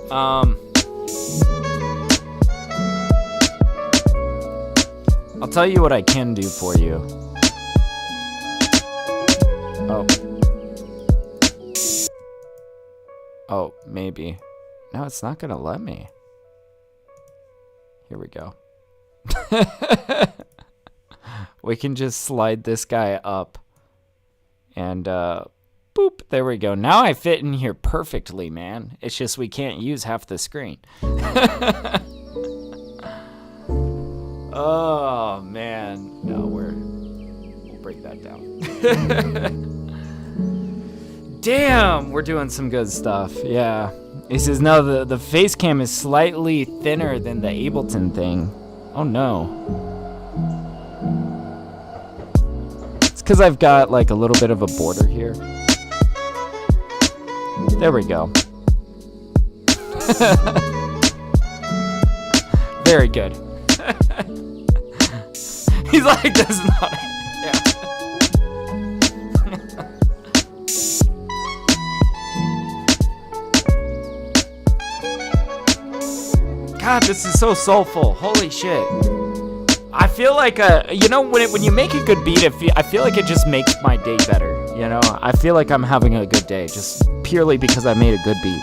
I'll tell you what I can do for you. Oh, maybe. No, it's not gonna let me. Here we go. We can just slide this guy up. And, boop, there we go. Now I fit in here perfectly, man. It's just we can't use half the screen. Oh, man. No, we'll break that down. Damn, we're doing some good stuff. Yeah. He says, no, the face cam is slightly thinner than the Ableton thing. Oh, no. It's because I've got, like, a little bit of a border here. There we go. Very good. He's like, that's not it. Yeah. God, this is so soulful. Holy shit. I feel like, you know, when you make a good beat, I feel like it just makes my day better. You know, I feel like I'm having a good day just purely because I made a good beat.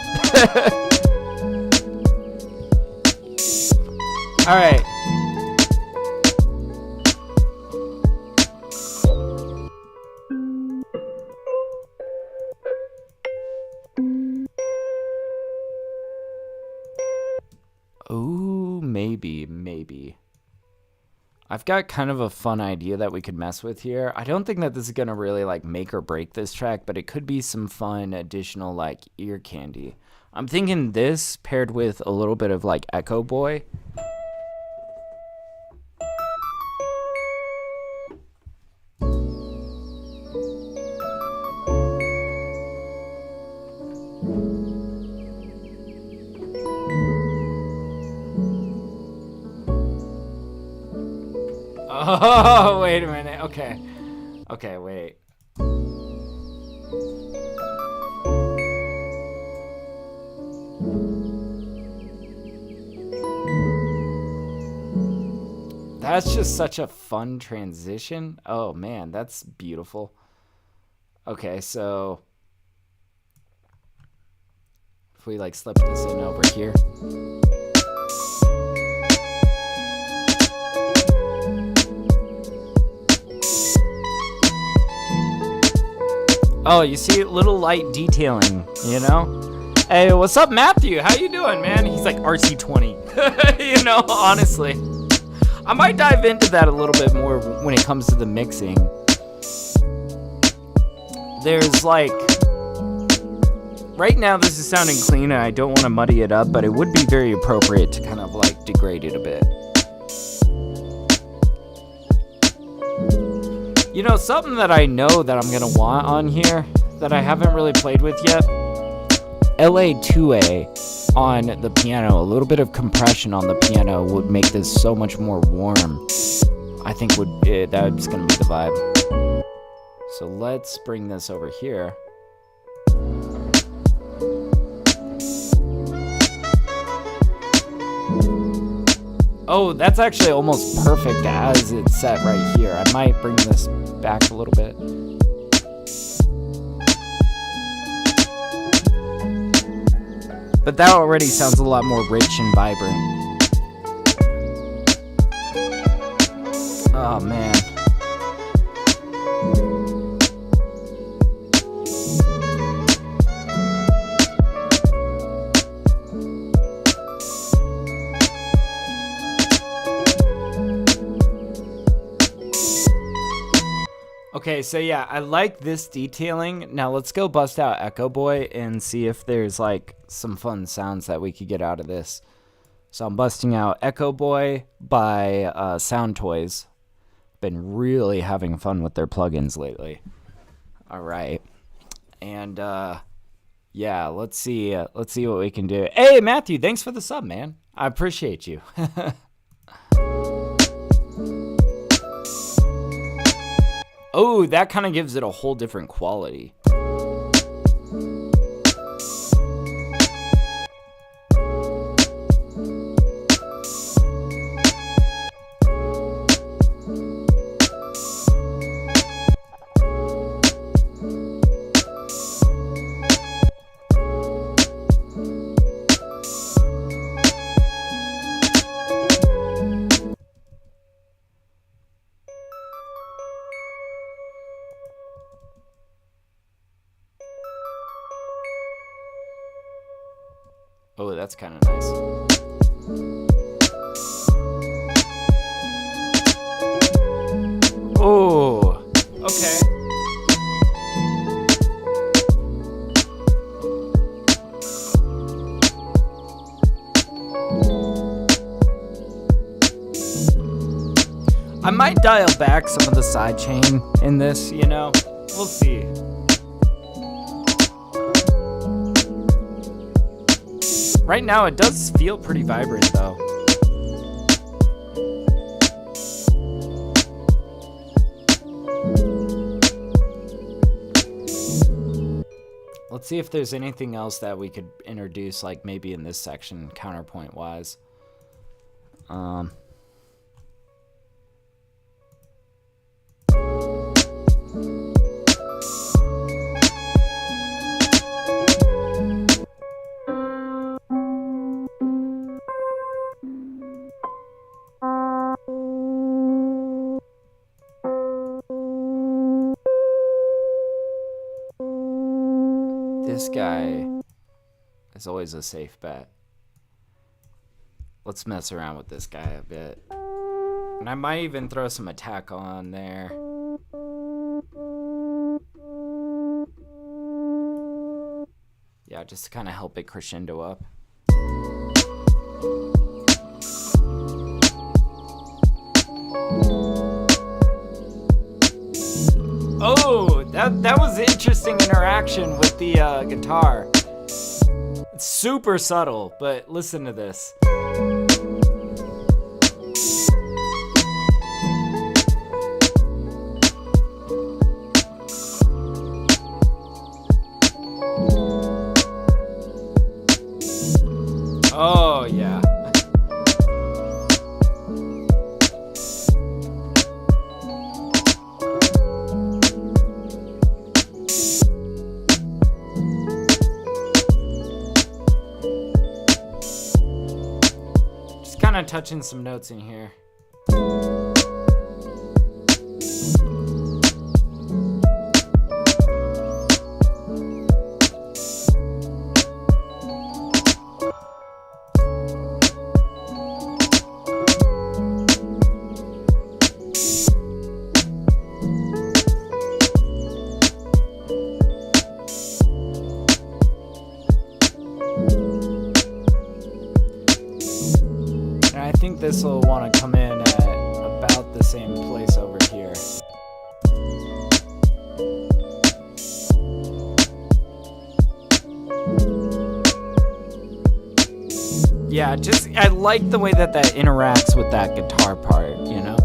All right. Ooh, maybe. I've got kind of a fun idea that we could mess with here. I don't think that this is gonna really like make or break this track, but it could be some fun additional like ear candy. I'm thinking this paired with a little bit of like Echo Boy. Oh, wait a minute. Okay, wait. That's just such a fun transition. Oh, man, that's beautiful. Okay, so If we like slip this in over here. Oh, you see, little light detailing, you know? Hey, what's up, Matthew? How you doing, man? He's like RC20. You know, honestly. I might dive into that a little bit more when it comes to the mixing. There's like... Right now, this is sounding clean, and I don't want to muddy it up, but it would be very appropriate to kind of like degrade it a bit. You know, something that I know that I'm going to want on here that I haven't really played with yet, LA2A on the piano. A little bit of compression on the piano would make this so much more warm. I think that's going to be the vibe. So let's bring this over here. Oh, that's actually almost perfect as it's set right here. I might bring this back a little bit. But that already sounds a lot more rich and vibrant. Oh, man. Okay, so yeah, I like this detailing. Now let's go bust out Echo Boy and see if there's like some fun sounds that we could get out of this. So I'm busting out Echo Boy by Sound Toys. Been really having fun with their plugins lately. All right, and yeah, let's see what we can do. Hey Matthew, thanks for the sub, man. I appreciate you. Oh, that kind of gives it a whole different quality. Oh, that's kind of nice. Oh, okay. I might dial back some of the sidechain in this, you know? We'll see. Right now, it does feel pretty vibrant, though. Let's see if there's anything else that we could introduce, like maybe in this section, counterpoint-wise. This guy is always a safe bet. Let's mess around with this guy a bit. And I might even throw some attack on there. Yeah, just to kind of help it crescendo up. Oh, that was interesting interaction with the guitar. It's super subtle, but listen to this. Oh, yeah. kind of touching some notes in here. I think this will want to come in at about the same place over here. Yeah, just I like the way that interacts with that guitar part, you know?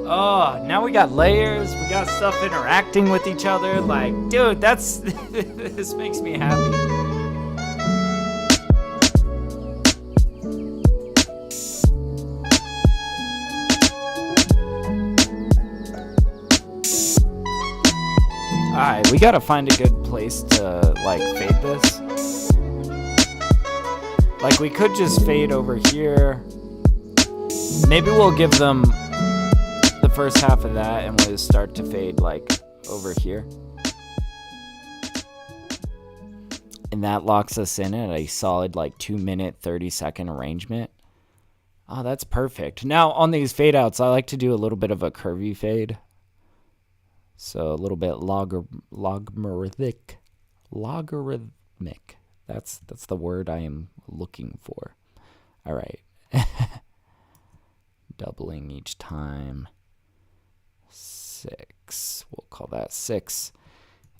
Oh, now we got layers, we got stuff interacting with each other. Like, dude, that's this makes me happy. Alright, we gotta find a good place to, like, fade this. Like, we could just fade over here. Maybe we'll give them the first half of that and we'll start to fade like over here, and that locks us in at a solid like 2-minute 30-second arrangement. Oh, that's perfect. Now on these fade outs, I like to do a little bit of a curvy fade, so a little bit logarithmic. That's the word I am looking for. All right. Doubling each time. 6. We'll call that 6.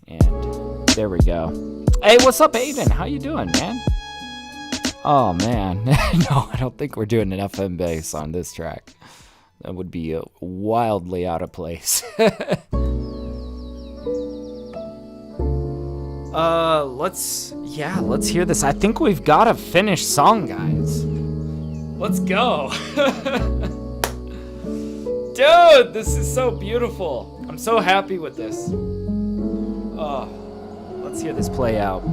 And there we go. Hey, what's up, Aiden? How you doing, man? Oh, man. No, I don't think we're doing enough M bass on this track. That would be wildly out of place. Let's hear this. I think we've got a finished song, guys. Let's go. Dude, this is so beautiful. I'm so happy with this. Oh, let's hear this play out.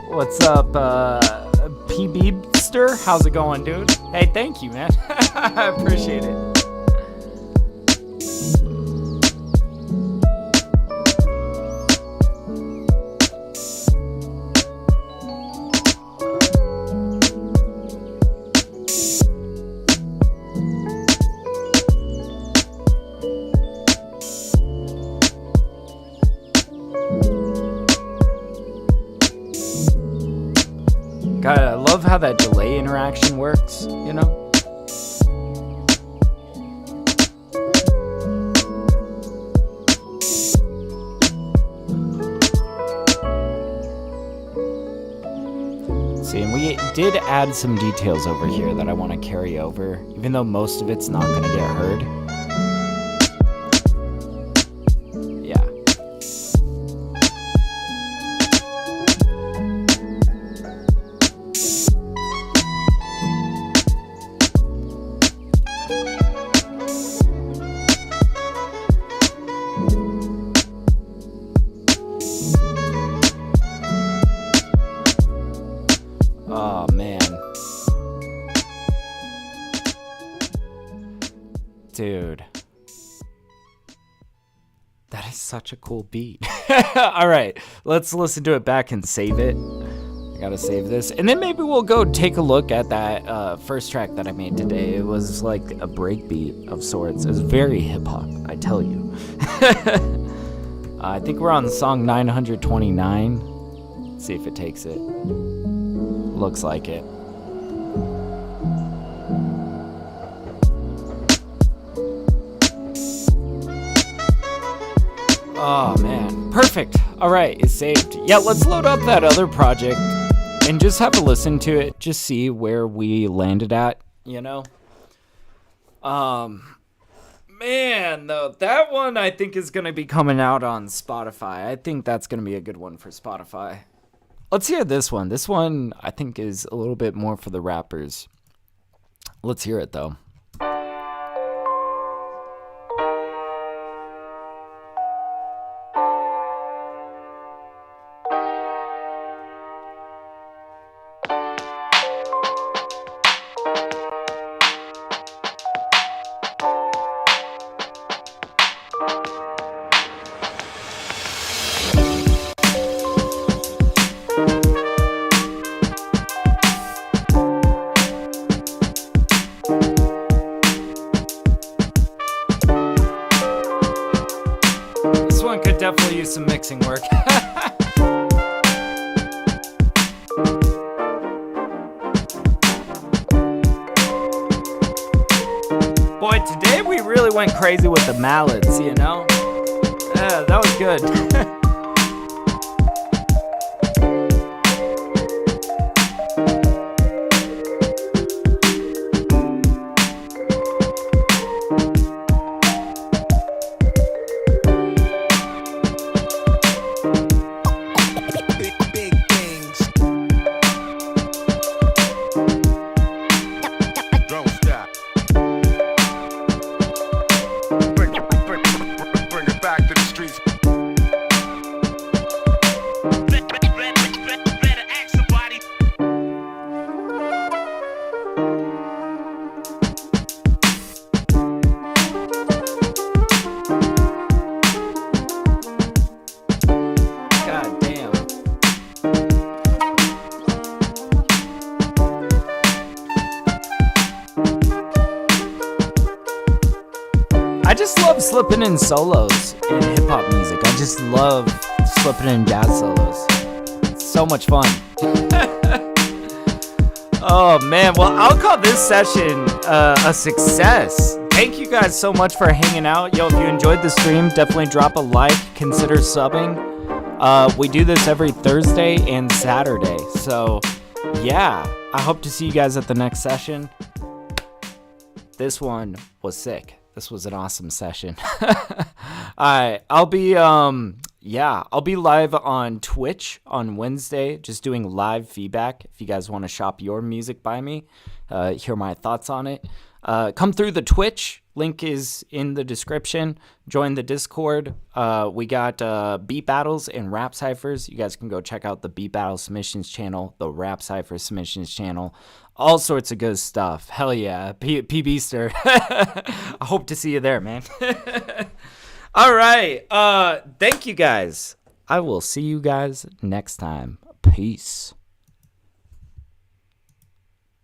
What's up, P. Beebster? How's it going, dude? Hey, thank you, man. I appreciate it. God, I love how that delay interaction works, you know? See, and we did add some details over here that I want to carry over, even though most of it's not going to get heard. Oh, man. Dude. That is such a cool beat. All right, let's listen to it back and save it. I gotta save this. And then maybe we'll go take a look at that first track that I made today. It was like a breakbeat of sorts. It was very hip-hop, I tell you. I think we're on song 929. Let's see if it takes it. Looks like it. Oh man, perfect. All right, it's saved. Yeah, let's load up that other project and just have a listen to it. Just see where we landed at, you know? Man, though, that one I think is going to be coming out on Spotify. I think that's going to be a good one for Spotify. Let's hear this one. This one I think is a little bit more for the rappers. Let's hear it, though. Definitely use some mixing work. Boy, today we really went crazy with the mallets, you know? Yeah, that was good. I just love slipping in solos in hip-hop music. I just love slipping in jazz solos. It's so much fun. Oh man, well, I'll call this session a success. Thank you guys so much for hanging out. Yo, if you enjoyed the stream, definitely drop a like, consider subbing. We do this every Thursday and Saturday. So yeah, I hope to see you guys at the next session. This one was sick. This was an awesome session. Alright, I'll be live on Twitch on Wednesday, just doing live feedback. If you guys want to shop your music by me, hear my thoughts on it. Come through the Twitch. Link is in the description. Join the Discord. We got beat battles and rap ciphers. You guys can go check out the beat battle submissions channel, the rap cipher submissions channel. All sorts of good stuff. Hell yeah. P-Beaster. I hope to see you there, man. All right. Thank you guys. I will see you guys next time. Peace.